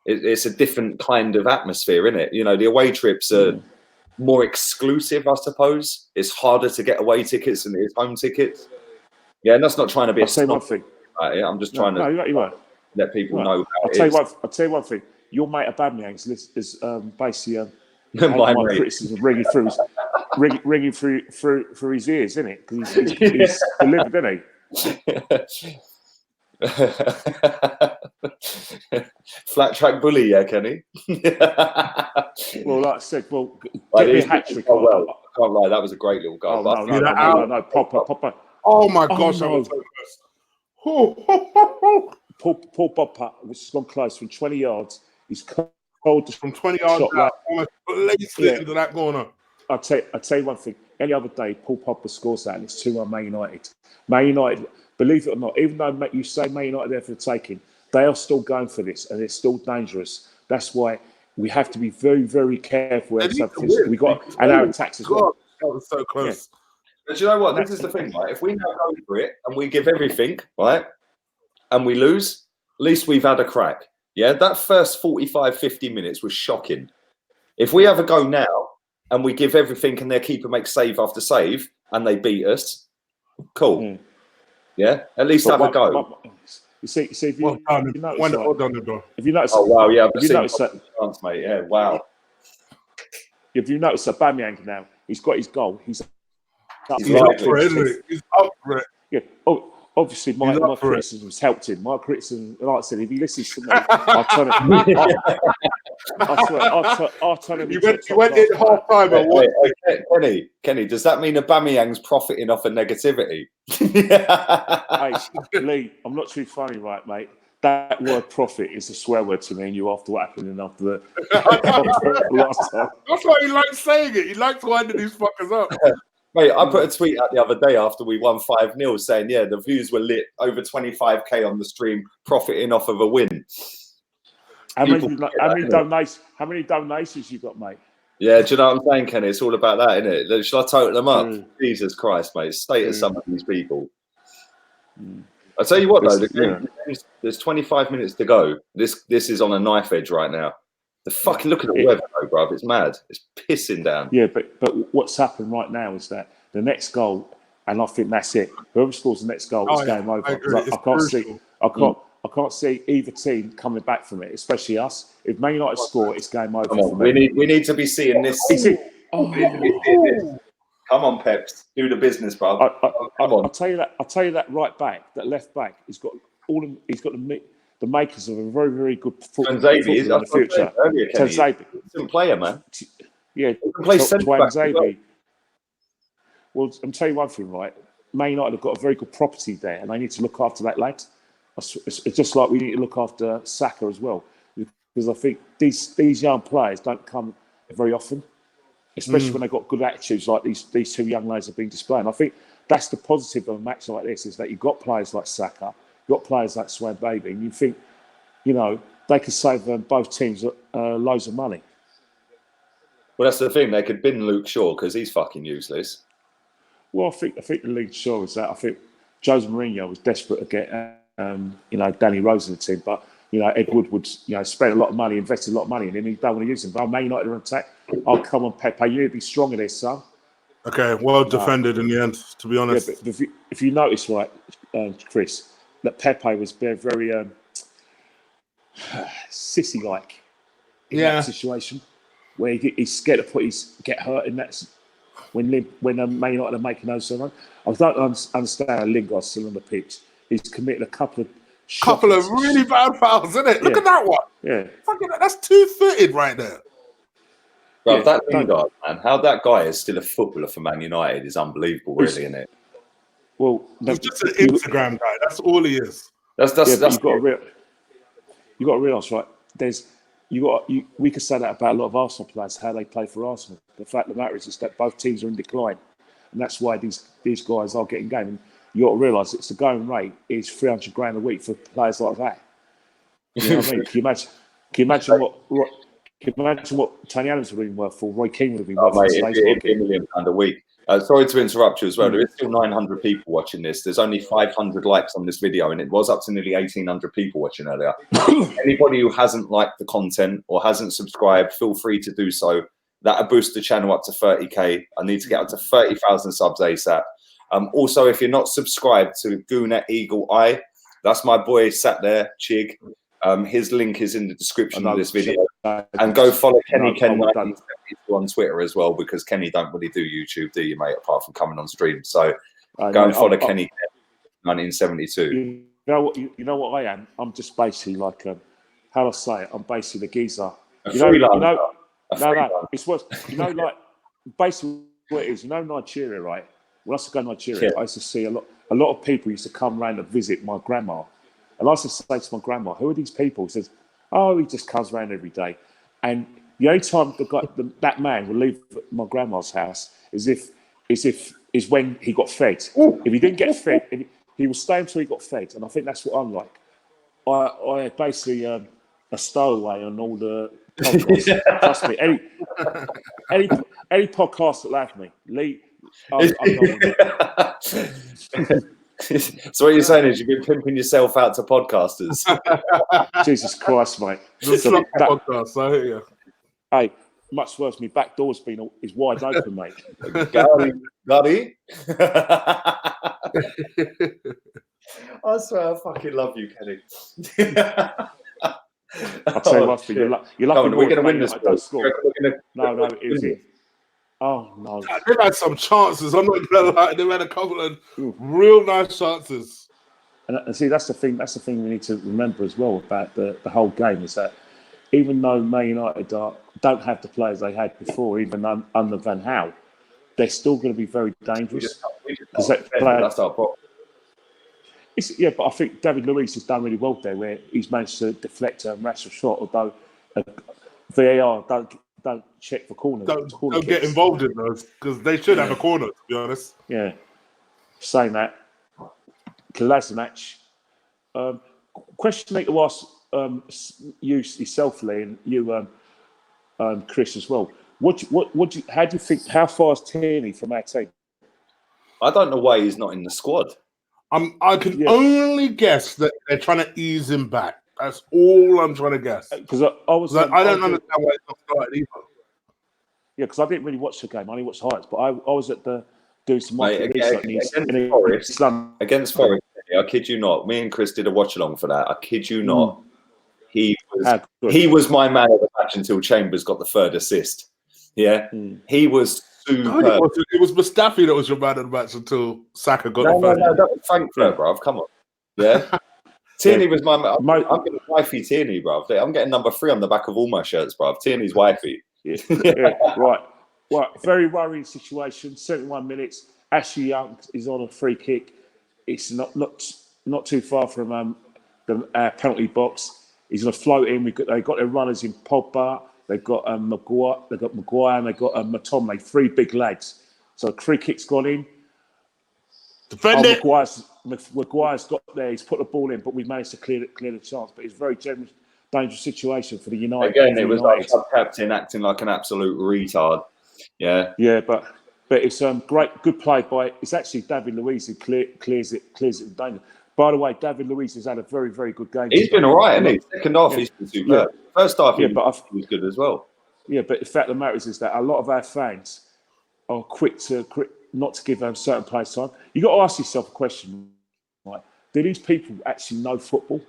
it's a different kind of atmosphere, isn't it? You know, the away trips are more exclusive, I suppose. It's harder to get away tickets than it is home tickets. Yeah, and that's not trying to be I'll say one thing. Right, I'm just trying to let people know. I'll tell you one thing. your mate Aubameyang is basically My my mate. criticism ringing through his ears, isn't it? Because he's delivered, isn't he? Flat track bully, yeah, Kenny. Well, like I said, get Like, me a hat trick. I can't lie, that was a great little goal. No, Pop. Oh my gosh, that was so close. Paul Bobpa, which has gone close from 20 yards. He's called From 20 yards shot out, almost placed it into that corner. I'll tell you one thing. Any other day, Paul Popper scores that, and it's 2-1 Man United. Man United, believe it or not, even though you say Man United there for the taking, they are still going for this, and it's still dangerous. That's why we have to be very, very careful. We got and our attacks as well. That was so close. Yeah. But you know what? This is the thing, right? If we now go for it and we give everything, right, and we lose, at least we've had a crack. Yeah, that first 45, 50 minutes was shocking. If we have a go now and we give everything and their keeper makes save after save and they beat us, cool. Yeah, at least have a go. You see, if you notice, if you notice, oh wow, yeah, if you notice that, chance, mate, yeah, wow. If you notice that Aubameyang now, he's got his goal. He's up for it, isn't it? He's up for it. Yeah. Oh, obviously, my criticism has helped him. My criticism, like I said, if he listens to me, I'll turn it. I'll turn him. You went in half time. Kenny, does that mean Aubameyang's profiting off of negativity? Hey, Lee, I'm not too funny, right, mate? That word "profit" is a swear word to me and you after what happened after the last time. That's why he likes saying it. He likes winding these fuckers up. Mate, I put a tweet out the other day after we won 5-0 saying, yeah, the views were lit, over 25k on the stream, profiting off of a win. How many donations you got, mate? Yeah, do you know what I'm saying, Kenny? It's all about that, isn't it? Shall I total them up? Jesus Christ, mate. State of some of these people. I'll tell you what, though, there's 25 minutes to go. This is on a knife edge right now. The fucking look at the weather, though, bruv. It's mad. It's pissing down. Yeah, but what's happened right now is that the next goal, and I think that's it. Whoever scores the next goal is game over. I can't see either team coming back from it, especially us. If Man United score, it's game over. We need to be seeing this. Come on, Peps, do the business, bruv. I'll tell you that right back, that left back, he's got the makers of a very, very good footballer in the future. Decent player, man. Yeah, he can play centre back. Well, I'm tell you one thing, right? Man United have got a very good property there, and they need to look after that lad. It's just like we need to look after Saka as well, because I think these young players don't come very often, especially when they've got good attitudes like these two young lads have been displaying. I think that's the positive of a match like this, is that you've got players like Saka, you've got players like Swan Baby, and you think, they could save both teams loads of money. Well, that's the thing. They could bin Luke Shaw because he's fucking useless. Well, I think the league Shaw is that. I think Jose Mourinho was desperate to get Danny Rose in the team, but Ed Woodward spent a lot of money, invested a lot of money in him. He don't want to use him. But Man United are attack. Oh, come on, Pepe, you need to be strong in this, son. Okay, well defended in the end, to be honest. Yeah, but if you notice, right, Chris, that Pepe was very sissy-like in that situation, where he's scared to get hurt, and that's when Man United are making those runs. I don't understand how Lingard's still on the pitch. He's committed a couple of really bad fouls, isn't it? Look at that one. Yeah, fucking, that's 2-footed right there. Bro, that Lingard, man, how that guy is still a footballer for Man United is unbelievable, really, isn't it? Well, he's just an Instagram guy. That's all he is. That's you got to realise, right? We could say that about a lot of Arsenal players, how they play for Arsenal. The fact of the matter is that both teams are in decline, and that's why these guys are getting game. And you got to realise it's the going rate is $300,000 a week for players like that. You know what I mean? Can you imagine what Tony Adams would have been worth for? Roy Keane would have been worth for. It'd be £1 million a week. Sorry to interrupt you as well. There is still 900 people watching this. There's only 500 likes on this video, and it was up to nearly 1,800 people watching earlier. Anybody who hasn't liked the content or hasn't subscribed, feel free to do so. That'll boost the channel up to 30k. I need to get up to 30,000 subs ASAP. Also, if you're not subscribed to Gooner Eagle Eye, that's my boy sat there, Chig. His link is in the description of this video. So, And go follow Kenny no, Ken I don't. 1972 on Twitter as well, because Kenny don't really do YouTube, do you, mate? Apart from coming on stream, so I go know, and follow Kenny Ken 1972. You know what? You know what I am. I'm just basically like how do I say it? I'm basically the geezer. A freelancer. No. It's what like basically what it is. Nigeria, right? When I used to go to Nigeria, I used to see a lot of people used to come round to visit my grandma, and I used to say to my grandma, "Who are these people?" She says, "Oh, he just comes round every day." And the only time that man would leave my grandma's house is when he got fed. If he didn't get fed, he would stay until he got fed. And I think that's what I'm like. I basically a stowaway on all the podcasts. Trust me, any podcast that have me, Lee. I'm So what you're saying is you've been pimping yourself out to podcasters. Jesus Christ, mate. Podcast, I hear you. Hey, much worse. My back door's is wide open, mate. Gary. I swear I fucking love you, Kenny. I'll tell you what, you're lucky. We're going to win this. No, is it? Oh no! They've had some chances. I'm not gonna lie. They've had a couple of real nice chances. And see, that's the thing. That's the thing we need to remember as well about the whole game is that even though Man United don't have the players they had before, even under Van Gaal, they're still going to be very dangerous. That's our problem. Yeah, but I think David Luiz has done really well there, where he's managed to deflect a massive shot, although VAR don't check for corners. Don't get involved in those, because they should have a corner, to be honest. Yeah. Saying that, Kolasinac. Question to ask you yourself, Lee, and you, Chris, as well. How do you think? How far is Tierney from our team? I don't know why he's not in the squad. I can only guess that they're trying to ease him back. That's all I'm trying to guess. Because I don't understand why he's not started either. Yeah, because I didn't really watch the game. I only watched highlights, but I was at doing some market research against Forest. I kid you not. Me and Chris did a watch along for that. I kid you not. He was my man of the match until Chambers got the third assist. Yeah, he was superb. It was Mustafi that was your man of the match until Saka got the third. No, that was Frankfurt, bruv. Come on. Yeah. Tierney was my man. I'm getting wifey Tierney, bruv. I'm getting number 3 on the back of all my shirts, bruv. Tierney's wifey. Right. Very worrying situation. 71 minutes. Ashley Young is on a free kick. It's not too far from the penalty box. He's going to float in. They've got their runners in Pogba. They've got Maguire. They've got Maguire, and they've got Matome. 3 big lads. So the free kick's gone in. Defend it. Maguire's got there. He's put the ball in, but we've managed to clear the chance. But it's a very dangerous situation for the United. Again, it was like sub-captain acting like an absolute retard. Yeah. Yeah, but it's good play by. It's actually David Luiz who clears it in danger. By the way, David Luiz has had a very, very good game. He's been all right, hasn't he? Second half, he's been superb. Yeah. First half, he was good as well. Yeah, but the fact of the matter is that a lot of our fans are quick not to give certain players time. You got to ask yourself a question, right? Do these people actually know football?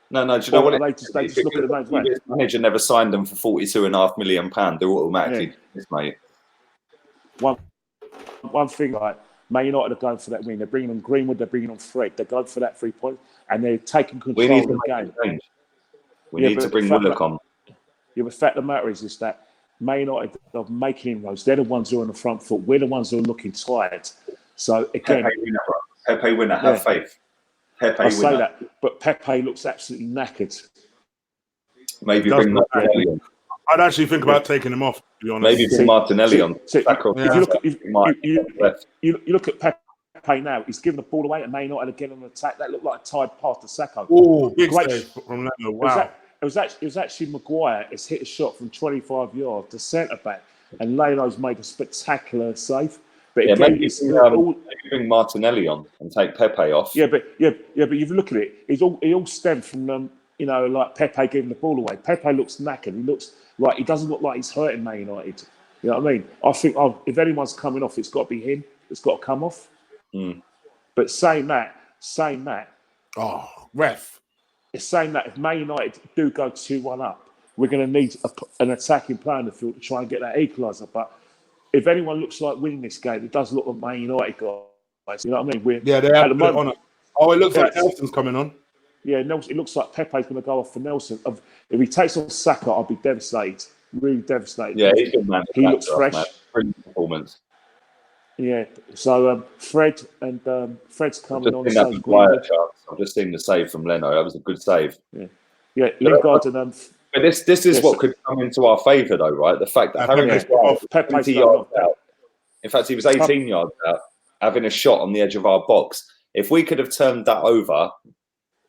No. Do you know what? They just look at the names. The manager never signed them for £42.5 million. They're automatically mate. One thing, like Man United are going for that win. They're bringing on Greenwood. They're bringing on Fred. They're going for that 3 points, and they're taking control of the game. We need to bring Willock on. Yeah, but the fact of the matter is that Man United are making inroads. They're the ones who are on the front foot. We're the ones who are looking tired. So again, Pepe winner. Have faith. I say that, but Pepe looks absolutely knackered. Maybe bring Martinelli on. I'd actually think about taking him off, to be honest. Maybe bring Martinelli on. You look at Pepe now, he's giving the ball away and Man United again on the attack. That looked like a tied pass to Sacco. Oh, big save from Leno. Wow. It was actually Maguire has hit a shot from 25 yards to centre back, and Leno's made a spectacular save. But again, maybe bring Martinelli on and take Pepe off. But you've looked at it. It all stemmed from like Pepe giving the ball away. Pepe looks knackered. He looks like he doesn't look like he's hurting Man United. You know what I mean? I think if anyone's coming off, it's got to be him. It's got to come off. But saying that. Oh, ref. it's saying that if Man United do go 2-1 up, we're going to need an attacking player in the field to try and get that equaliser. But if anyone looks like winning this game, it does look like Man United guys. You know what I mean? Yeah, they have to put it on it. Oh, it looks like Nelson's coming on. Yeah, Nelson, it looks like Pepe's going to go off for Nelson. If he takes off Saka, I'll be devastated. Really devastated. Yeah, he's good, man. He looks fresh. Brilliant performance. Yeah. So Fred's coming on. I've just seen the save from Leno. That was a good save. Yeah, Lingard and but this is what could come into our favour, though, right? The fact that Harry was 20 yards out. In fact, he was 18 yards out, having a shot on the edge of our box. If we could have turned that over,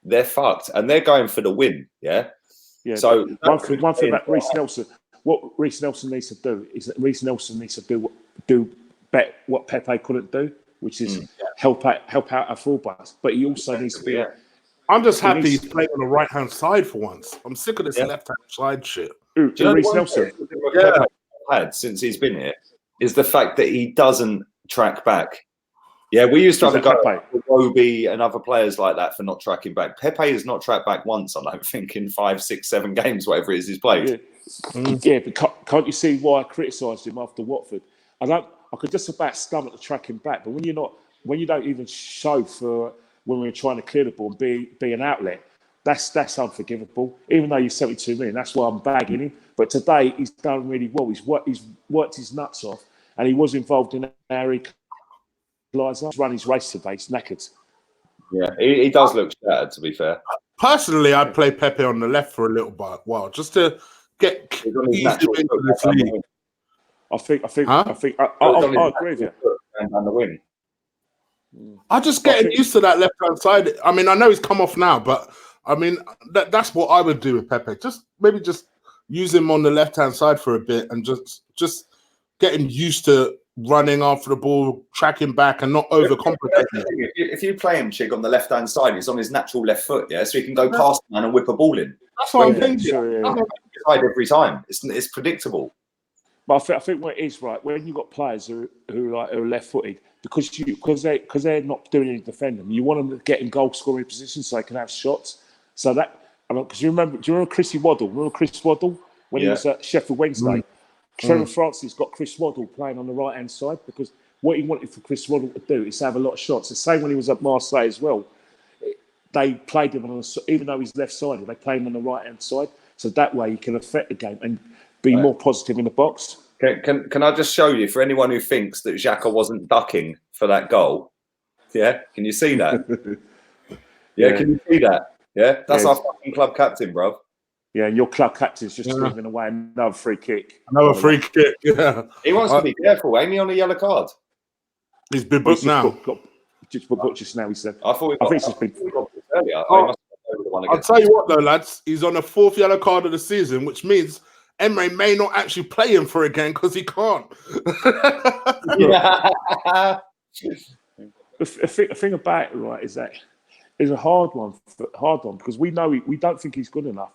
they're fucked, and they're going for the win. Yeah. So one thing about Reece Nelson, what Reece Nelson needs to do is that Reece Nelson needs to do what Pepe couldn't do, which is help out our fullbacks. But he also needs to be. I'm just happy he's playing on the right-hand side for once. I'm sick of this left-hand side shit. Do you know Reece Nelson? Had since he's been here is the fact that he doesn't track back. Yeah, we used to have a go with Obi and other players like that for not tracking back. Pepe has not tracked back once, I don't think, in 5, 6, 7 games, whatever it is he's played. Yeah, but can't you see why I criticised him after Watford? I could just about stomach the tracking back, but when you don't even show for when we're trying to clear the ball and be an outlet, that's unforgivable. Even though you're 72 million, that's why I'm bagging him. But today he's done really well. He's worked his nuts off, and he was involved in our equaliser. Run his race today. He's knackered. Yeah, he does look shattered, to be fair. Personally, I'd play Pepe on the left for a little while, just to get easy into this league. I agree with you. And the win. I just getting used to that left-hand side. I mean, I know he's come off now, but I mean that's what I would do with Pepe. Just use him on the left-hand side for a bit and just get him used to running after the ball, tracking back, and not overcomplicating it. If you play him, Chig, on the left-hand side, he's on his natural left foot, so he can go past the man and whip a ball in. That's what I'm thinking. Every time, it's predictable. But I think what it is, right, when you've got players who are left-footed, because they're not doing any defending, you want them to get in goal-scoring positions so they can have shots. So that, because do you remember Chris Waddle? Remember Chris Waddle when he was at Sheffield Wednesday? Trevor Francis got Chris Waddle playing on the right-hand side because what he wanted for Chris Waddle to do is have a lot of shots. The same when he was at Marseille as well. They played him even though he's left-sided, they played him on the right-hand side. So that way he can affect the game and be more positive in the box. Can I just show you, for anyone who thinks that Xhaka wasn't ducking for that goal? Yeah, can you see that? Can you see that? Yeah, that's our fucking club captain, bro. Yeah, and your club captain's just giving away another free kick. Another free kick, yeah. He wants to be careful. Ain't he on a yellow card? He's been booked now. Just booked just now, he said. I think it's just been earlier. I'll tell you what, though, lads. He's on the 4th yellow card of the season, which means Emery may not actually play him for a game because he can't. The thing about it, right, is that it's a hard one because we know we don't think he's good enough.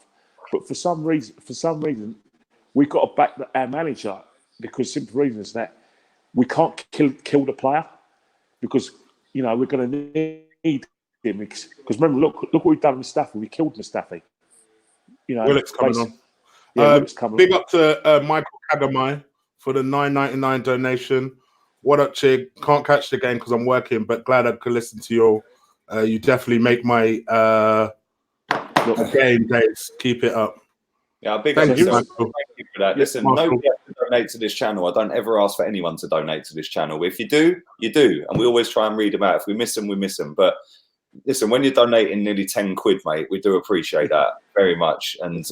But for some reason, we've got to back our manager because simple reason is that we can't kill the player because we're going to need him because remember, look what we've done with Mustafi. We killed Mustafi. Willock's coming on. Big up to Michael Kagamai for the $9.99 donation. What up, Chig? Can't catch the game because I'm working, but glad I could listen to you all. You definitely make my game days. Keep it up. Yeah, big up to you. Thank you for that. Listen, nobody has to donate to this channel. I don't ever ask for anyone to donate to this channel. If you do, you do. And we always try and read them out. If we miss them, we miss them. But listen, when you're donating nearly 10 quid, mate, we do appreciate that very much. And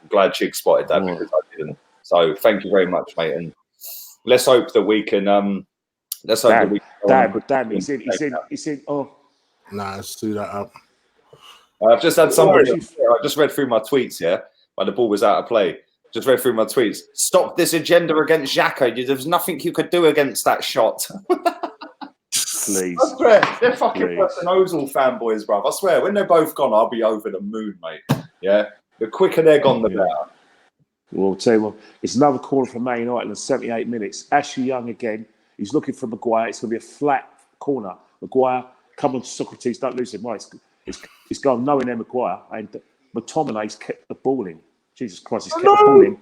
glad Chig spotted that because I didn't. So thank you very much, mate. And let's hope that we can. Damn, he's in. Oh, nah, let's do that up. I've just had somebody. I just read through my tweets. Yeah, while the ball was out of play. Just read through my tweets. Stop this agenda against Xhaka. There's nothing you could do against that shot. Please. I swear, they're fucking Western Ozil fanboys, bruv. I swear, when they're both gone, I'll be over the moon, mate. Yeah, the quicker they're gone, the better. Well, I'll tell you what, it's another corner from Man United in 78 minutes. Ashley Young again. He's looking for Maguire. It's going to be a flat corner. Maguire, come on, Socrates, don't lose him. Right. It's gone knowing their Maguire and McTominay's kept the ball in. Jesus Christ, he's kept the ball in.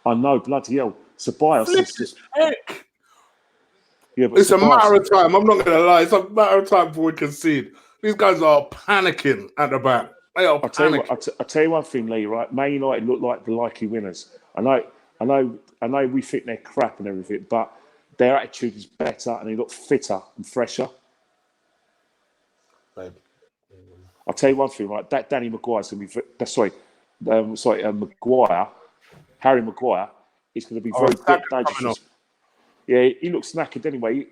I know, bloody hell. Ceballos is just. Heck. Yeah, but It's a Ceballos, matter of time. I'm not going to lie. It's a matter of time before we concede. These guys are panicking at the back. They are panicking. I'll tell you one thing, Lee. Right, Man United look like the likely winners. I know. We think they're crap and everything, but their attitude is better and they look fitter and fresher. Babe. I'll tell you one thing, right? That Danny Maguire's going to be. Maguire, Harry Maguire, is going to be very dangerous. Yeah, he looks knackered anyway.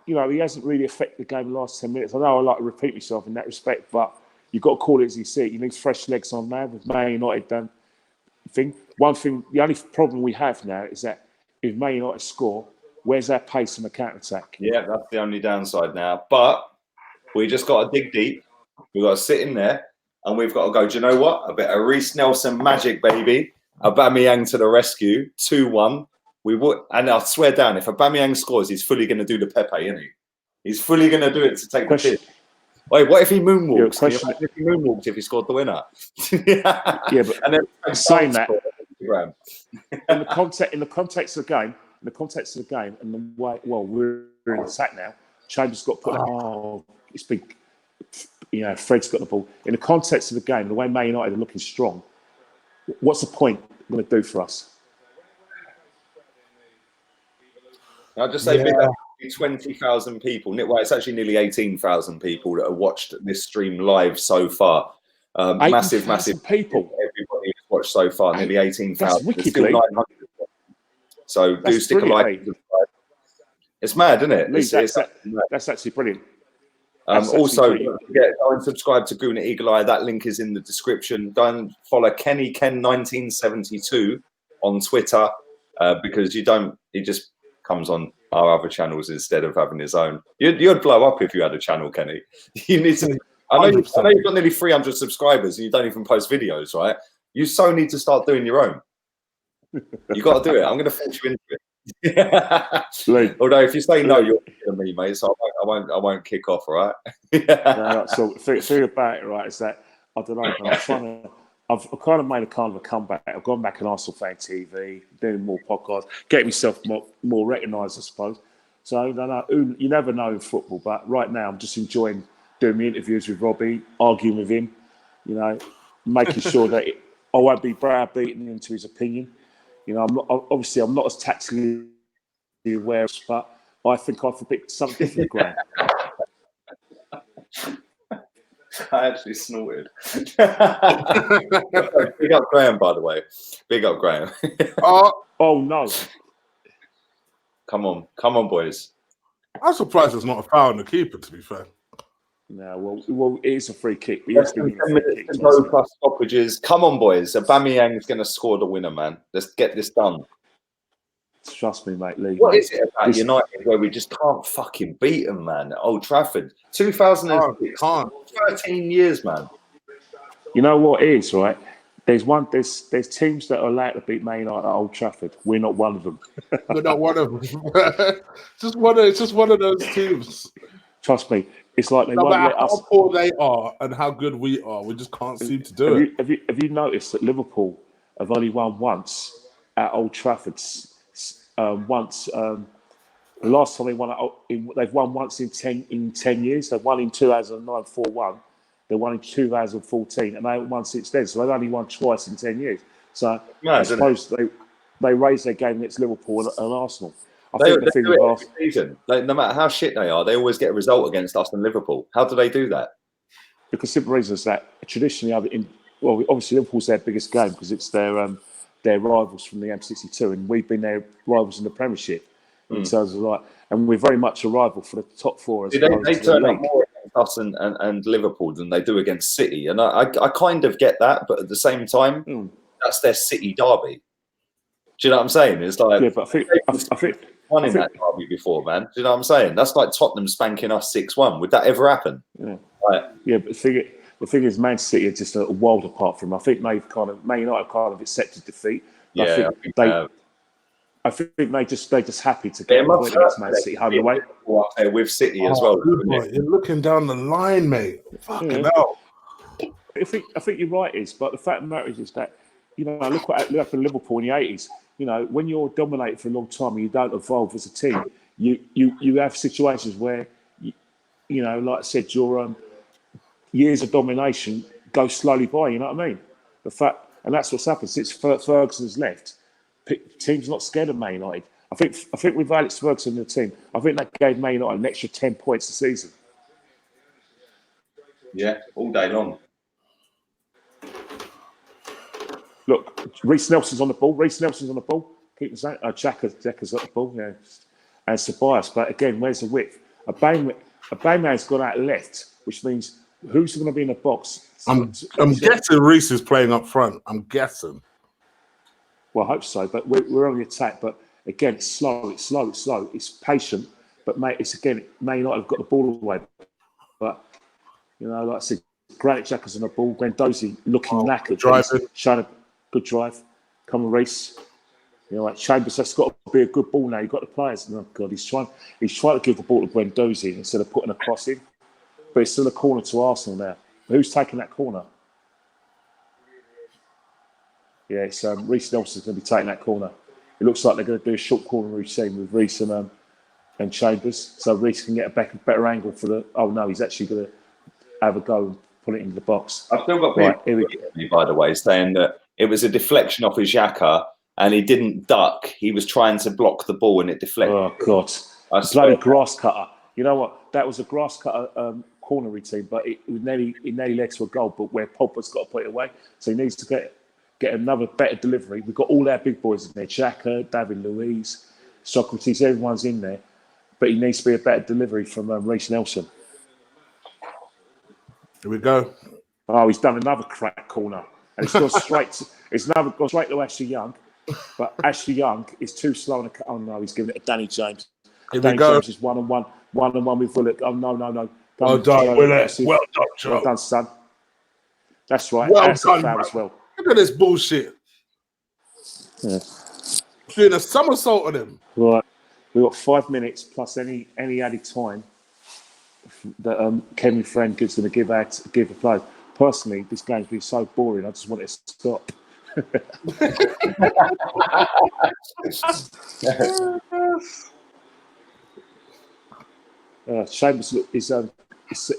He hasn't really affected the game the last 10 minutes. I know I like to repeat myself in that respect, but you've got to call it as you see it. You need fresh legs on now with Man United thing. One thing, the only problem we have now is that if Man United score, where's our pace on the counter-attack? Yeah, that's the only downside now. But we just got to dig deep. We've got to sit in there and we've got to go, do you know what? A bit of Reece Nelson magic, baby. Aubameyang to the rescue, 2-1. We would, and I swear down, if Aubameyang scores, he's fully going to do the Pepe, isn't he? He's fully going to do it to take the piss. Wait, what if he moonwalks? If he moonwalks, if he scored the winner? Yeah, but and then saying that, in the context of the game, and the way, well, we're in attack now. Chambers got put. It's big. Fred's got the ball. In the context of the game, the way Man United are looking strong, what's the point going to do for us? I'll just say, big up 20,000 people. Well, it's actually nearly 18,000 people that have watched this stream live so far. Massive people. Everybody has watched so far. Nearly 18,000. Wicked, still 900. So do stick a like. It's mad, isn't it? That's actually brilliant. Also, go and subscribe to Gooner Eagle Eye. That link is in the description. Go and follow Kenny Ken 1972 on Twitter because he just comes on our other channels instead of having his own. You'd blow up if you had a channel, Kenny. You need to. I know you've got nearly 300 subscribers and you don't even post videos, right? You so need to start doing your own. You got to do it. I'm going to force you into it. Although if you say no, you're killing me, mate. So I won't kick off, all right? So the thing about it, right, is that I don't know. I've kind of made a kind of a comeback. I've gone back on Arsenal Fan TV, doing more podcasts, getting myself more recognised, I suppose. So I don't know, you never know in football, but right now I'm just enjoying doing my interviews with Robbie, arguing with him, making sure that I won't be browbeaten into his opinion. I'm not as tactically aware, but I think I've picked something different, Graham. I actually snorted. Big up Graham, by the way. Big up Graham. Oh no! Come on, boys. I'm surprised it's not a foul on the keeper. To be fair. No, well, it is a free kick. Yes, 10 minutes to go plus stoppages. Come on, boys. Aubameyang is going to score the winner, man. Let's get this done. Trust me, mate, Lee. What is it about United where we just can't fucking beat them, man? At Old Trafford, 2006, 13 years, man. You know what it is, right? There's teams that are allowed to beat Man United at Old Trafford. We're not one of them. We're not one of them. It's just one of those teams. Trust me, it's like they no won't matter let us. How poor they are and how good we are, we just can't seem to do it. Have you noticed that Liverpool have only won once at Old Trafford? The last time they won, they've won once in 10 years. They won in 2009 4-1. They won in 2014, and they haven't won since then. So they've only won twice in 10 years. So I suppose they raised their game against Liverpool and Arsenal. They do it every season. No matter how shit they are, they always get a result against us and Liverpool. How do they do that? Because simple reason is that traditionally, obviously Liverpool's their biggest game because it's their rivals from the M62, and we've been their rivals in the Premiership in terms of and we're very much a rival for the top four. They turn up more against us and Liverpool than they do against City, and I kind of get that, but at the same time, that's their City derby. Do you know what I'm saying? It's like but I think won in that derby before, man. Do you know what I'm saying? That's like Tottenham spanking us 6-1. Would that ever happen? Yeah, but the thing is, Man City are just a world apart from. I think Man United kind of accepted defeat. Yeah, I think they're just happy to get a point against Man City home and away. With City as well. You're looking down the line, mate. Fucking hell. I think you're right, but the fact of the matter is that, you know, look at Liverpool in the 80s. You know, when you're dominating for a long time and you don't evolve as a team, you have situations where, you know, like I said, your years of domination go slowly by. You know what I mean? And that's what's happened since Ferguson's left. Teams not scared of Man United. I think with Alex Ferguson in the team, I think that gave Man United an extra 10 points a season. Yeah, all day long. Look, Reece Nelson's on the ball. Keep saying, Xhaka's got the ball, yeah, and Ceballos. But again, where's the width? Aubameyang's gone out left, which means who's going to be in the box? I'm guessing Reece is playing up front. I'm guessing. Well, I hope so. But we're on the attack. But again, it's slow. It's patient. But mate, it's again, Man United have got the ball away. But you know, like I said, Granit Xhaka's on the ball. Guendouzi looking knackered, showing a good drive. Come on, Reece. You know, like Chambers has got to be a good ball now. You've got the players. Oh God, he's trying to give the ball to Guendouzi instead of putting a cross in. But it's still a corner to Arsenal now. Who's taking that corner? Yeah, it's Reece Nelson's going to be taking that corner. It looks like they're going to do a short corner routine with Reece and Chambers, so Reece can get a better angle for the. Oh no, he's actually going to have a go and put it into the box. I've still got people, by the way, saying that it was a deflection off his Xhaka and he didn't duck. He was trying to block the ball and it deflected. Oh God, bloody grass cutter. You know what? That was a grass cutter corner routine, but it nearly led to a goal. But where Pogba's got to put it away, so he needs to get another better delivery. We've got all our big boys in there: Xhaka, David Luiz, Socrates. Everyone's in there, but he needs to be a better delivery from Reece Nelson. Here we go. Oh, he's done another crack corner, and it's gone straight. It's now gone straight to Ashley Young, but Ashley Young is too slow. Oh no, he's giving it to Danny James. Danny James is one on one with Willock. Oh no. Well done, Willock. Well done, Joe. Well done, son. That's right. Well that's done, a foul as well. Look at this bullshit. Yeah. Doing a somersault on him. Right. We've got 5 minutes plus any added time that Kevin Friend is going to give the players. Personally, this game's been so boring. I just want it to stop. Chambers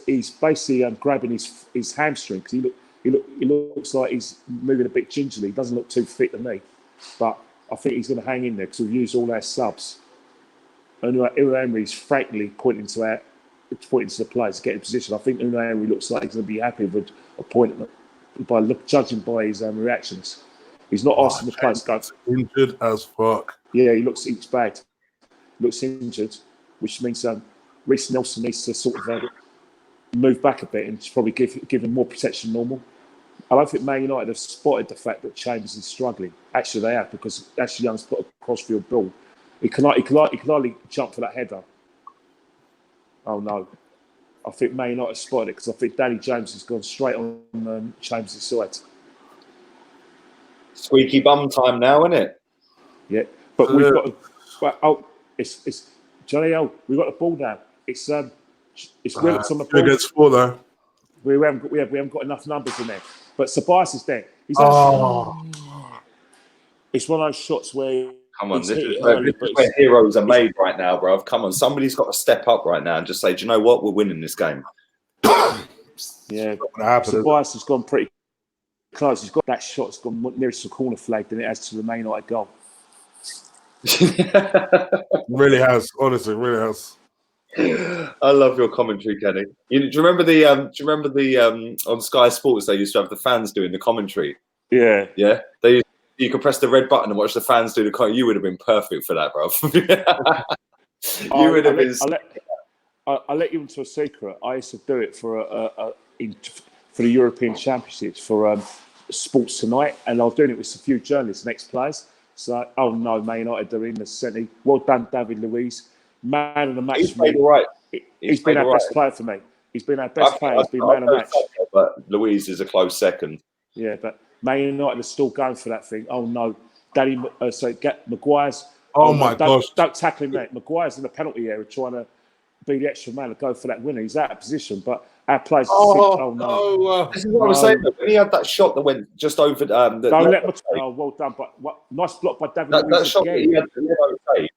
he's basically grabbing his hamstring because he looks like he's moving a bit gingerly. He doesn't look too fit to me, but I think he's going to hang in there because we've used all our subs. And Unai Emery's frankly pointing to the players to get in position. I think Unai Emery looks like he's going to be happy with a point judging by his reactions. He's not asking the players to go. Injured as fuck. Yeah, he's bad. Looks injured, which means Reece Nelson needs to sort of move back a bit and probably give him more protection than normal. I don't think Man United have spotted the fact that Chambers is struggling. Actually, they have because Ashley Young's put a crossfield ball. He can hardly jump for that header. Oh no. I think Man United spotted it because I think Danny James has gone straight on Chambers' side. Squeaky bum time now, isn't it? Yeah, but we've got. It's Johnny O. We've got the ball now. It's Willock's on the ball. Against 4 though. We haven't got enough numbers in there. But Ceballos is there. It's one of those shots where. Come on, this is where heroes are made right now, bro. Come on, somebody's got to step up right now and just say, do you know what? We're winning this game. Yeah, Ceballos has gone pretty close. He's got that shot. It's gone nearest to the corner flag than it has to the Man United goal. Really has, honestly, really has. I love your commentary, Kenny. Do you remember the on Sky Sports they used to have the fans doing the commentary? Yeah. You could press the red button and watch the fans do the commentary. You would have been perfect for that, bro. You would have been. I'll let you into a secret. I used to do it for the European Championships for Sports Tonight, and I was doing it with a few journalists and ex-players. So, oh no, Man United are in the centre. Well done, David Luiz. Man of the match. He's played all right. He's been our best player for me. He's been our best player. He's been man of the match. But Luiz is a close second. Yeah, but Man United are still going for that thing. Oh no, Maguire's. Oh my gosh! Don't tackle him, mate. Maguire's in the penalty area trying to be the extra man to go for that winner. He's out of position, but our players think, Oh, no. no. This is what I was saying. When he had that shot that went just over Don't let me. Oh, well done. But nice block by David that Luiz shot that again. he had the left save.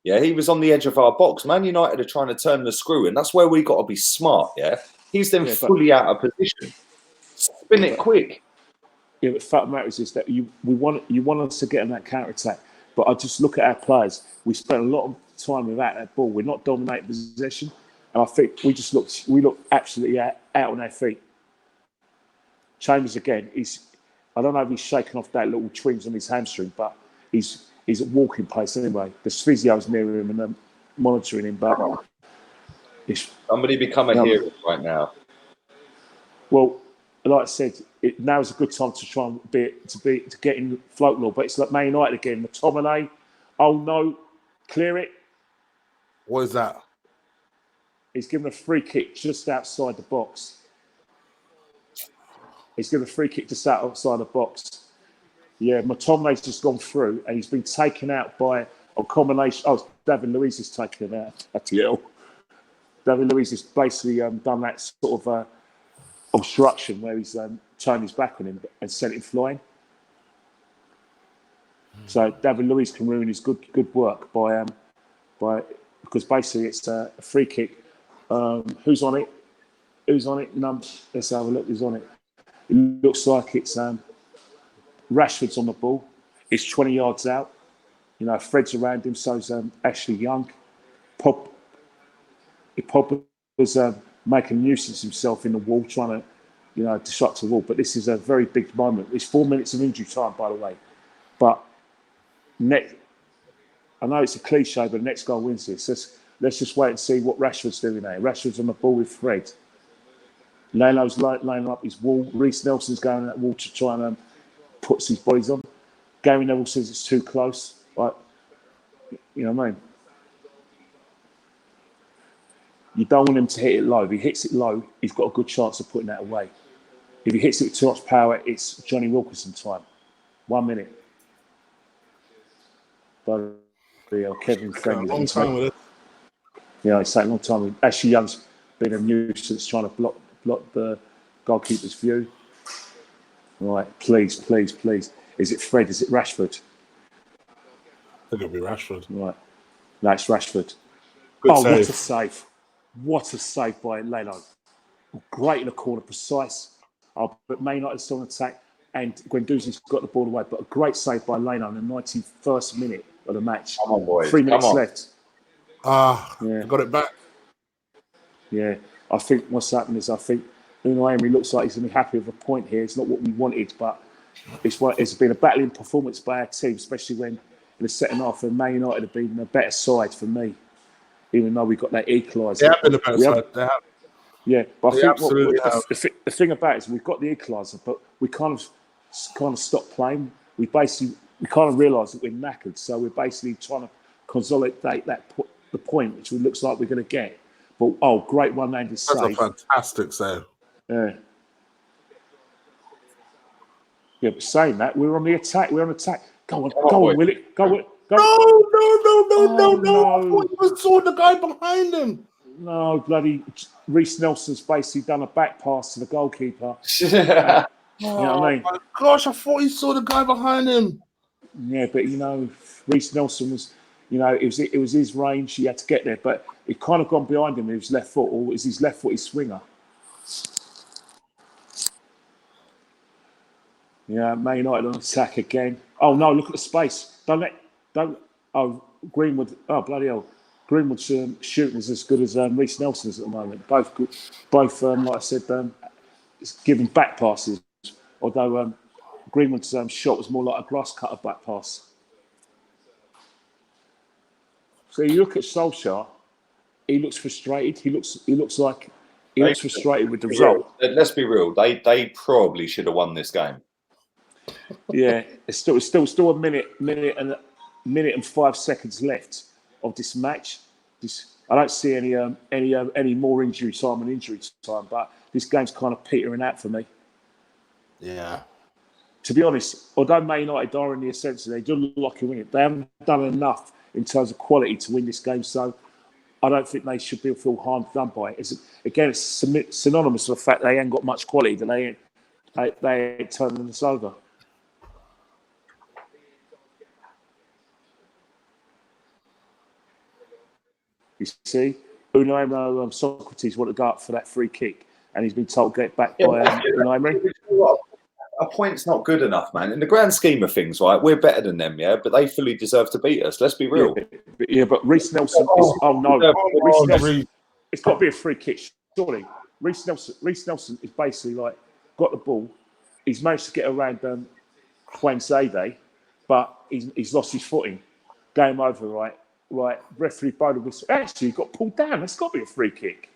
Yeah, he was on the edge of our box. Man United are trying to turn the screw in. That's where we got to be smart. Yeah, he's then fully out of position. Spin it quick. Yeah, but the fact of the matter is that you want us to get on that counter attack. But I just look at our players. We spent a lot of time without that ball. We're not dominating possession, and I think we look absolutely out on our feet. Chambers again. I don't know if he's shaking off that little twinge on his hamstring, but he's at walking pace anyway. The physio's near him and monitoring him, but somebody become a hero right now. Well, like I said, now is a good time to try and to get in folklore. But it's like Man United again. McTominay, oh no, clear it. What is that? He's given a free kick just outside the box. He's given a free kick just outside the box. Yeah, McTominay's just gone through and he's been taken out by a combination. Oh, David Luiz has taken him out. That's yell. David Luiz has basically done that sort of obstruction where he's turned his back on him and sent him flying. So David Luiz can ruin his good work by because basically it's a free kick. Who's on it? Let's have a look. Who's on it? It looks like it's Rashford's on the ball. It's 20 yards out. You know, Fred's around him. So's Ashley Young. Pop was making a nuisance himself in the wall, trying to, disrupt the wall. But this is a very big moment. It's 4 minutes of injury time, by the way. But I know it's a cliche, but the next goal wins this. Let's just wait and see what Rashford's doing there. Rashford's on the ball with Fred. Leno's lining up his wall. Reece Nelson's going at that wall to try and put his bodies on. Gary Neville says it's too close. Like, you know what I mean? You don't want him to hit it low. If he hits it low, he's got a good chance of putting that away. If he hits it with too much power, it's Johnny Wilkinson time. 1 minute. But Kevin Friendly. Long time with it. Yeah, it's taken a long time. Ashley Young's been a nuisance trying to block the goalkeeper's view. Right, please. Is it Fred? Is it Rashford? I think it'll be Rashford. Right. No, it's Rashford. Good save. What a save. What a save by Leno. Great in the corner, precise. But Man United still on attack, and Guendouzi's got the ball away. But a great save by Leno in the 91st minute of the match. Come on, boys. 3 minutes left. I got it back. Yeah, I think what's happened is Unai Emery looks like he's going to be happy with a point here. It's not what we wanted, but it's been a battling performance by our team, especially when in the second half, when Man United have been a better side for me, even though we got that equaliser. They have been a better side. They have. Yeah, but They I absolutely have. The thing about it is we've got the equaliser, but we kind of stopped playing. We kind of realised that we're knackered, so we're basically trying to consolidate the point, which looks like we're going to get. But great one-handed save! That's a fantastic save. Yeah. Yeah, but saying that, we're on the attack. We're on attack. Go on, Willie. Go. No! I thought you was saw the guy behind him. No, bloody Reece Nelson's basically done a back pass to the goalkeeper. Yeah. You know what I mean? My gosh, I thought he saw the guy behind him. Yeah, but Reece Nelson was, it was his range. He had to get there, but it kind of gone behind him with his left foot, or is his left foot his swinger? Yeah, Man United on attack again. Oh no, look at the space. Greenwood. Oh bloody hell. Greenwood's shooting is as good as Reece Nelson's at the moment. Both, like I said, giving back passes. Although Greenwood's shot was more like a grass cutter back pass. So you look at Solskjaer, he looks frustrated. He looks frustrated with the result. Let's be real. They probably should have won this game. Yeah, it's still a minute and 5 seconds left of this match. I don't see any more injury time, but this game's kind of petering out for me. Yeah. To be honest, although Man United are in the ascension, they do look like a win it. They haven't done enough in terms of quality to win this game. So I don't think they should feel harm done by it. It's synonymous with the fact they ain't got much quality, that they ain't turning this over. You see, Unai Socrates wanted to go up for that free kick, and he's been told to get back by Unai Emery. A point's not good enough, man. In the grand scheme of things, right, we're better than them, yeah, but they fully deserve to beat us. Let's be real. But Reece Nelson is... Oh, no. Reece Nelson, it's got to be a free kick, surely. Reece Nelson is basically like, got the ball. He's managed to get around Juan Zayde, but he's lost his footing. Game over, right? Right, referee by the whistle. Actually, he got pulled down. That's got to be a free kick.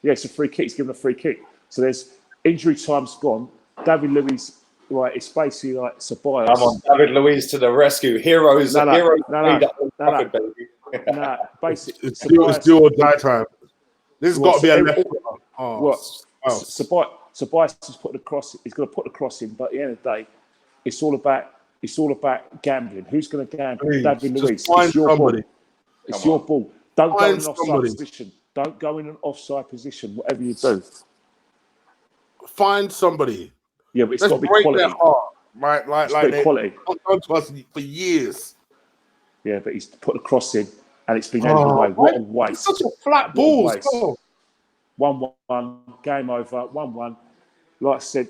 Yeah, it's a free kick. He's given a free kick. So there's injury time's gone. David Luiz, right, it's basically like Ceballos. Come on, David Luiz to the rescue. Heroes. No, basically, It's do or die time. This has got to be a left. Ceballos has put the cross. He's going to put the cross in, but at the end of the day, it's all about gambling. Who's going to gamble? Please, David Luiz. It's your ball. It's your ball. Don't go in an offside somebody. position. Don't go in an offside position. Whatever you do, find somebody. Yeah, but it's Let's got to be break quality. their heart, right? Like quality. Done to us for years. Yeah, but he's put the cross in, and it's been handed away. What a waste! It's such a flat ball. 1-1, game over. 1-1. Like I said,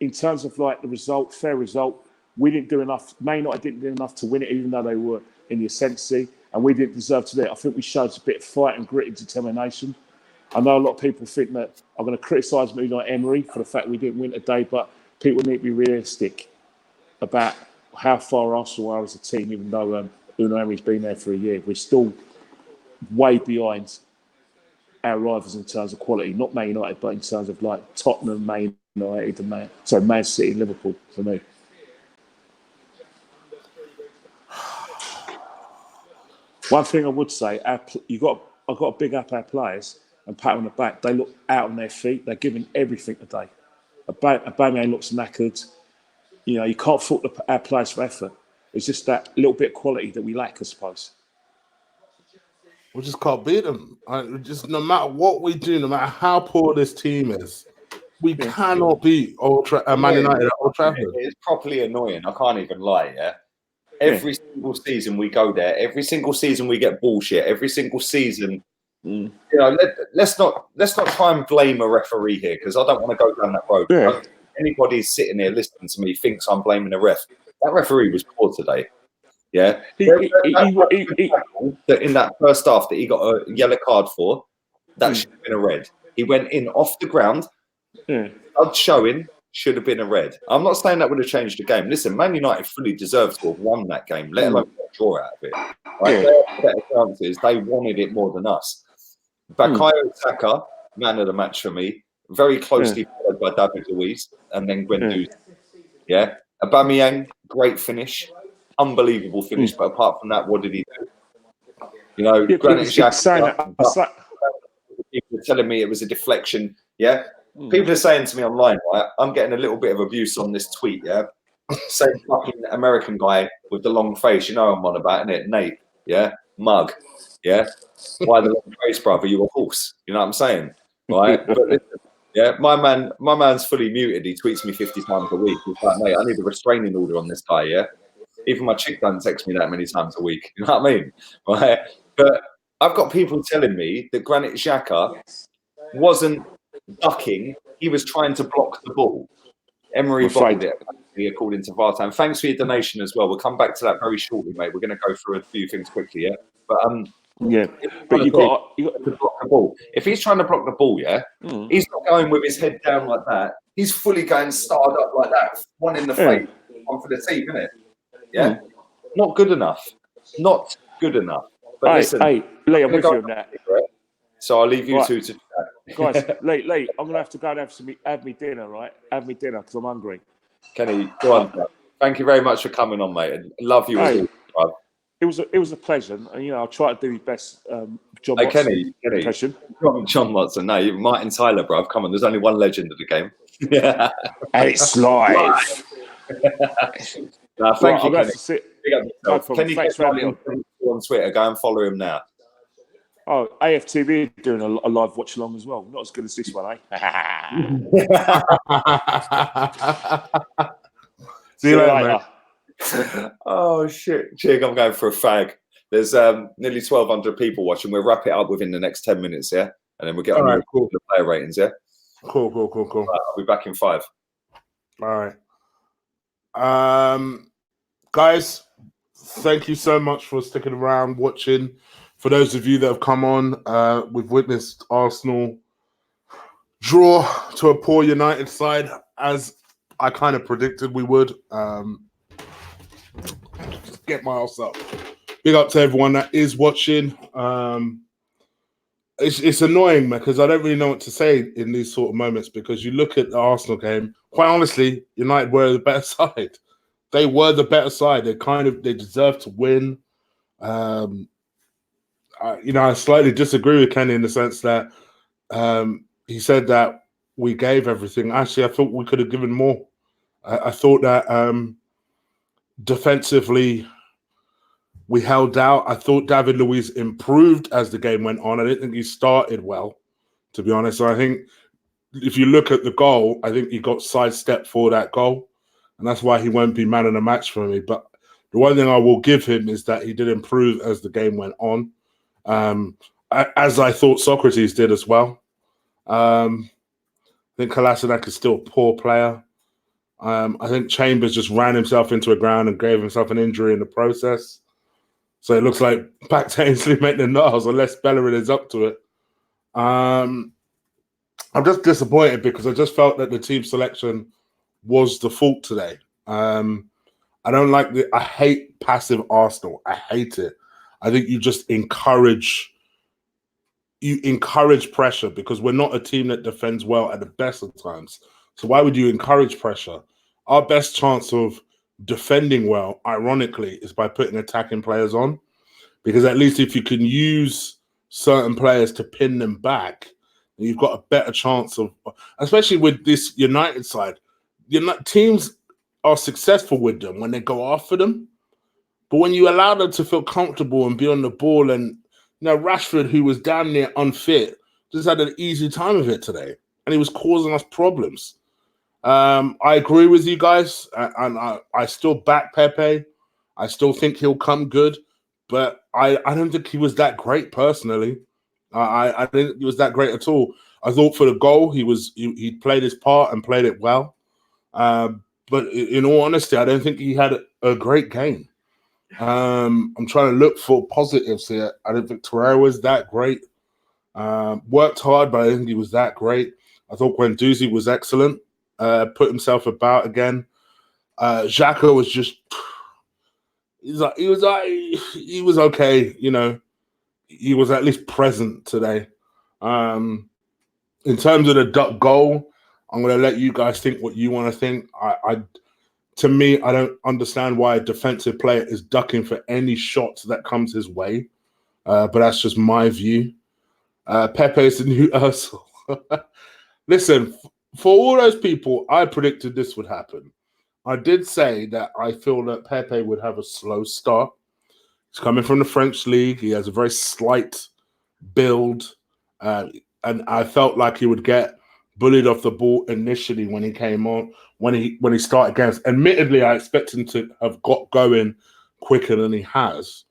in terms of like the result, fair result, we didn't do enough. Man United didn't do enough to win it, even though they were in the ascendancy, and we didn't deserve to do it. I think we showed a bit of fight and grit and determination. I know a lot of people think that I'm going to criticise Unai Emery for the fact we didn't win today, but people need to be realistic about how far Arsenal are as a team, even though Unai Emery's been there for a year. We're still way behind our rivals in terms of quality, not Man United, but in terms of like Tottenham, Man United, and Man City, and Liverpool for me. One thing I would say, I've got to big up our players and pat on the back. They look out on their feet. They're giving everything today. Adebayor looks knackered. You know, you can't fault our players for effort. It's just that little bit of quality that we lack, I suppose. We just can't beat them. Just no matter what we do, no matter how poor this team is, we cannot beat Man United at Old Trafford. It's properly annoying. I can't even lie. Yeah. Every single season we go there. Every single season we get bullshit. Every single season, you know. Let's not try and blame a referee here, because I don't want to go down that road. Yeah. Anybody sitting here listening to me thinks I'm blaming a ref. That referee was poor today. Yeah. In that first half that he got a yellow card for, that should have been a red. He went in off the ground. Blood showing. Should have been a red. I'm not saying that would have changed the game. Listen, Man United fully deserved to have won that game, let alone get a draw out of it. Right? Their better chances. They wanted it more than us. Bukayo Saka, man of the match for me, very closely followed by David Luiz and then Guendouzi. Yeah. Aubameyang, great finish. Unbelievable finish. But apart from that, what did he do? You know, Granit Xhaka. People are telling me it was a deflection. Yeah. People are saying to me online, right? I'm getting a little bit of abuse on this tweet, yeah? Same fucking American guy with the long face, you know I'm on about, innit? Nate, yeah? Mug, yeah? Why the long face, brother? You a horse. You know what I'm saying? Right? But listen, yeah, my man's fully muted. He tweets me 50 times a week. He's like, mate, I need a restraining order on this guy, yeah? Even my chick doesn't text me that many times a week. You know what I mean? Right? But I've got people telling me that Granit Xhaka wasn't ducking, he was trying to block the ball. Emery bottled it, according to Vartan. Thanks for your donation as well. We'll come back to that very shortly, mate. We're going to go through a few things quickly, yeah? But but you got to block the ball. If he's trying to block the ball, yeah, he's not going with his head down like that. He's fully going starred up like that, one in the face, one for the team, isn't it? Yeah, not good enough. Not good enough. But listen, Lee, I'm with you on that. So I'll leave you two to chat. Guys, Lee, I'm going to have to go and have me dinner, right? Have me dinner because I'm hungry. Kenny, go on. Bro. Thank you very much for coming on, mate. And love you as well. It was a pleasure. And, you know, I'll try to do my best John Watson Kenny. impression. John Watson. No, you're Martin Tyler, bro. Come on, there's only one legend of the game. Yeah. And it's live. Thank you, Kenny. No Kenny gets on Twitter. Go and follow him now. Oh, AFTV are doing a live watch along as well. Not as good as this one, eh? See you later, mate. Oh shit, Jig, I'm going for a fag. There's nearly 1,200 people watching. We'll wrap it up within the next 10 minutes, yeah? And then we'll get on All right, cool. the player ratings, yeah? Cool. I'll be back in 5. All right. Guys, thank you so much for sticking around, watching. For those of you that have come on, we've witnessed Arsenal draw to a poor United side, as I kind of predicted we would. Just get my ass up. Big up to everyone that is watching. It's annoying, man, because I don't really know what to say in these sort of moments, because you look at the Arsenal game, quite honestly, United were the better side. They were the better side. They deserved to win. I slightly disagree with Kenny in the sense that he said that we gave everything. Actually, I thought we could have given more. I thought that defensively we held out. I thought David Luiz improved as the game went on. I didn't think he started well, to be honest. So I think if you look at the goal, I think he got sidestepped for that goal, and that's why he won't be man of the match for me. But the one thing I will give him is that he did improve as the game went on, as I thought Socrates did as well. I think Kolasinac is still a poor player. I think Chambers just ran himself into a ground and gave himself an injury in the process. So it looks like back to Ainsley Maitland-Niles, unless Bellerin is up to it. I'm just disappointed because I just felt that the team selection was the fault today. I don't like I hate passive Arsenal. I hate it. I think you just encourage pressure, because we're not a team that defends well at the best of times. So why would you encourage pressure? Our best chance of defending well, ironically, is by putting attacking players on, because at least if you can use certain players to pin them back, you've got a better chance of, especially with this United side. Teams are successful with them when they go after them, but when you allow them to feel comfortable and be on the ball, and Rashford, who was damn near unfit, just had an easy time of it today, and he was causing us problems. I agree with you guys, and I still back Pepe. I still think he'll come good, but I don't think he was that great personally. I didn't think he was that great at all. I thought for the goal, he played his part and played it well. But in all honesty, I don't think he had a great game. I'm trying to look for positives here. I don't think Torreira was that great. Worked hard, but I didn't think he was that great. I thought Guendouzi was excellent. Put himself about again. Xhaka was just he was okay, he was at least present today. In terms of the duck goal, I'm going to let you guys think what you want to think. To me, I don't understand why a defensive player is ducking for any shots that comes his way, but that's just my view. Pepe is the new Ursel. Listen, for all those people, I predicted this would happen. I did say that I feel that Pepe would have a slow start. He's coming from the French league. He has a very slight build, and I felt like he would get bullied off the ball initially when he came on, when he started games. Admittedly, I expect him to have got going quicker than he has.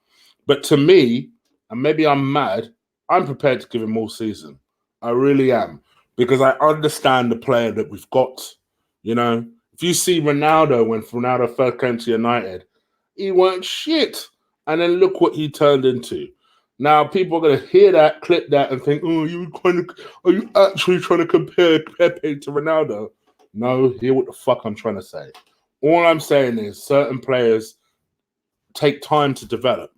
But to me, and maybe I'm mad, I'm prepared to give him all season. I really am, because I understand the player that we've got. If you see Ronaldo, when Ronaldo first came to United, he weren't shit. And then look what he turned into. Now, people are going to hear that, clip that, and think, oh, are you actually trying to compare Pepe to Ronaldo? No, hear what the fuck I'm trying to say. All I'm saying is certain players take time to develop.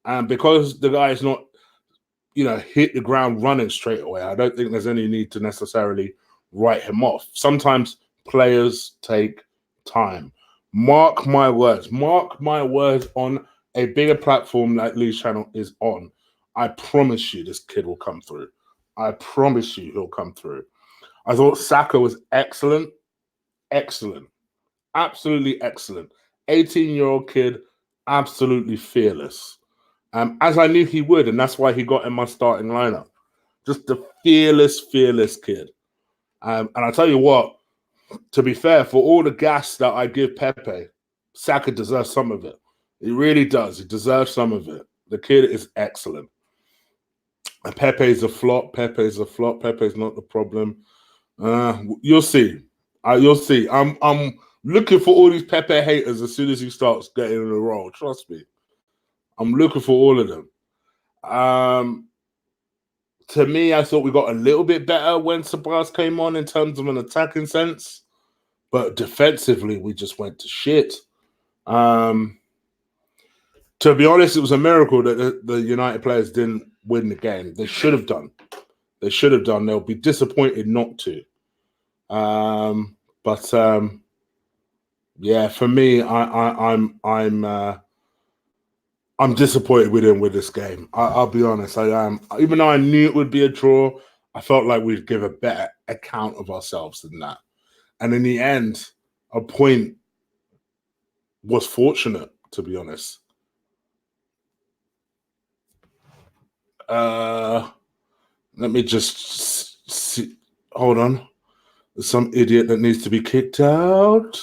And because the guy is not, hit the ground running straight away, I don't think there's any need to necessarily write him off. Sometimes players take time. Mark my words on a bigger platform like Lee's channel is on. I promise you this kid will come through. I promise you he'll come through. I thought Saka was excellent. Excellent. Absolutely excellent. 18-year-old kid, absolutely fearless. as I knew he would, and that's why he got in my starting lineup. Just a fearless kid. And I tell you what, to be fair, for all the gas that I give Pepe, Saka deserves some of it. He really does. He deserves some of it. The kid is excellent. And Pepe's a flop. Pepe's not the problem. You'll see. You'll see. I'm looking for all these Pepe haters as soon as he starts getting in a role. Trust me. I'm looking for all of them. To me, I thought we got a little bit better when Sabas came on in terms of an attacking sense. But defensively, we just went to shit. To be honest, it was a miracle that the United players didn't win the game. They should have done. They'll be disappointed not to. Yeah, for me, I'm disappointed with him with this game. I'll be honest, I am. Even though I knew it would be a draw, I felt like we'd give a better account of ourselves than that. And in the end, a point was fortunate, to be honest. Let me just see. Hold on. There's some idiot that needs to be kicked out.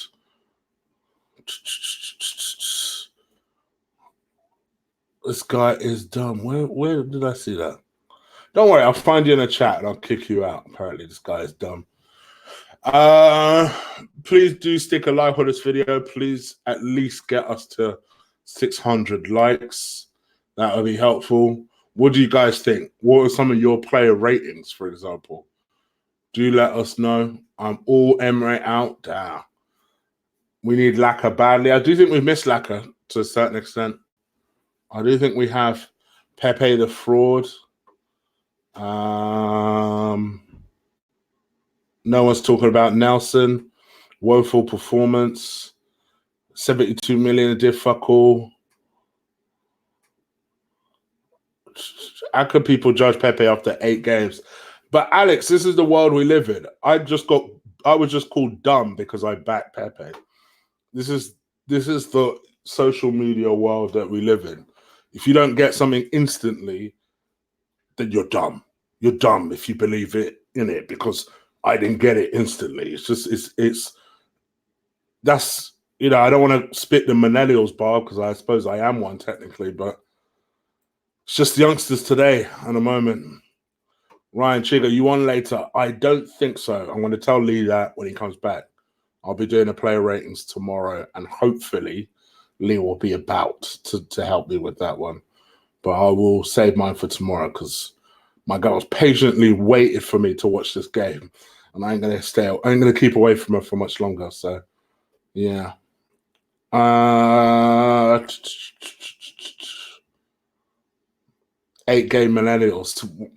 This guy is dumb. Where did I see that? Don't worry, I'll find you in a chat and I'll kick you out. Apparently, this guy is dumb. Please do stick a like on this video. Please at least get us to 600 likes. That would be helpful. What do you guys think? What are some of your player ratings, for example? Do let us know. I'm all Emre out. Damn. We need Laka badly. I do think we've missed Laka to a certain extent. I do think we have Pepe the fraud. No one's talking about Nelson. Woeful performance. 72 million did fuck all. How could people judge Pepe after 8 games? But Alex, this is the world we live in. I was just called dumb because I backed Pepe. This is the social media world that we live in. If you don't get something instantly, then you're dumb. You're dumb if you believe in it because I didn't get it instantly. That's, I don't want to spit the millennials bar because I suppose I am one technically, but it's just youngsters today at the moment. Ryan Chigger, you on later? I don't think so. I'm going to tell Lee that when he comes back. I'll be doing a player ratings tomorrow, and hopefully Lee will be about to help me with that one. But I will save mine for tomorrow because my girl's patiently waited for me to watch this game, and I ain't going to keep away from her for much longer. So, yeah. 8-game millennials.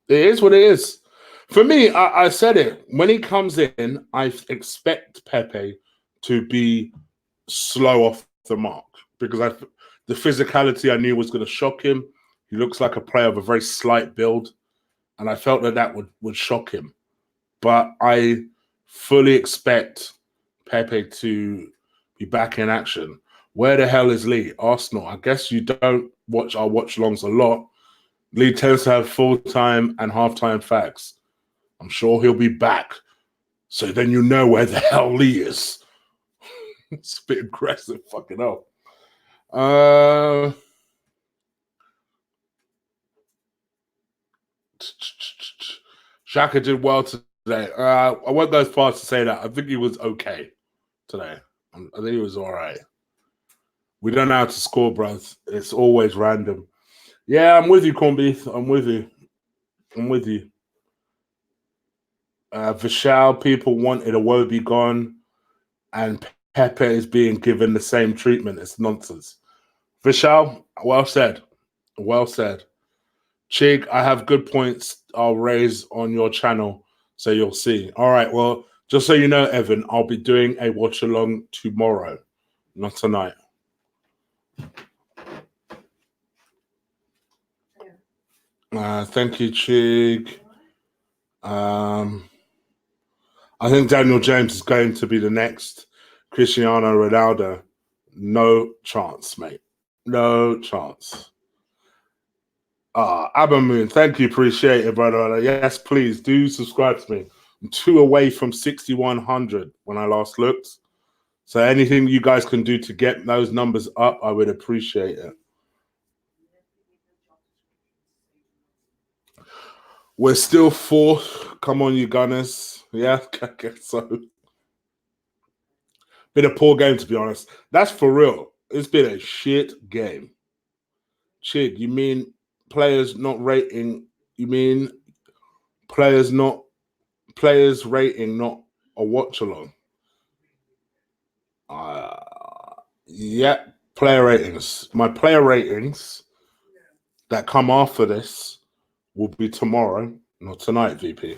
It is what it is. For me, I said it. When he comes in, I expect Pepe to be slow off the mark because the physicality I knew was going to shock him. He looks like a player of a very slight build, and I felt that would shock him. But I fully expect Pepe to be back in action. Where the hell is Lee? Arsenal. I guess you don't watch our watch-alongs a lot. Lee tends to have full-time and half-time facts. I'm sure he'll be back. So then you know where the hell Lee is. It's a bit aggressive, fucking hell. Xhaka did well today. I won't go as far as to say that. I think he was okay today. I think he was all right. We don't know how to score, bro. It's always random. Yeah, I'm with you, Cornbeef. I'm with you. Vishal, people wanted Iwobi gone, and Pepe is being given the same treatment. It's nonsense. Vishal, well said. Well said. Chig, I have good points I'll raise on your channel, so you'll see. All right, well, just so you know, Evan, I'll be doing a watch-along tomorrow, not tonight. Thank you, Chig. I think Daniel James is going to be the next Cristiano Ronaldo. No chance, mate. No chance. Abba Moon, thank you, appreciate it, brother. Yes, please do subscribe to me. I'm 2 away from 6,100 when I last looked. So anything you guys can do to get those numbers up, I would appreciate it. We're still 4th. Come on, you Gunners. Yeah, I guess so. Been a poor game, to be honest. That's for real. It's been a shit game. Chig, you mean players not rating? You mean players rating, not a watch along? Yeah, player ratings. My player ratings that come after this will be tomorrow, not tonight, VP.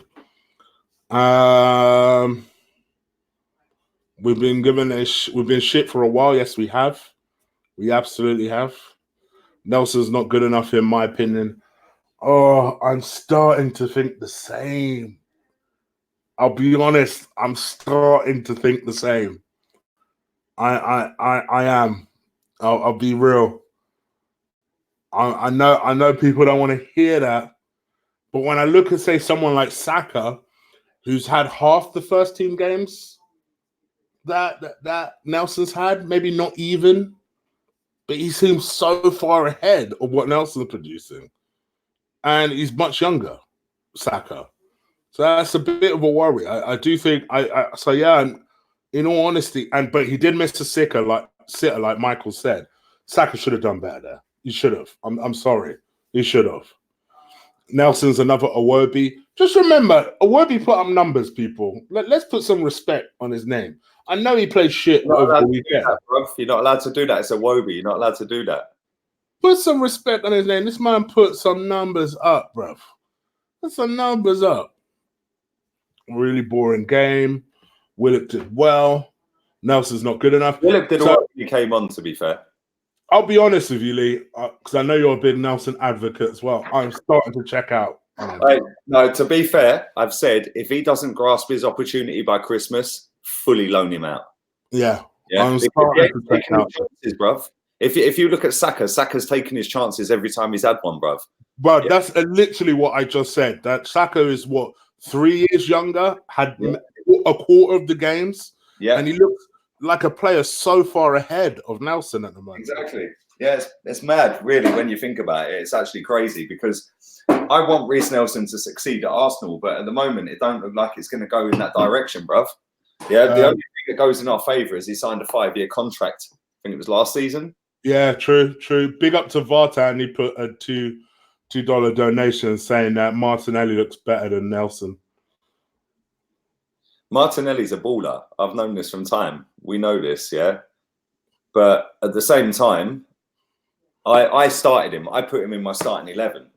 We've been we've been shit for a while. Yes, we have. We absolutely have. Nelson's not good enough, in my opinion. Oh, I'm starting to think the same. I'll be honest. I'm starting to think the same. I am. I'll be real. I know people don't want to hear that, but when I look at, say, someone like Saka, who's had half the first team games that Nelson's had, maybe not even, but he seems so far ahead of what Nelson's producing, and he's much younger, Saka. So that's a bit of a worry. I do think so yeah. In all honesty, but he did miss a sitter, like Michael said. Saka should have done better there. He should have. I'm sorry. He should have. Nelson's another Iwobi. Just remember, Iwobi put up numbers, people. Let's put some respect on his name. I know he played shit over the weekend. You're not allowed to do that. It's Iwobi. You're not allowed to do that. Put some respect on his name. This man put some numbers up, bruv. Put some numbers up. Really boring game. Willock did well. Nelson's not good enough. Willock did well when he came on, to be fair. I'll be honest with you, Lee, because I know you're a big Nelson advocate as well. I'm starting to check out. No, to be fair, I've said if he doesn't grasp his opportunity by Christmas, fully loan him out. Yeah. I'm starting to check out. Chances, bruv. If you look at Saka, Saka's taken his chances every time he's had one, bruv. Bro, that's literally what I just said. That Saka is, 3 years younger, had a quarter of the games, and he looks like a player so far ahead of Nelson at the moment. Exactly. Yeah, it's mad, really, when you think about it. It's actually crazy because I want Reece Nelson to succeed at Arsenal, but at the moment, it don't look like it's going to go in that direction, bruv. Yeah, the only thing that goes in our favour is he signed a 5-year contract. I think it was last season. Yeah, true. Big up to Vartan. He put a $2 donation saying that Martinelli looks better than Nelson. Martinelli's a baller. I've known this from time. We know this, yeah. But at the same time, I started him. I put him in my starting 11.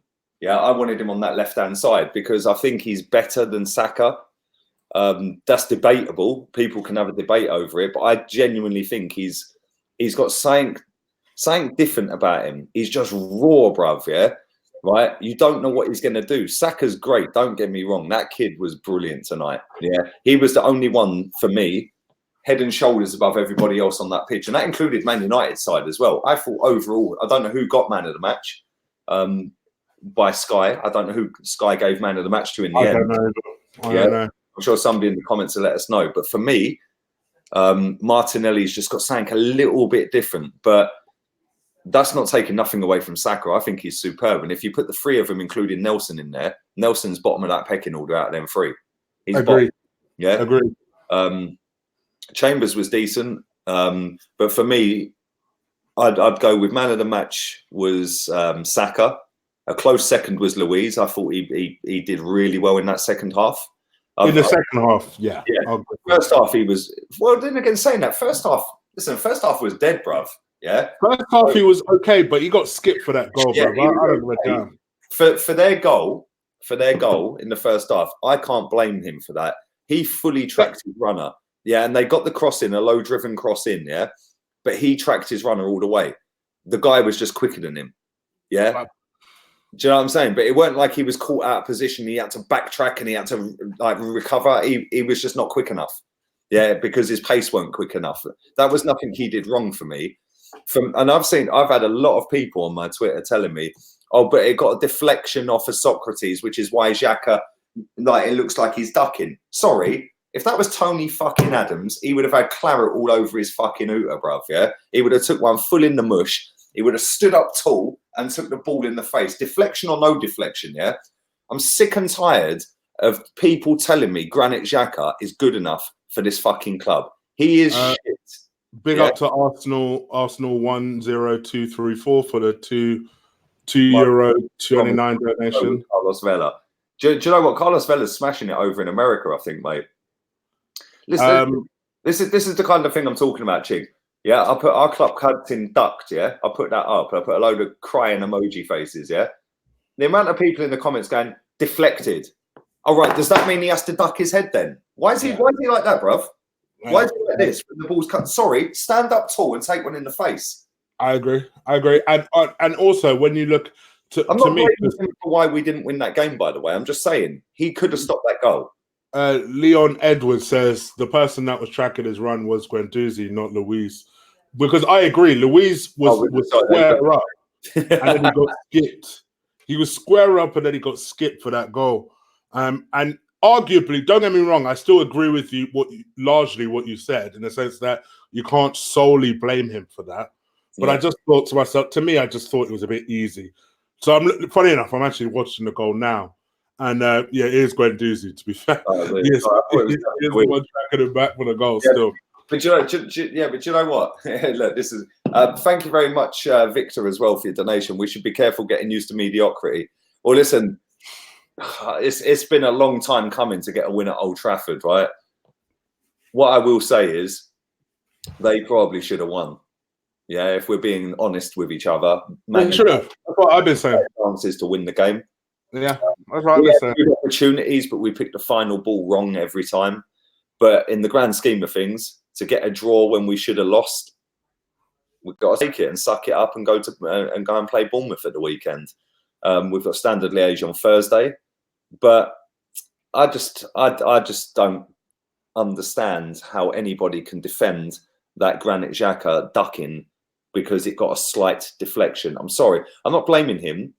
Yeah, I wanted him on that left-hand side because I think he's better than Saka. That's debatable. People can have a debate over it, but I genuinely think he's got something different about him. He's just raw, bruv, yeah? Right? You don't know what he's going to do. Saka's great. Don't get me wrong. That kid was brilliant tonight. Yeah. He was the only one, for me, head and shoulders above everybody else on that pitch. And that included Man United's side as well. I thought overall, I don't know who got man of the match by Sky. I don't know who Sky gave man of the match to in the end. I don't know. I'm sure somebody in the comments will let us know. But for me, Martinelli's just got something a little bit different. But that's not taking nothing away from Saka. I think he's superb. And if you put the three of them, including Nelson, in there, Nelson's bottom of that pecking order out of them three. He's Agreed. Yeah. Agreed. Chambers was decent. But for me, I'd go with man of the match was Saka. A close second was Luiz. I thought he did really well in that second half. In the second half, yeah. First half, he was... Well, then again, saying that, first half was dead, bruv. Yeah. First half he was okay, but he got skipped for that goal, bro. For their goal in the first half, I can't blame him for that. He fully tracked his runner. Yeah, and they got the cross in, a low-driven cross in, yeah. But he tracked his runner all the way. The guy was just quicker than him. Yeah. Right. Do you know what I'm saying? But it weren't like he was caught out of position. He had to backtrack and he had to recover. He was just not quick enough. Yeah, because his pace weren't quick enough. That was nothing he did wrong for me. And I've had a lot of people on my Twitter telling me, Oh, but it got a deflection off of Socrates, which is why Xhaka, like, it looks like he's ducking. Sorry, if that was Tony fucking Adams, he would have had claret all over his fucking Uta, bruv, yeah? He would have took one full in the mush. He would have stood up tall and took the ball in the face. Deflection or no deflection, yeah? I'm sick and tired of people telling me Granit Xhaka is good enough for this fucking club. He is shit. Big up to Arsenal 10234 for the €2.29 donation. Carlos Vela. Do you know what? Carlos Vela's smashing it over in America, I think, mate. Listen, this is the kind of thing I'm talking about, Chig. Yeah, I put our club captain ducked, yeah? I put that up. I put a load of crying emoji faces, yeah? The amount of people in the comments going, deflected. All right, does that mean he has to duck his head then? Why is he like that, bruv? Why is he like this when the ball's cut? Sorry, stand up tall and take one in the face. I agree. And also, when you look I'm not blaming him for why we didn't win that game, by the way. I'm just saying he could have stopped that goal. Leon Edwards says the person that was tracking his run was Guendouzi, not Luiz. Because I agree, Luiz was square up and then he got skipped. He was square up and then he got skipped for that goal. And arguably, don't get me wrong, I still agree with you largely what you said, in the sense that you can't solely blame him for that. But I just thought to myself, I just thought it was a bit easy. So funny enough, I'm actually watching the goal now. And it is Guendouzi, to be fair. He's the one tracking him back for the goal still. But you know what? Look, this is. Thank you very much, Victor, as well, for your donation. We should be careful getting used to mediocrity. Well, listen, it's been a long time coming to get a win at Old Trafford, right? What I will say is, they probably should have won. Yeah, if we're being honest with each other, Man, should have. That's what I've been saying. Chances to win the game. Yeah, that's what I've been saying. Good opportunities, but we picked the final ball wrong every time. But in the grand scheme of things, to get a draw when we should have lost, we've got to take it and suck it up and go and play Bournemouth at the weekend. We've got Standard Liège on Thursday, but I just don't understand how anybody can defend that Granit Xhaka ducking because it got a slight deflection. I'm sorry, I'm not blaming him,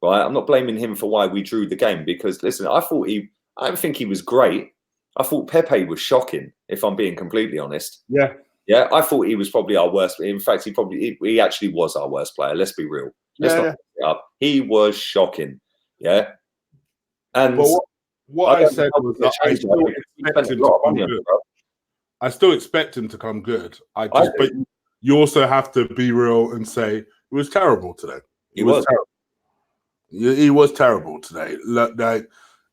right? I'm not blaming him for why we drew the game because listen, I don't think he was great. I thought Pepe was shocking, if I'm being completely honest. Yeah. Yeah, I thought he was probably our worst. In fact, he actually was our worst player. Let's be real. Let's not pick it up. He was shocking. Yeah. And what I said was that I still expect him to come good. But you also have to be real and say it was terrible today. He was terrible. He was terrible today. Like,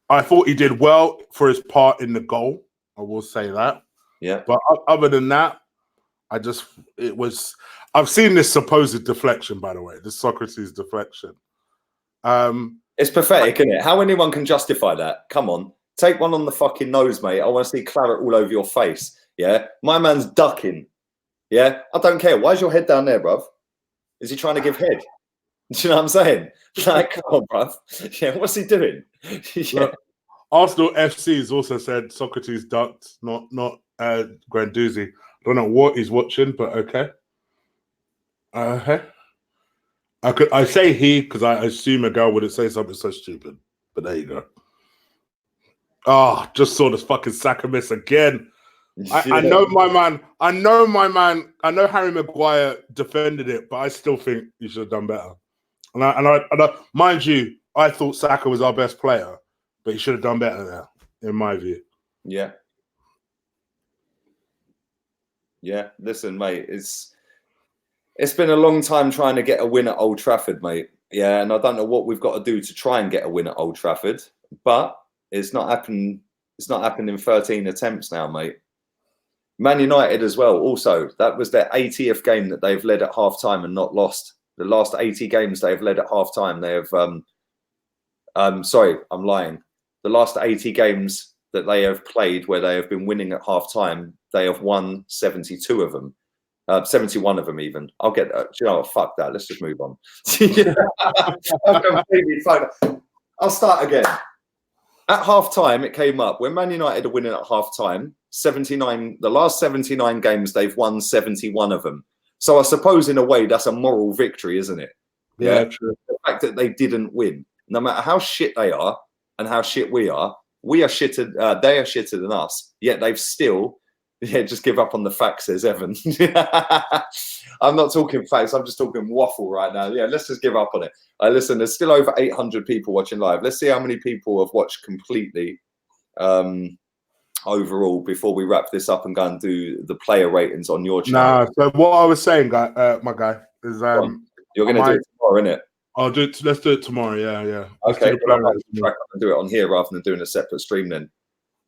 I thought he did well for his part in the goal. I will say that. Yeah. But other than that, I've seen this supposed deflection, by the way, this Socrates deflection. It's pathetic, isn't it? How anyone can justify that? Come on. Take one on the fucking nose, mate. I want to see claret all over your face. Yeah. My man's ducking. Yeah. I don't care. Why is your head down there, bruv? Is he trying to give head? Do you know what I'm saying? Like, come on, bruv. Yeah. What's he doing? Yeah. Look, Arsenal FC has also said Socrates ducked, not Guendouzi. I don't know what he's watching, but okay. I say he because I assume a girl wouldn't say something so stupid. But there you go. Oh, just saw this fucking Saka miss again. I know my man. I know Harry Maguire defended it, but I still think he should have done better. And I mind you, I thought Saka was our best player, but he should have done better there, in my view. Yeah. Yeah. Listen, mate, it's been a long time trying to get a win at Old Trafford, mate. Yeah, and I don't know what we've got to do to try and get a win at Old Trafford, but it's not happened. It's not happened in 13 attempts now, mate. Man United as well. Also, that was their 80th game that they've led at half-time and not lost. The last 80 games they've led at half-time, they have. Sorry, I'm lying. The last 80 games that they have played where they have been winning at half-time, they have won 72 of them. 71 of them even. I'll get that. You know what? Fuck that. Let's just move on. I'll start again. At half-time, it came up. When Man United are winning at half-time, 79, the last 79 games, they've won 71 of them. So I suppose in a way that's a moral victory, isn't it? Yeah, true. The fact that they didn't win, no matter how shit they are and how shit we are shitter. They are shitter than us. Yet they've still, just give up on the facts, says Evan. I'm not talking facts. I'm just talking waffle right now. Yeah, let's just give up on it. Listen, there's still over 800 people watching live. Let's see how many people have watched completely overall before we wrap this up and go and do the player ratings on your channel. Nah, so what I was saying, my guy, is you're going to do it tomorrow, innit? I'll do it. Let's do it tomorrow. Yeah. Okay. I might do it on here rather than doing a separate stream. Then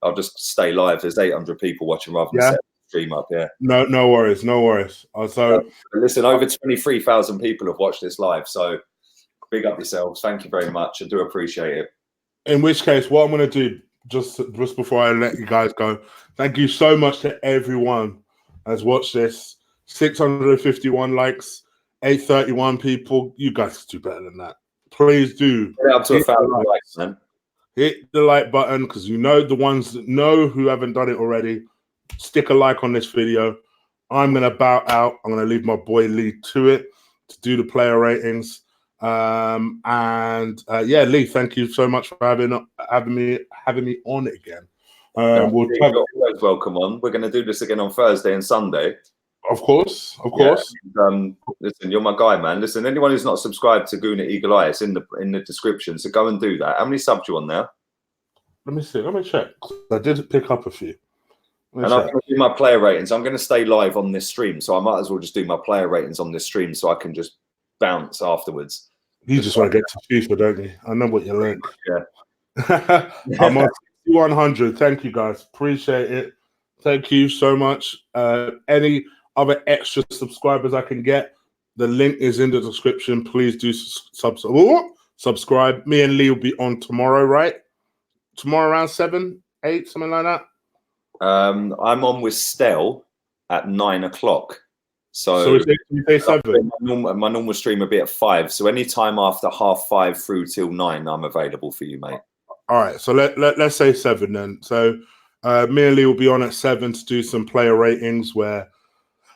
I'll just stay live. There's 800 people watching rather than set the stream up. Yeah. No worries. So listen, over 23,000 people have watched this live. So big up yourselves. Thank you very much. I do appreciate it. In which case, what I'm going to do just before I let you guys go, thank you so much to everyone that's watched this. 651 likes. 831 people. You guys do better than that. Please do. Get up to 1,000 likes, man. Hit the like button, because you know the ones that know who haven't done it already. Stick a like on this video. I'm going to bow out. I'm going to leave my boy Lee to it to do the player ratings. Yeah, Lee, thank you so much for having me on again. You're always welcome on. We're going to do this again on Thursday and Sunday. Of course. Listen, you're my guy, man. Listen, anyone who's not subscribed to Guna Eagle Eye, it's in the description. So go and do that. How many subs you on now? Let me see. Let me check. I did pick up a few. And I'm going to do my player ratings. I'm going to stay live on this stream, so I might as well just do my player ratings on this stream, so I can just bounce afterwards. You just want to get to FIFA, don't you? I know what you like. Yeah. I'm on 100. Thank you, guys. Appreciate it. Thank you so much. Any other extra subscribers I can get, the link is in the description. Please do subscribe. Me and Lee will be on tomorrow, right? Tomorrow around 7, 8, something like that. I'm on with Stell at 9 o'clock. So we say 7. My normal stream will be at 5. So any time after 5:30 through till 9, I'm available for you, mate. All right. So let's say 7 then. So me and Lee will be on at 7 to do some player ratings, where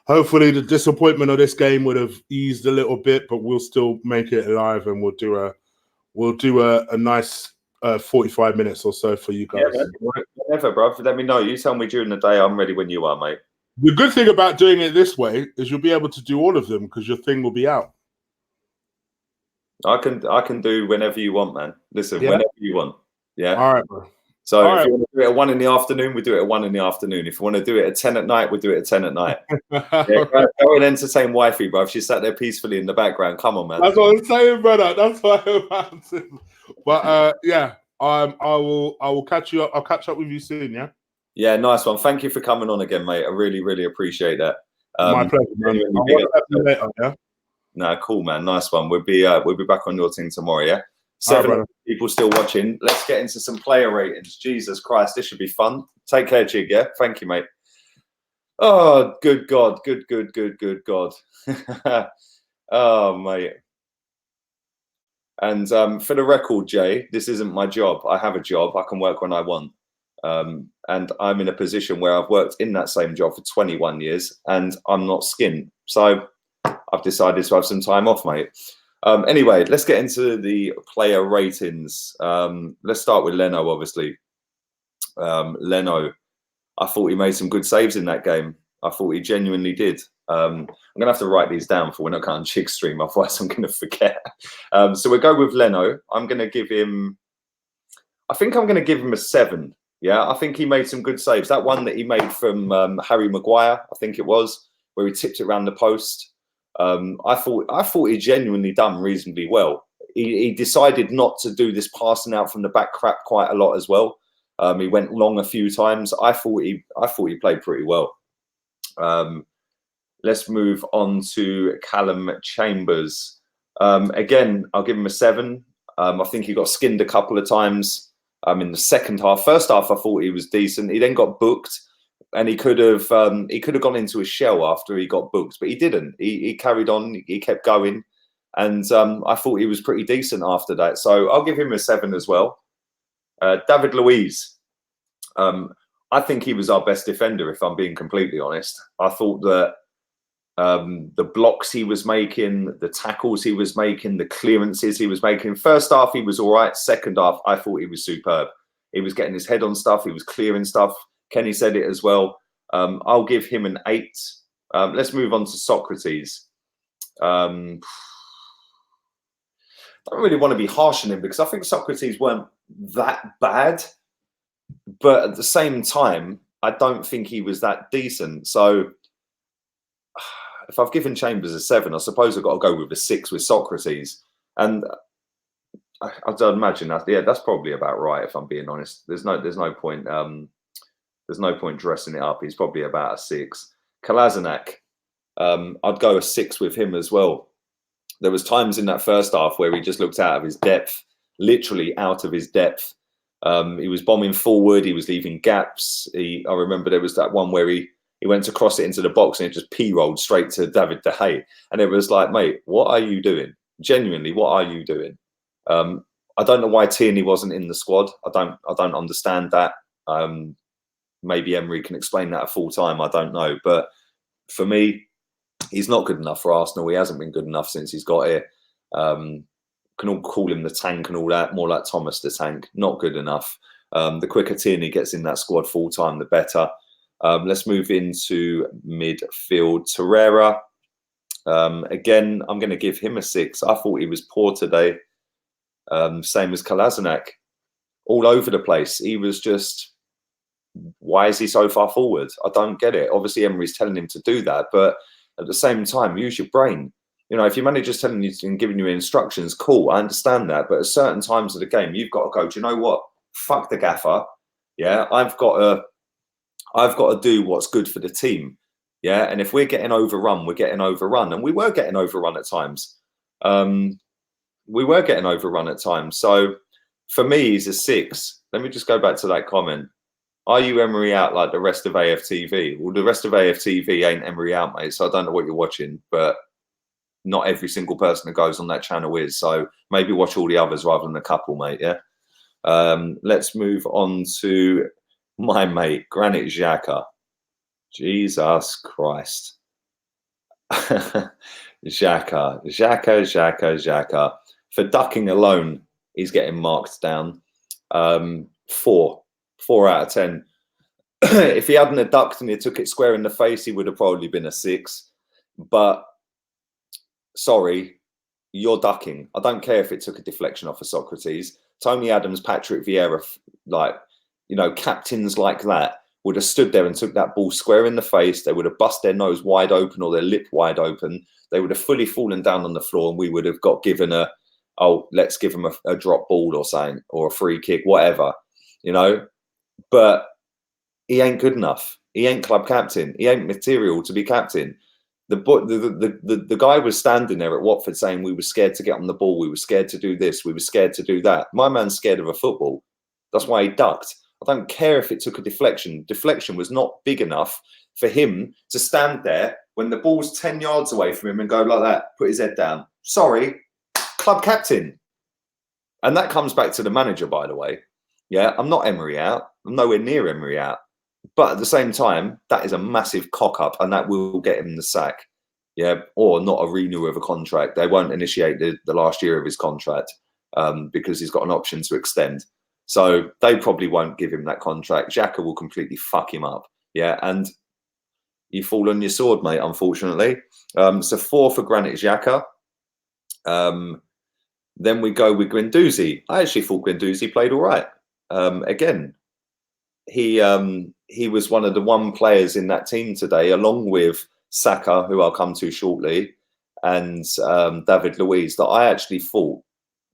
hopefully the disappointment of this game would have eased a little bit, but we'll still make it live, and we'll do a nice 45 minutes or so for you guys. Yeah, whatever, bro. Let me know. You tell me during the day. I'm ready when you are, mate. The good thing about doing it this way is you'll be able to do all of them because your thing will be out. I can do whenever you want, man. Listen, whenever you want. Yeah. All right, bro. So if you want to do it at 1 in the afternoon, we do it at 1 in the afternoon. If you want to do it at 10 at night, we do it at 10 at night. Go and entertain wifey, bro. She sat there peacefully in the background. Come on, man. That's what I'm saying, brother. That's what I'm saying. But yeah, I will catch you up. I'll catch up with you soon. Yeah. Yeah, nice one. Thank you for coming on again, mate. I really, really appreciate that. My pleasure, man. Later, yeah? Nah, cool, man. Nice one. We'll be back on your team tomorrow, yeah? 7 people still watching. Let's get into some player ratings. Jesus Christ, this should be fun. Take care, Jig, yeah? Thank you, mate. Oh, good God. Good God. Oh, mate. And for the record, Jay, this isn't my job. I have a job. I can work when I want. And I'm in a position where I've worked in that same job for 21 years and I'm not skinned. So I've decided to have some time off, mate. Anyway, let's get into the player ratings. Let's start with Leno, obviously. Leno, I thought he made some good saves in that game. I thought he genuinely did. I'm going to have to write these down for when I can't Chick stream, otherwise I'm going to forget. So we'll go with Leno. I'm going to give him, I think I'm going to give him a 7. Yeah, I think he made some good saves. That one that he made from Harry Maguire, I think it was, where he tipped it around the post. I thought he genuinely done reasonably well. He decided not to do this passing out from the back crap quite a lot as well. He went long a few times. I thought he played pretty well. Let's move on to Callum Chambers. Again, I'll give him a 7. I think he got skinned a couple of times. In the second half. First half, I thought he was decent. He then got booked, and he could have gone into a shell after he got booked, but he didn't. He carried on. He kept going, and I thought he was pretty decent after that. So I'll give him a 7 as well. David Luiz, I think he was our best defender, if I'm being completely honest. I thought that The blocks he was making, the tackles he was making, the clearances he was making. First half, he was all right. Second half, I thought he was superb. He was getting his head on stuff. He was clearing stuff. Kenny said it as well. I'll give him an 8. Let's move on to Socrates. Don't really want to be harsh on him because I think Socrates weren't that bad. But at the same time, I don't think he was that decent. So if I've given Chambers a 7, I suppose I've got to go with a 6 with Socrates. And I don't imagine that. Yeah, that's probably about right. If I'm being honest, there's no point. There's no point dressing it up. He's probably about a 6. Kolasinac, I'd go a 6 with him as well. There was times in that first half where he just looked out of his depth, literally out of his depth. He was bombing forward. He was leaving gaps. I remember there was that one where he went to cross it into the box and it just p-rolled straight to David De Gea. And it was like, mate, what are you doing? Genuinely, what are you doing? I don't know why Tierney wasn't in the squad. I don't understand that. Maybe Emery can explain that at full time. I don't know. But for me, he's not good enough for Arsenal. He hasn't been good enough since he's got here. Can all call him the tank and all that. More like Thomas the Tank. Not good enough. The quicker Tierney gets in that squad full time, the better. Let's move into midfield. Torreira. Again, I'm going to give him a 6. I thought he was poor today. Same as Kolasinac. All over the place. He was just... Why is he so far forward? I don't get it. Obviously, Emery's telling him to do that. But at the same time, use your brain. You know, if your manager's telling you and giving you instructions, cool, I understand that. But at certain times of the game, you've got to go, do you know what? Fuck the gaffer. Yeah, I've got to do what's good for the team. Yeah, and if we're getting overrun, we're getting overrun. And we were getting overrun at times. So for me, he's a 6. Let me just go back to that comment. Are you Emery out like the rest of AFTV? Well, the rest of AFTV ain't Emery out, mate. So I don't know what you're watching, but not every single person that goes on that channel is. So maybe watch all the others rather than a couple, mate. Yeah. Let's move on to my mate, Granit Xhaka. Jesus Christ. Xhaka. For ducking alone, he's getting marked down. 4 out of 10. If he hadn't have ducked and he took it square in the face, he would have probably been a 6. But sorry, you're ducking. I don't care if it took a deflection off of Socrates. Tony Adams, Patrick Vieira, like, you know, captains like that would have stood there and took that ball square in the face. They would have bust their nose wide open or their lip wide open. They would have fully fallen down on the floor and we would have got given let's give him a drop ball or something, or a free kick, whatever, you know. But he ain't good enough. He ain't club captain. He ain't material to be captain. The guy was standing there at Watford saying we were scared to get on the ball. We were scared to do this. We were scared to do that. My man's scared of a football. That's why he ducked. I don't care if it took a deflection. Deflection was not big enough for him to stand there when the ball's 10 yards away from him and go like that, put his head down. Sorry, club captain. And that comes back to the manager, by the way. Yeah, I'm not Emery out. I'm nowhere near Emery out. But at the same time, that is a massive cock-up and that will get him the sack. Yeah, or not a renewal of a contract. They won't initiate the last year of his contract because he's got an option to extend. So they probably won't give him that contract. Xhaka will completely fuck him up. Yeah, and you fall on your sword, mate, unfortunately. So 4 for Granit Xhaka. Then we go with Guendouzi. I actually thought Guendouzi played all right. Again, he was one of the one players in that team today, along with Saka, who I'll come to shortly, and David Luiz, that I actually thought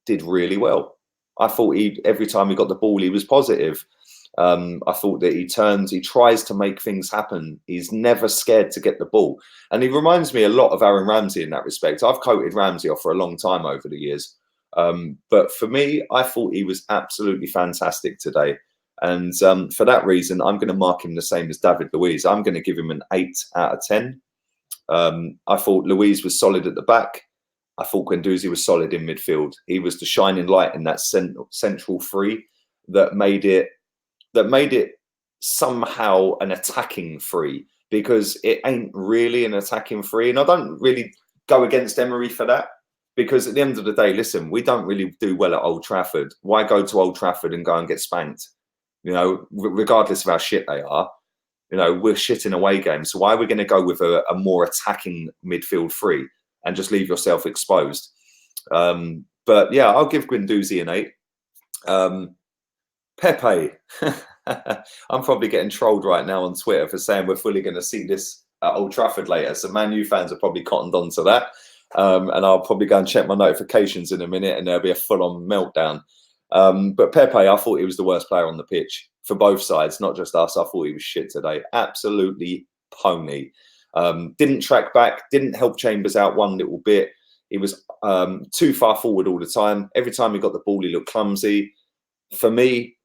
did really well. I thought every time he got the ball, he was positive. I thought that he tries to make things happen. He's never scared to get the ball. And he reminds me a lot of Aaron Ramsey in that respect. I've quoted Ramsey off for a long time over the years. But for me, I thought he was absolutely fantastic today. And for that reason, I'm going to mark him the same as David Luiz. I'm going to give him an 8 out of 10. I thought Luiz was solid at the back. I thought Guendouzi was solid in midfield. He was the shining light in that central three that made it somehow an attacking free, because it ain't really an attacking three. And I don't really go against Emery for that, because at the end of the day, listen, we don't really do well at Old Trafford. Why go to Old Trafford and go and get spanked? You know, regardless of how shit they are, you know, we're shit in away games. So why are we going to go with a more attacking midfield three and just leave yourself exposed? But yeah, I'll give Guendouzi an 8. Pepe. I'm probably getting trolled right now on Twitter for saying we're fully going to see this at Old Trafford later. So Man U fans are probably cottoned on to that. And I'll probably go and check my notifications in a minute and there'll be a full-on meltdown. But Pepe, I thought he was the worst player on the pitch for both sides, not just us. I thought he was shit today. Absolutely pony. Didn't track back, didn't help Chambers out one little bit. He was too far forward all the time. Every time he got the ball, he looked clumsy. For me,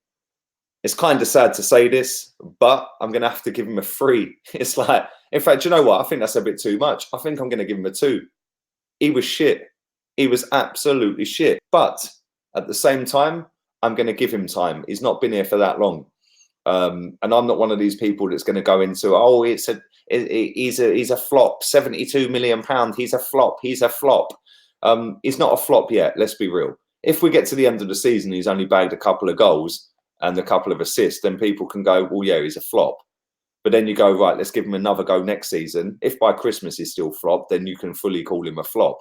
it's kind of sad to say this, but I'm going to have to give him a 3. It's like, in fact, you know what? I think that's a bit too much. I think I'm going to give him a 2. He was shit. He was absolutely shit. But at the same time, I'm going to give him time. He's not been here for that long. And I'm not one of these people that's going to go into, oh, he's a flop, £72 million. He's a flop. He's a flop. He's not a flop yet. Let's be real. If we get to the end of the season, he's only bagged a couple of goals and a couple of assists, then people can go, well, yeah, he's a flop. But then you go, right, let's give him another go next season. If by Christmas he's still flop, then you can fully call him a flop.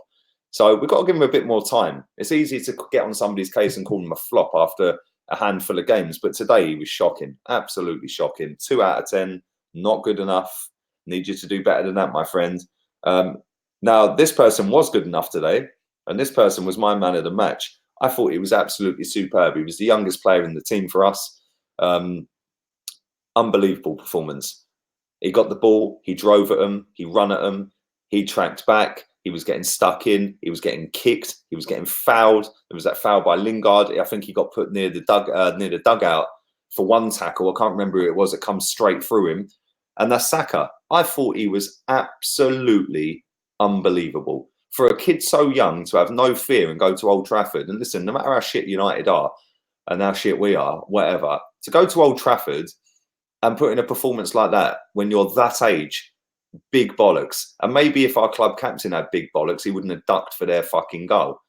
So we've got to give him a bit more time. It's easy to get on somebody's case and call him a flop after a handful of games. But today he was shocking, absolutely shocking. 2 out of 10, not good enough. Need you to do better than that, my friend. Now, this person was good enough today, and this person was my man of the match. I thought he was absolutely superb. He was the youngest player in the team for us. Unbelievable performance. He got the ball, he drove at them, he ran at them, he tracked back, he was getting stuck in, he was getting kicked, he was getting fouled. There was that foul by Lingard. I think he got put near the dugout for one tackle. I can't remember who it was. It comes straight through him. And that's Saka. I thought he was absolutely unbelievable. For a kid so young to have no fear and go to Old Trafford, and listen, no matter how shit United are and how shit we are, whatever, to go to Old Trafford and put in a performance like that when you're that age, big bollocks. And maybe if our club captain had big bollocks, he wouldn't have ducked for their fucking goal.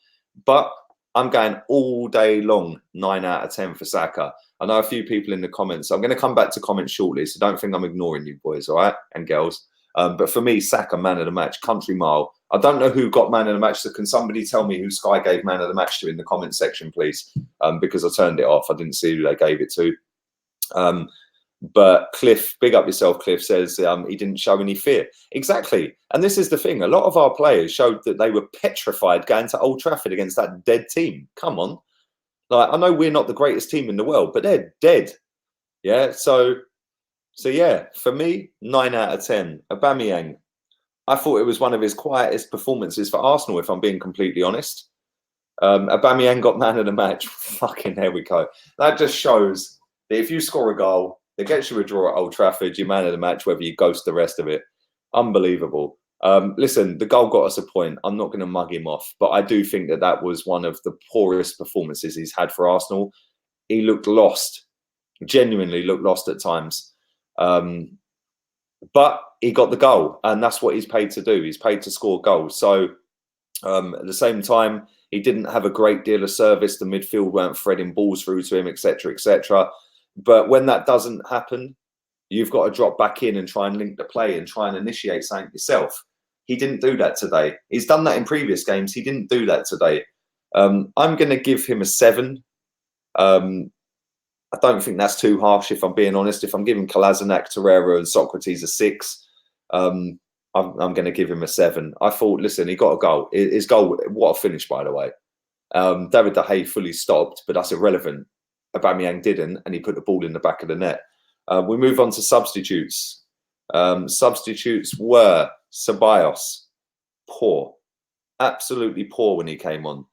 But I'm going all day long 9 out of 10 for Saka. I know a few people in the comments. I'm going to come back to comments shortly, so don't think I'm ignoring you boys, all right, and girls. But for me, Saka, man of the match, country mile. I don't know who got man of the match, so can somebody tell me who Sky gave man of the match to in the comment section, please? Because I turned it off. I didn't see who they gave it to. But Cliff, big up yourself, Cliff, says he didn't show any fear. Exactly. And this is the thing. A lot of our players showed that they were petrified going to Old Trafford against that dead team. Come on. Like, I know we're not the greatest team in the world, but they're dead. Yeah, so yeah, for me, 9 out of 10. Aubameyang, I thought it was one of his quietest performances for Arsenal, if I'm being completely honest. Aubameyang got man of the match. Fucking there we go. That just shows that if you score a goal, it gets you a draw at Old Trafford, you're man of the match, whether you ghost the rest of it. Unbelievable. Listen, the goal got us a point. I'm not going to mug him off, but I do think that that was one of the poorest performances he's had for Arsenal. He looked lost, genuinely looked lost at times. But he got the goal, and that's what he's paid to do. He's paid to score goals. So at the same time, he didn't have a great deal of service. The midfield weren't threading balls through to him, etc., etc. But when that doesn't happen, you've got to drop back in and try and link the play and try and initiate something yourself. He didn't do that today. He's done that in previous games. He didn't do that today. I'm going to give him a 7. I don't think that's too harsh, if I'm being honest. If I'm giving Kolasinac, Torreira and Socrates a 6, I'm going to give him a 7. I thought, listen, he got a goal. His goal, what a finish, by the way. David De Gea fully stopped, but that's irrelevant. Aubameyang didn't, and he put the ball in the back of the net. We move on to substitutes. Substitutes were Ceballos, poor, absolutely poor when he came on.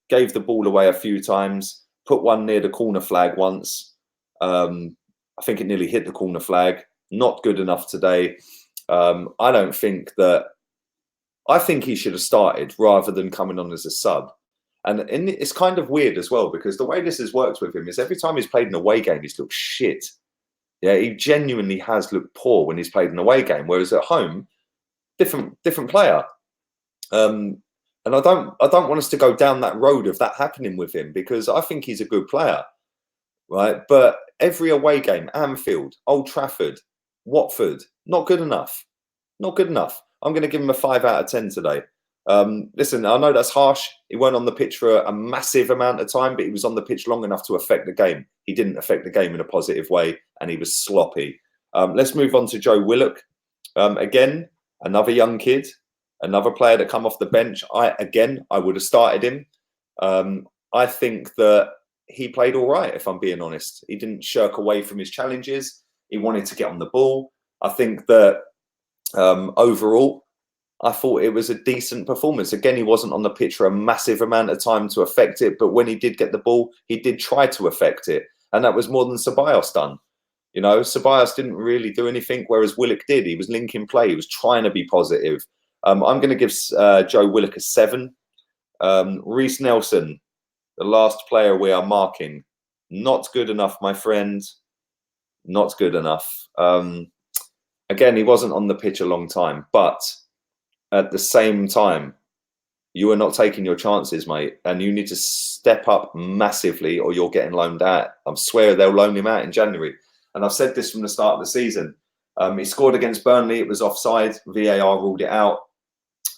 Gave the ball away a few times, put one near the corner flag once. I think it nearly hit the corner flag. Not good enough today. I think he should have started rather than coming on as a sub. And it's kind of weird as well, because the way this has worked with him is every time he's played an away game, he's looked shit. Yeah, he genuinely has looked poor when he's played an away game, whereas at home, different player. And I don't want us to go down that road of that happening with him, because I think he's a good player, right? But every away game, Anfield, Old Trafford, Watford, not good enough. Not good enough. I'm going to give him a 5 out of 10 today. Listen, I know that's harsh. He weren't on the pitch for a massive amount of time, but he was on the pitch long enough to affect the game. He didn't affect the game in a positive way, and he was sloppy. Let's move on to Joe Willock. Again, another young kid, another player that come off the bench. I would have started him. I think that he played all right, if I'm being honest. He didn't shirk away from his challenges. He wanted to get on the ball. I think that overall, I thought it was a decent performance. Again, he wasn't on the pitch for a massive amount of time to affect it, but when he did get the ball, he did try to affect it. And that was more than Ceballos done. You know, Ceballos didn't really do anything, whereas Willock did. He was linking play. He was trying to be positive. I'm going to give Joe Willock a 7. Reece Nelson, the last player we are marking. Not good enough, my friend. Not good enough. Again, he wasn't on the pitch a long time, but at the same time, you are not taking your chances, mate, and you need to step up massively or you're getting loaned out. I swear they'll loan him out in January. And I've said this from the start of the season. He scored against Burnley. It was offside. VAR ruled it out.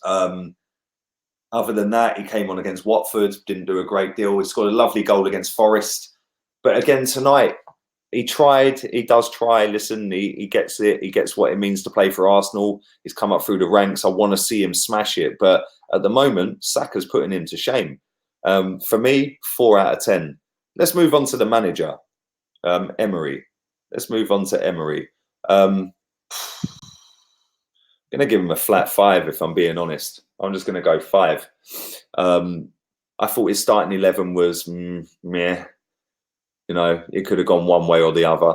Other than that, he came on against Watford, didn't do a great deal. He scored a lovely goal against Forest. But again, tonight, he tried. He does try. Listen, he gets it. He gets what it means to play for Arsenal. He's come up through the ranks. I want to see him smash it. But at the moment, Saka's putting him to shame. For me, 4 out of 10. Let's move on to the manager, Emery. Let's move on to Emery. I'm going to give him a flat 5, if I'm being honest. I'm just going to go 5. I thought his starting 11 was meh. You know, it could have gone one way or the other.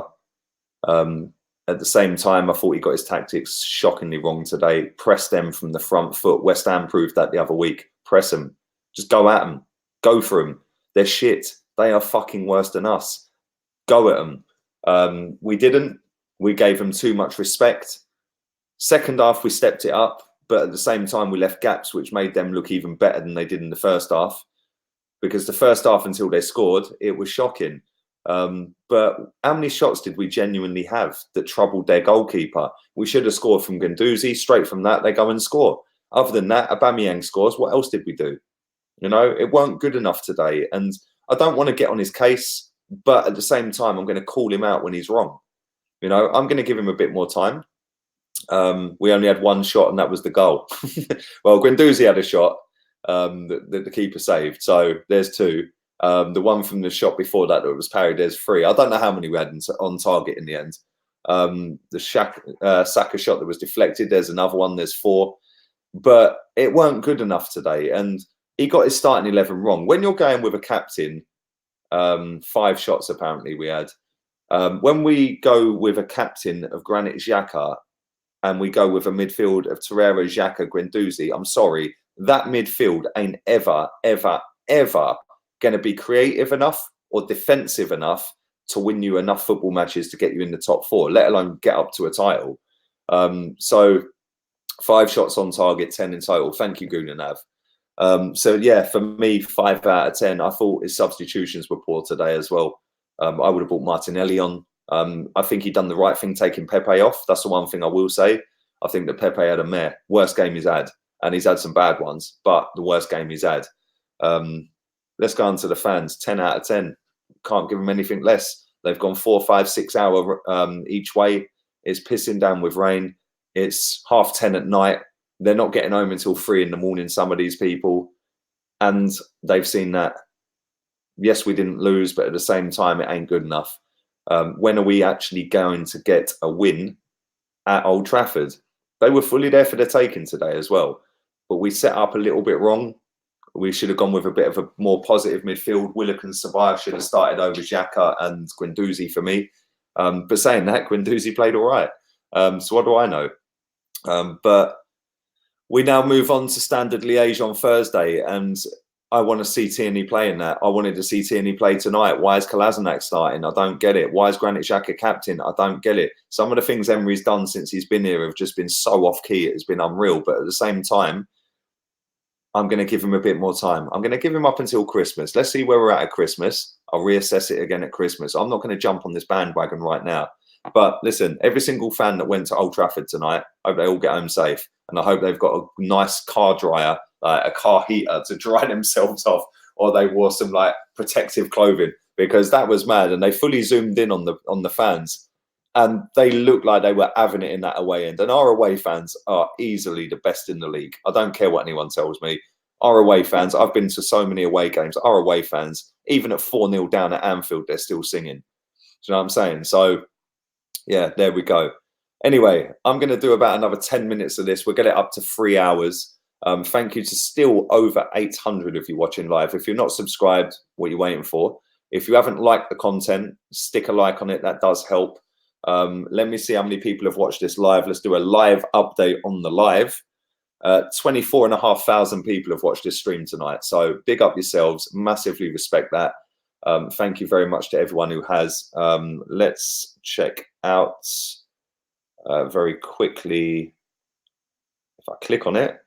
At the same time, I thought he got his tactics shockingly wrong today. Press them from the front foot. West Ham proved that the other week. Press them. Just go at them. Go for them. They're shit. They are fucking worse than us. Go at them. We didn't. We gave them too much respect. Second half, we stepped it up. But at the same time, we left gaps, which made them look even better than they did in the first half. Because the first half, until they scored, it was shocking. But how many shots did we genuinely have that troubled their goalkeeper? We should have scored from Guendouzi. Straight from that, they go and score. Other than that, Aubameyang scores. What else did we do? You know, it weren't good enough today. And I don't want to get on his case, but at the same time, I'm going to call him out when he's wrong. You know, I'm going to give him a bit more time. We only had one shot, and that was the goal. Well, Guendouzi had a shot that the keeper saved. So there's 2. The one from the shot before that was parried, there's 3. I don't know how many we had on target in the end. The Saka shot that was deflected, there's another one, there's 4. But it weren't good enough today. And he got his starting 11 wrong. When you're going with a captain, 5 shots apparently we had. When we go with a captain of Granit Xhaka and we go with a midfield of Torreira, Xhaka, Guendouzi, I'm sorry, that midfield ain't ever going to be creative enough or defensive enough to win you enough football matches to get you in the top 4, let alone get up to a title. So 5 shots on target, 10 in total. Thank you, Gunanav. So yeah, for me, 5 out of 10. I thought his substitutions were poor today as well. I would have brought Martinelli on. I think he'd done the right thing taking Pepe off. That's the one thing I will say. I think that Pepe had a worst game he's had. And he's had some bad ones, but the worst game he's had. Let's go on to the fans. 10 out of 10. Can't give them anything less. They've gone 4, 5, 6 hour each way. It's pissing down with rain. It's 10:30 at night. They're not getting home until 3 in the morning, some of these people. And they've seen that. Yes, we didn't lose, but at the same time, it ain't good enough. When are we actually going to get a win at Old Trafford? They were fully there for the taking today as well. But we set up a little bit wrong. We should have gone with a bit of a more positive midfield. Willock and Ceballos should have started over Xhaka and Guendouzi for me. But saying that, Guendouzi played all right. So what do I know? But we now move on to Standard Liège on Thursday. And I want to see Tierney playing that. I wanted to see Tierney play tonight. Why is Kolasinac starting? I don't get it. Why is Granit Xhaka captain? I don't get it. Some of the things Emery's done since he's been here have just been so off key. It has been unreal. But at the same time, I'm going to give him a bit more time. I'm going to give him up until Christmas. Let's see where we're at Christmas. I'll reassess it again at Christmas. I'm not going to jump on this bandwagon right now. But listen, every single fan that went to Old Trafford tonight, I hope they all get home safe. And I hope they've got a nice car dryer, a car heater to dry themselves off, or they wore some like protective clothing, because that was mad. And they fully zoomed in on the fans, and they looked like they were having it in that away end. And our away fans are easily the best in the league. I don't care what anyone tells me. Our away fans, I've been to so many away games. Our away fans, even at 4-0 down at Anfield, they're still singing. Do you know what I'm saying? So yeah, there we go. Anyway, I'm going to do about another 10 minutes of this. We'll get it up to 3 hours. Thank you to still over 800 of you watching live. If you're not subscribed, what are you waiting for? If you haven't liked the content, stick a like on it. That does help. Let me see how many people have watched this live. Let's do a live update on the live. 24,500 people have watched this stream tonight. So big up yourselves. Massively respect that. Thank you very much to everyone who has. Let's check out very quickly. If I click on it,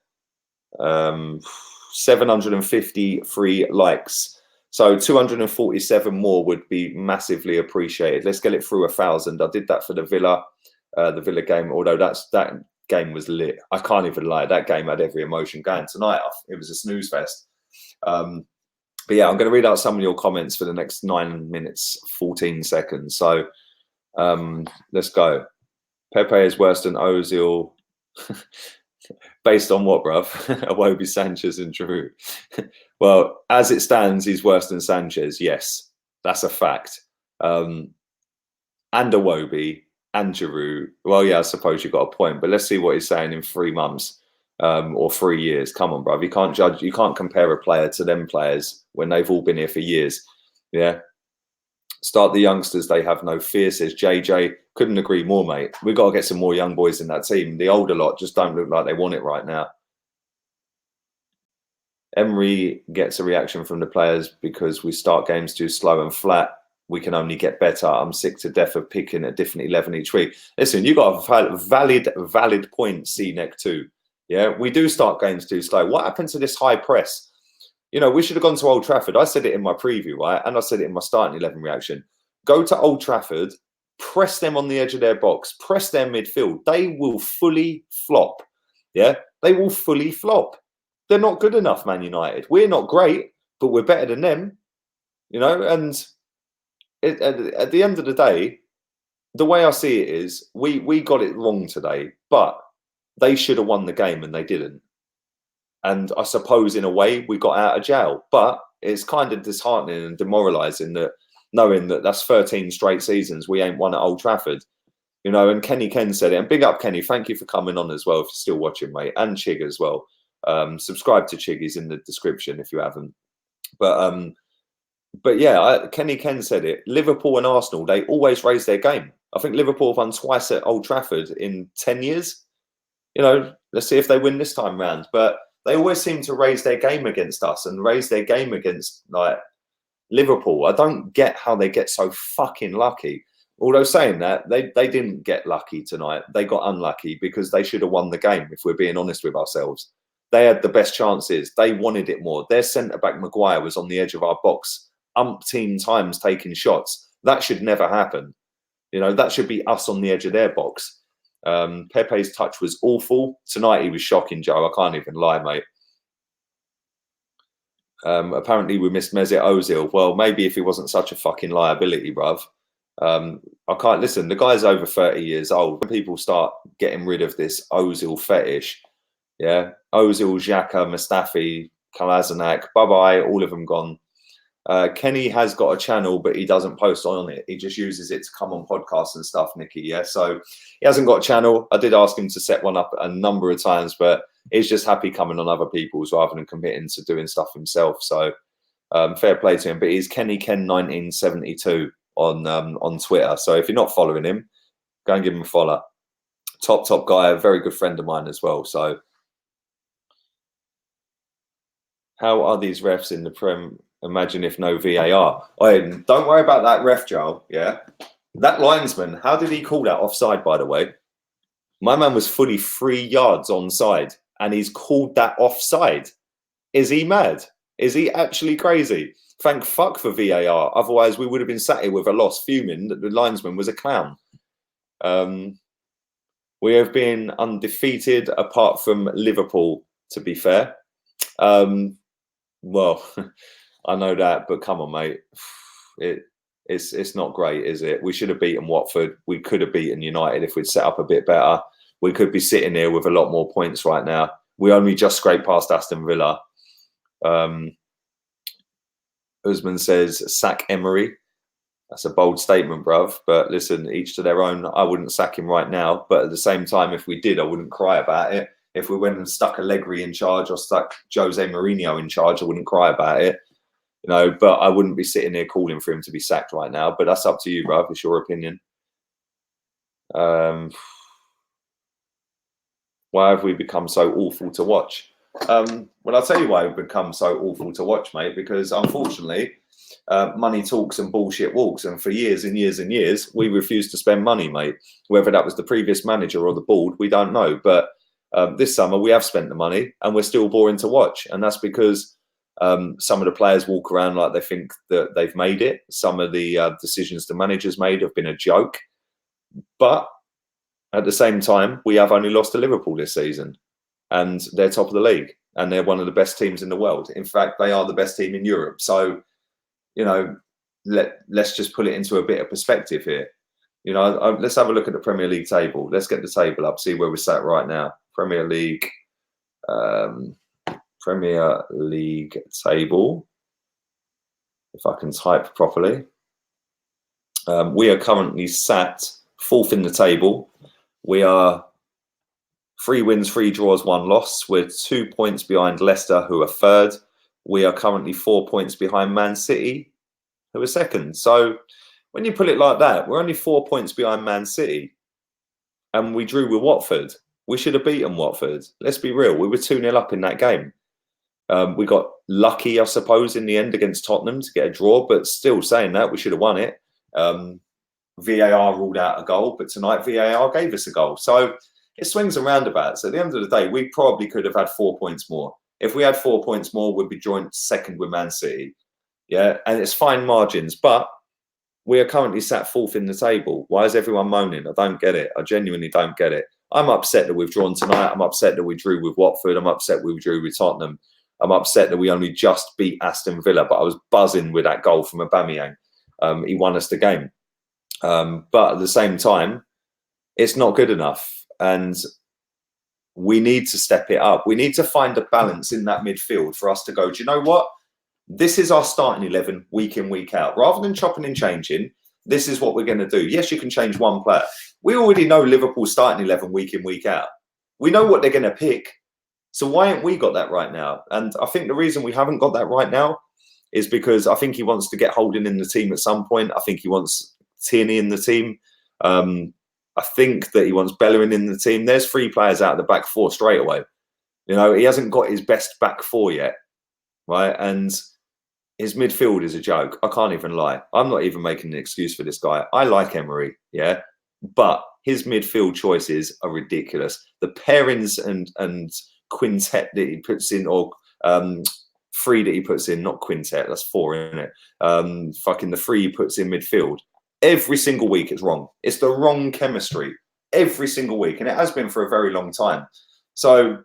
753 likes. So 247 more would be massively appreciated. Let's get it through 1,000. I did that for the Villa game, although that game was lit. I can't even lie. That game had every emotion going. Tonight, it was a snooze fest. But yeah, I'm going to read out some of your comments for the next 9 minutes, 14 seconds. So let's go. Pepe is worse than Ozil. Based on what, bruv? Iwobi, Sanchez and Giroud. Well, as it stands, he's worse than Sanchez. Yes, that's a fact. And Iwobi and Giroud. Well, yeah, I suppose you've got a point. But let's see what he's saying in 3 months or 3 years. Come on, bruv. You can't judge. You can't compare a player to them players when they've all been here for years. Yeah. Start the youngsters. They have no fear, says JJ. Couldn't agree more, mate. We've got to get some more young boys in that team. The older lot just don't look like they want it right now. Emery gets a reaction from the players because we start games too slow and flat. We can only get better. I'm sick to death of picking a different 11 each week. Listen, you got a valid point, C-neck too. Yeah, we do start games too slow. What happened to this high press? You know, we should have gone to Old Trafford. I said it in my preview, right? And I said it in my starting 11 reaction. Go to Old Trafford, press them on the edge of their box, press their midfield. They will fully flop. Yeah, they will fully flop. They're not good enough, Man United. We're not great, but we're better than them. You know, and at the end of the day, the way I see it is we got it wrong today, but they should have won the game and they didn't. And I suppose in a way we got out of jail, but it's kind of disheartening and demoralising that knowing that that's 13 straight seasons we ain't won at Old Trafford, you know. And Kenny Ken said it, and big up Kenny. Thank you for coming on as well. If you're still watching, mate, and Chig as well. Subscribe to Chig. He's in the description if you haven't. But yeah, Kenny Ken said it. Liverpool and Arsenal, they always raise their game. I think Liverpool have won twice at Old Trafford in 10 years. You know, let's see if they win this time round. But they always seem to raise their game against us and raise their game against like Liverpool. I don't get how they get so fucking lucky. Although saying that, they didn't get lucky tonight. They got unlucky because they should have won the game, if we're being honest with ourselves. They had the best chances. They wanted it more. Their centre-back Maguire was on the edge of our box umpteen times taking shots. That should never happen. You know, that should be us on the edge of their box. Pepe's touch was awful. Tonight he was shocking, Joe. I can't even lie, mate. Apparently we missed Mesut Ozil. Well, maybe if he wasn't such a fucking liability, bruv. I can't listen. The guy's over 30 years old. When people start getting rid of this Ozil fetish, yeah, Ozil, Xhaka, Mustafi, Kolasinac, bye-bye, all of them gone. Kenny has got a channel, but he doesn't post on it. He just uses it to come on podcasts and stuff, Nicky. Yeah, so he hasn't got a channel. I did ask him to set one up a number of times, but he's just happy coming on other people's rather than committing to doing stuff himself. So fair play to him. But he's Kenny Ken 1972 on Twitter. So if you're not following him, go and give him a follow. Top guy, a very good friend of mine as well. So How are these refs in the Prem? Imagine if no VAR. Don't worry about that ref, Joel. Yeah, that linesman. How did he call that offside? By the way, my man was fully 3 yards onside, and he's called that offside. Is he mad? Is he actually crazy? Thank fuck for VAR. Otherwise, we would have been sat here with a loss, fuming that the linesman was a clown. We have been undefeated apart from Liverpool, to be fair. Well, I know that, but come on, mate. It's not great, is it? We should have beaten Watford. We could have beaten United if we'd set up a bit better. We could be sitting here with a lot more points right now. We only just scraped past Aston Villa. Usman says, sack Emery. That's a bold statement, bruv. But listen, each to their own. I wouldn't sack him right now. But at the same time, if we did, I wouldn't cry about it. If we went and stuck Allegri in charge or stuck Jose Mourinho in charge, I wouldn't cry about it. You know, but I wouldn't be sitting here calling for him to be sacked right now. But that's up to you, bruv. It's your opinion. Why have we become so awful to watch? Well, I'll tell you why we've become so awful to watch, mate. Because unfortunately, money talks and bullshit walks. And for years and years and years, we refused to spend money, mate. Whether that was the previous manager or the board, we don't know. But this summer, we have spent the money and we're still boring to watch. And that's because some of the players walk around like they think that they've made it. Some of the decisions the managers made have been a joke. But at the same time, we have only lost to Liverpool this season. And they're top of the league. And they're one of the best teams in the world. In fact, they are the best team in Europe. So, you know, let's just put it into a bit of perspective here. You know, let's have a look at the Premier League table. Let's get the table up, see where we're sat right now. Premier League table. If I can type properly. We are currently sat 4th in the table. We are 3 wins, 3 draws, 1 loss. We're 2 points behind Leicester, who are 3rd. We are currently 4 points behind Man City, who are 2nd. So when you put it like that, we're only 4 points behind Man City. And we drew with Watford. We should have beaten Watford. Let's be real. We were 2-0 up in that game. We got lucky, I suppose, in the end against Tottenham to get a draw. But still saying that, we should have won it. VAR ruled out a goal. But tonight, VAR gave us a goal. So it swings and roundabouts. At the end of the day, we probably could have had 4 points more. If we had 4 points more, we'd be joint 2nd with Man City. Yeah, and it's fine margins. But we are currently sat 4th in the table. Why is everyone moaning? I don't get it. I genuinely don't get it. I'm upset that we've drawn tonight. I'm upset that we drew with Watford. I'm upset we drew with Tottenham. I'm upset that we only just beat Aston Villa, but I was buzzing with that goal from Aubameyang. He won us the game. But at the same time, it's not good enough. And we need to step it up. We need to find a balance in that midfield for us to go, do you know what? This is our starting 11 week in, week out. Rather than chopping and changing, this is what we're going to do. Yes, you can change one player. We already know Liverpool's starting 11 week in, week out. We know what they're going to pick. So why haven't we got that right now? And I think the reason we haven't got that right now is because I think he wants to get Holding in the team at some point. I think he wants Tierney in the team. I think that he wants Bellerin in the team. There's 3 players out of the back 4 straight away. You know, he hasn't got his best back 4 yet, right? And his midfield is a joke. I can't even lie. I'm not even making an excuse for this guy. I like Emery, yeah, but his midfield choices are ridiculous. The pairings and quintet that he puts in, or 3 that he puts in, not quintet, that's 4, isn't it? Fucking the 3 he puts in midfield. Every single week it's wrong. It's the wrong chemistry every single week, and it has been for a very long time. So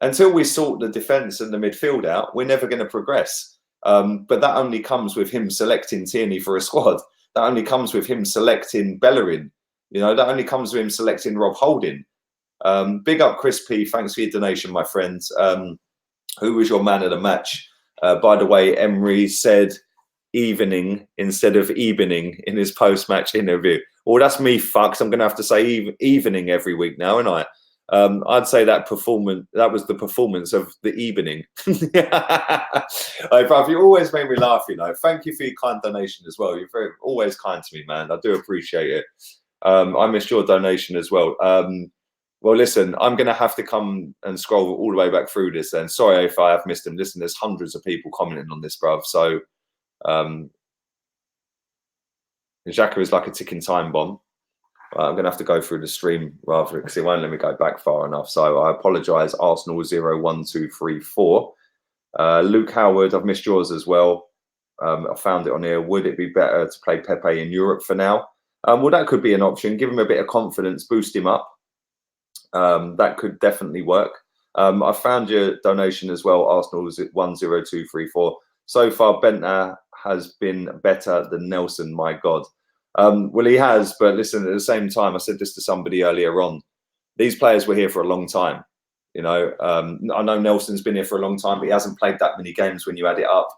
until we sort the defence and the midfield out, we're never going to progress. But that only comes with him selecting Tierney for a squad. That only comes with him selecting Bellerin. You know, that only comes with him selecting Rob Holding. Big up Chris P. Thanks for your donation, my friend. Who was your man of the match? By the way, Emery said evening instead of evening in his post-match interview. Well, that's me fucked. I'm going to have to say evening every week now, aren't I? I'd say that was the performance of the evening. Hey, bruv, you always make me laugh, you know. Thank you for your kind donation as well. You're always kind to me, man. I do appreciate it. I missed your donation as well. Well, listen, I'm going to have to come and scroll all the way back through this then. Sorry if I have missed them. Listen, there's hundreds of people commenting on this, bruv. So Xhaka is like a ticking time bomb. I'm going to have to go through the stream rather because it won't let me go back far enough. So I apologise. Arsenal 0-1-2-3-4. Luke Howard, I've missed yours as well. I found it on here. Would it be better to play Pepe in Europe for now? Well, that could be an option. Give him a bit of confidence, boost him up. That could definitely work. I found your donation as well. Arsenal was at 1-0-2-3-4. So far, Bentner has been better than Nelson. My God. Well, he has. But listen, at the same time, I said this to somebody earlier on. These players were here for a long time. You know, I know Nelson's been here for a long time, but he hasn't played that many games when you add it up.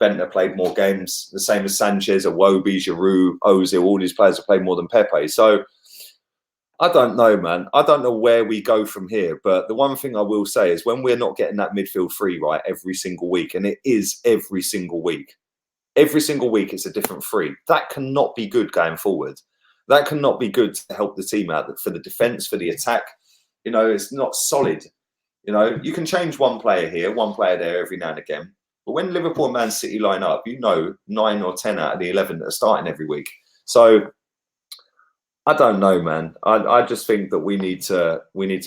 Bentner played more games, the same as Sanchez, Iwobi, Giroud, Ozil. All these players have played more than Pepe. So I don't know, man. I don't know where we go from here. But the one thing I will say is when we're not getting that midfield three right every single week, and it is every single week it's a different three. That cannot be good going forward. That cannot be good to help the team out for the defence, for the attack. You know, it's not solid. You know, you can change one player here, one player there every now and again. But when Liverpool and Man City line up, you know 9 or 10 out of the 11 that are starting every week. So I don't know, man. I just think that we need to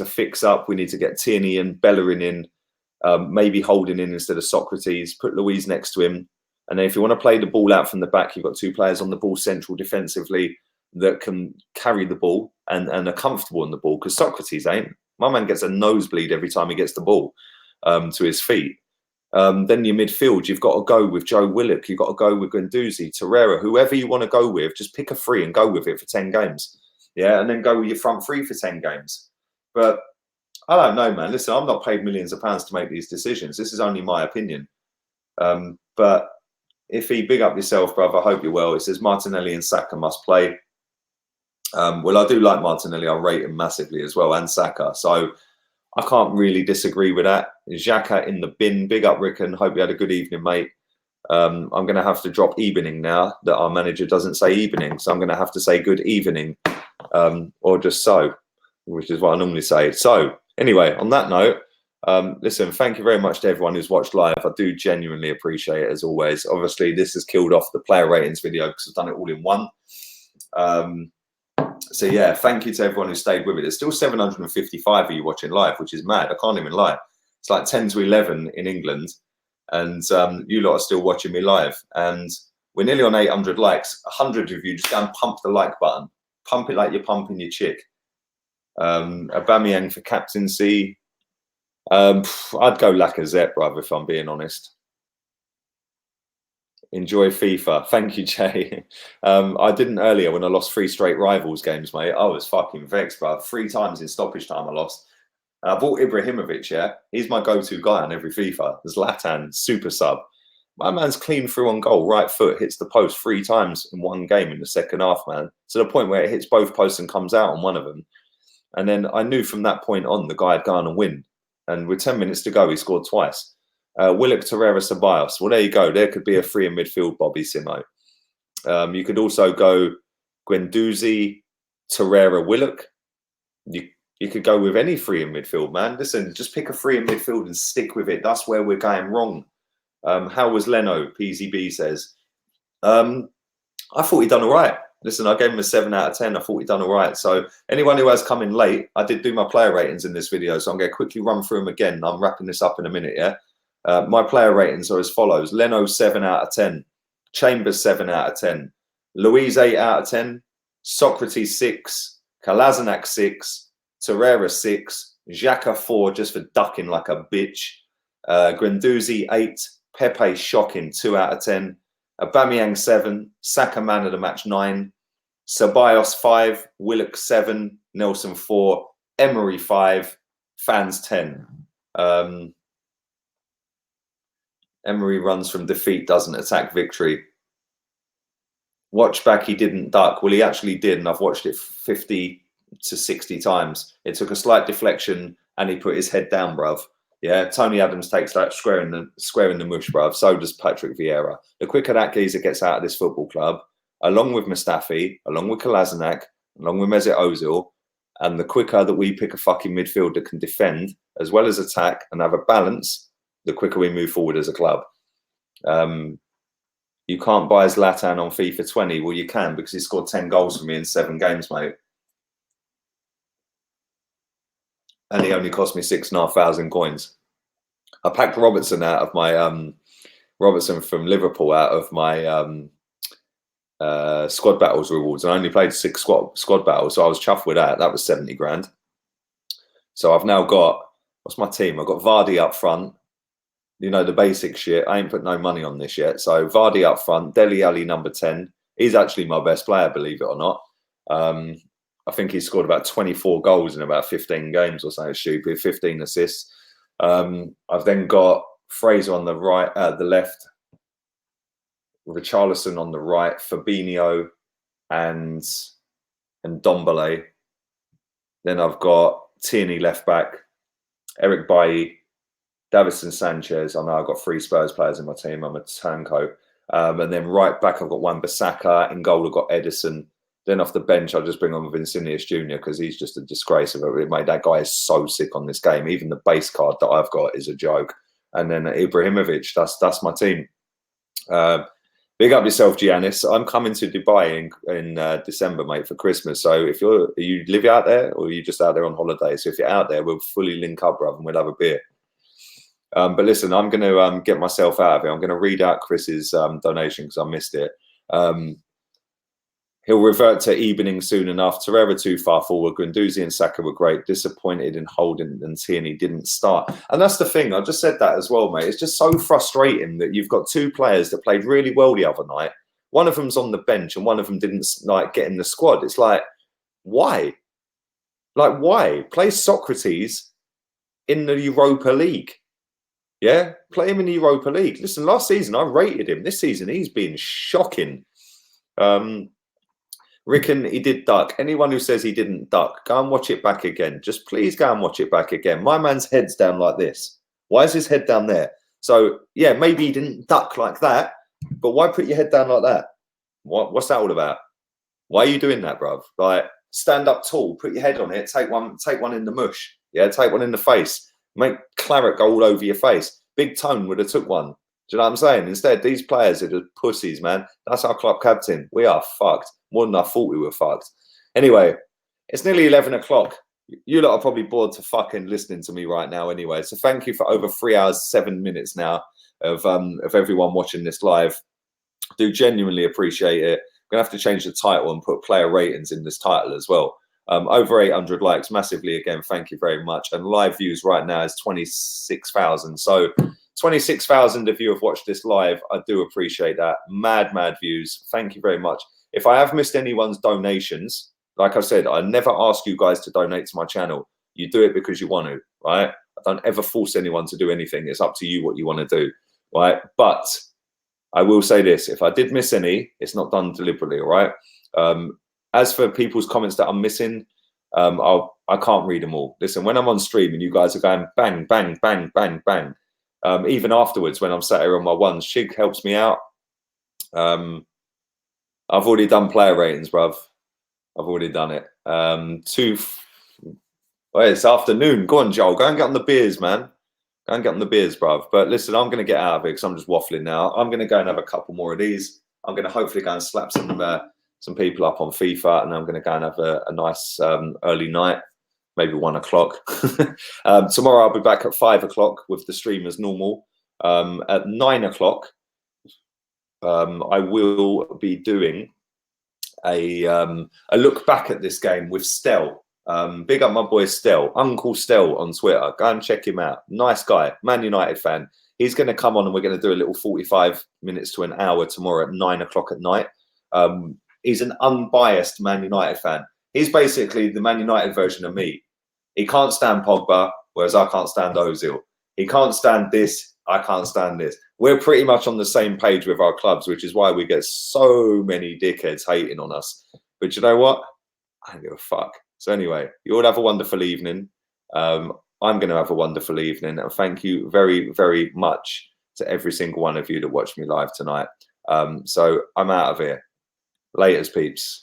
fix up. We need to get Tierney and Bellerin in, maybe Holding in instead of Socrates. Put Louise next to him, and then if you want to play the ball out from the back, you've got two players on the ball central defensively that can carry the ball and are comfortable on the ball. Because Socrates ain't. My man gets a nosebleed every time he gets the ball to his feet. Then your midfield, you've got to go with Joe Willock. You've got to go with Guendouzi, Torreira, whoever you want to go with. Just pick a three and go with it for 10 games. Yeah, and then go with your front three for 10 games. But I don't know, man. Listen, I'm not paid millions of pounds to make these decisions. This is only my opinion. But if he big up yourself, brother, I hope you're well. It says Martinelli and Saka must play. Well, I do like Martinelli. I rate him massively as well, and Saka. So I can't really disagree with that. Xhaka in the bin. Big up, Rickon. Hope you had a good evening, mate. I'm going to have to drop evening now that our manager doesn't say evening. So I'm going to have to say good evening or just so, which is what I normally say. So anyway, on that note, listen, thank you very much to everyone who's watched live. I do genuinely appreciate it as always. Obviously, this has killed off the player ratings video because I've done it all in one. So yeah, thank you to everyone who stayed with it. There's still 755 of you watching live, which is mad. I can't even lie. It's like 10 to 11 in England, and you lot are still watching me live. And we're nearly on 800 likes. 100 of you just go and pump the like button. Pump it like you're pumping your chick. Aubameyang for captaincy. I'd go Lacazette, brother, if I'm being honest. Enjoy FIFA. Thank you, Jay. I didn't earlier when I lost 3 straight rivals games, mate. I was fucking vexed, bro. 3 times in stoppage time I lost. I bought Ibrahimovic, yeah? He's my go-to guy on every FIFA. There's Zlatan, super sub. My man's clean through on goal. Right foot hits the post 3 times in one game in the second half, man. To the point where it hits both posts and comes out on one of them. And then I knew from that point on the guy had gone and win. And with 10 minutes to go, he scored twice. Willock, Torreira, Ceballos. Well, there you go. There could be a 3 in midfield, Bobby Simo. You could also go Guendouzi, Torreira, Willock. You could go with any 3 in midfield, man. Listen, just pick a 3 in midfield and stick with it. That's where we're going wrong. How was Leno? PZB says. I thought he'd done all right. Listen, I gave him a 7 out of 10. I thought he'd done all right. So anyone who has come in late, I did do my player ratings in this video. So I'm going to quickly run through them again. I'm wrapping this up in a minute, yeah? My player ratings are as follows. Leno, 7 out of 10. Chambers, 7 out of 10. Louise, 8 out of 10. Socrates, 6. Kolasinac, 6. Torreira, 6. Xhaka, 4, just for ducking like a bitch. Guendouzi, 8. Pepe, shocking, 2 out of 10. Aubameyang, 7. Saka, man of the match, 9. Ceballos, 5. Willock, 7. Nelson, 4. Emery, 5. Fans, 10. Emery runs from defeat, doesn't attack victory. Watch back, he didn't duck. Well, he actually did, and I've watched it 50 to 60 times. It took a slight deflection, and he put his head down, bruv. Yeah, Tony Adams takes that square in the mush, bruv. So does Patrick Vieira. The quicker that geezer gets out of this football club, along with Mustafi, along with Kolasinac, along with Mesut Ozil, And the quicker that we pick a fucking midfield that can defend as well as attack and have a balance, the quicker we move forward as a club. You can't buy Zlatan on FIFA 20. Well, you can, because he scored 10 goals for me in 7 games, mate. And he only cost me 6,500 coins. I packed Robertson out of my Robertson from Liverpool out of my squad battles rewards, and I only played 6 squad battles, so I was chuffed with that. That was 70 grand. So I've now got, what's my team? I've got Vardy up front. You know, the basic shit. I ain't put no money on this yet. So Vardy up front, Dele Alli number 10. He's actually my best player, believe it or not. I think he scored about 24 goals in about 15 games or something stupid, 15 assists. I've then got Fraser on the right, the left, Richarlison on the right, Fabinho and Ndombele. Then I've got Tierney left back, Eric Bailly, Davinson Sanchez. I know I've got 3 Spurs players in my team. I'm a turncoat. And then right back, I've got Wan-Bissaka. In goal, I've got Edison. Then off the bench, I'll just bring on Vincinius Jr. because he's just a disgrace of it. Mate, that guy is so sick on this game. Even the base card that I've got is a joke. And then Ibrahimovic, that's my team. Big up yourself, Giannis. I'm coming to Dubai in December, mate, for Christmas. So if you live out there, or are you just out there on holiday? So if you're out there, we'll fully link up, bruv, and we'll have a beer. But listen, I'm going to get myself out of it. I'm going to read out Chris's donation because I missed it. He'll revert to evening soon enough. Torreira too far forward. Guendouzi and Saka were great. Disappointed in Holden and Tierney didn't start. And that's the thing. I just said that as well, mate. It's just so frustrating that you've got 2 players that played really well the other night. One of them's on the bench and one of them didn't get in the squad. It's like, why? Like, why? Play Socrates in the Europa League. Yeah? Play him in the Europa League. Listen, last season I rated him. This season he's been shocking. Rickon, he did duck. Anyone who says he didn't duck, go and watch it back again. Just please go and watch it back again. My man's head's down like this. Why is his head down there? So, yeah, maybe he didn't duck like that, but why put your head down like that? What's that all about? Why are you doing that, bruv? Like, stand up tall, put your head on it, take one in the mush. Yeah, take one in the face. Make claret go all over your face. Big Tone would have took one. Do you know what I'm saying? Instead, these players are just pussies, man. That's our club captain. We are fucked. More than I thought we were fucked. Anyway, it's nearly 11 o'clock. You lot are probably bored to fucking listening to me right now anyway. So thank you for over 3 hours, 7 minutes now of everyone watching this live. Do genuinely appreciate it. I'm going to have to change the title and put player ratings in this title as well. Over 800 likes, massively again. Thank you very much. And live views right now is 26,000. So 26,000 of you have watched this live. I do appreciate that. Mad views. Thank you very much. If I have missed anyone's donations, like I said, I never ask you guys to donate to my channel. You do it because you want to, right? I don't ever force anyone to do anything. It's up to you what you want to do, right? But I will say this. If I did miss any, it's not done deliberately, all right? As for people's comments that I'm missing, I can't read them all. Listen, when I'm on stream and you guys are going bang, bang, bang, bang, bang, even afterwards when I'm sat here on my ones, Shig helps me out. I've already done player ratings, bruv. I've already done it. It's afternoon. Go on, Joel. Go and get on the beers, man. Go and get on the beers, bruv. But listen, I'm going to get out of it because I'm just waffling now. I'm going to go and have a couple more of these. I'm going to hopefully go and slap some people up on FIFA, and I'm going to go and have a nice early night, maybe 1 o'clock. Tomorrow I'll be back at 5 o'clock with the stream as normal. At 9 o'clock, I will be doing a look back at this game with Stel. Big up my boy Stel, Uncle Stel on Twitter. Go and check him out. Nice guy, Man United fan. He's going to come on and we're going to do a little 45 minutes to an hour tomorrow at 9 o'clock at night. He's an unbiased Man United fan. He's basically the Man United version of me. He can't stand Pogba, whereas I can't stand Ozil. He can't stand this. I can't stand this. We're pretty much on the same page with our clubs, which is why we get so many dickheads hating on us. But you know what? I don't give a fuck. So anyway, you all have a wonderful evening. I'm going to have a wonderful evening. And thank you very, very much to every single one of you that watched me live tonight. So I'm out of here. Laters, peeps.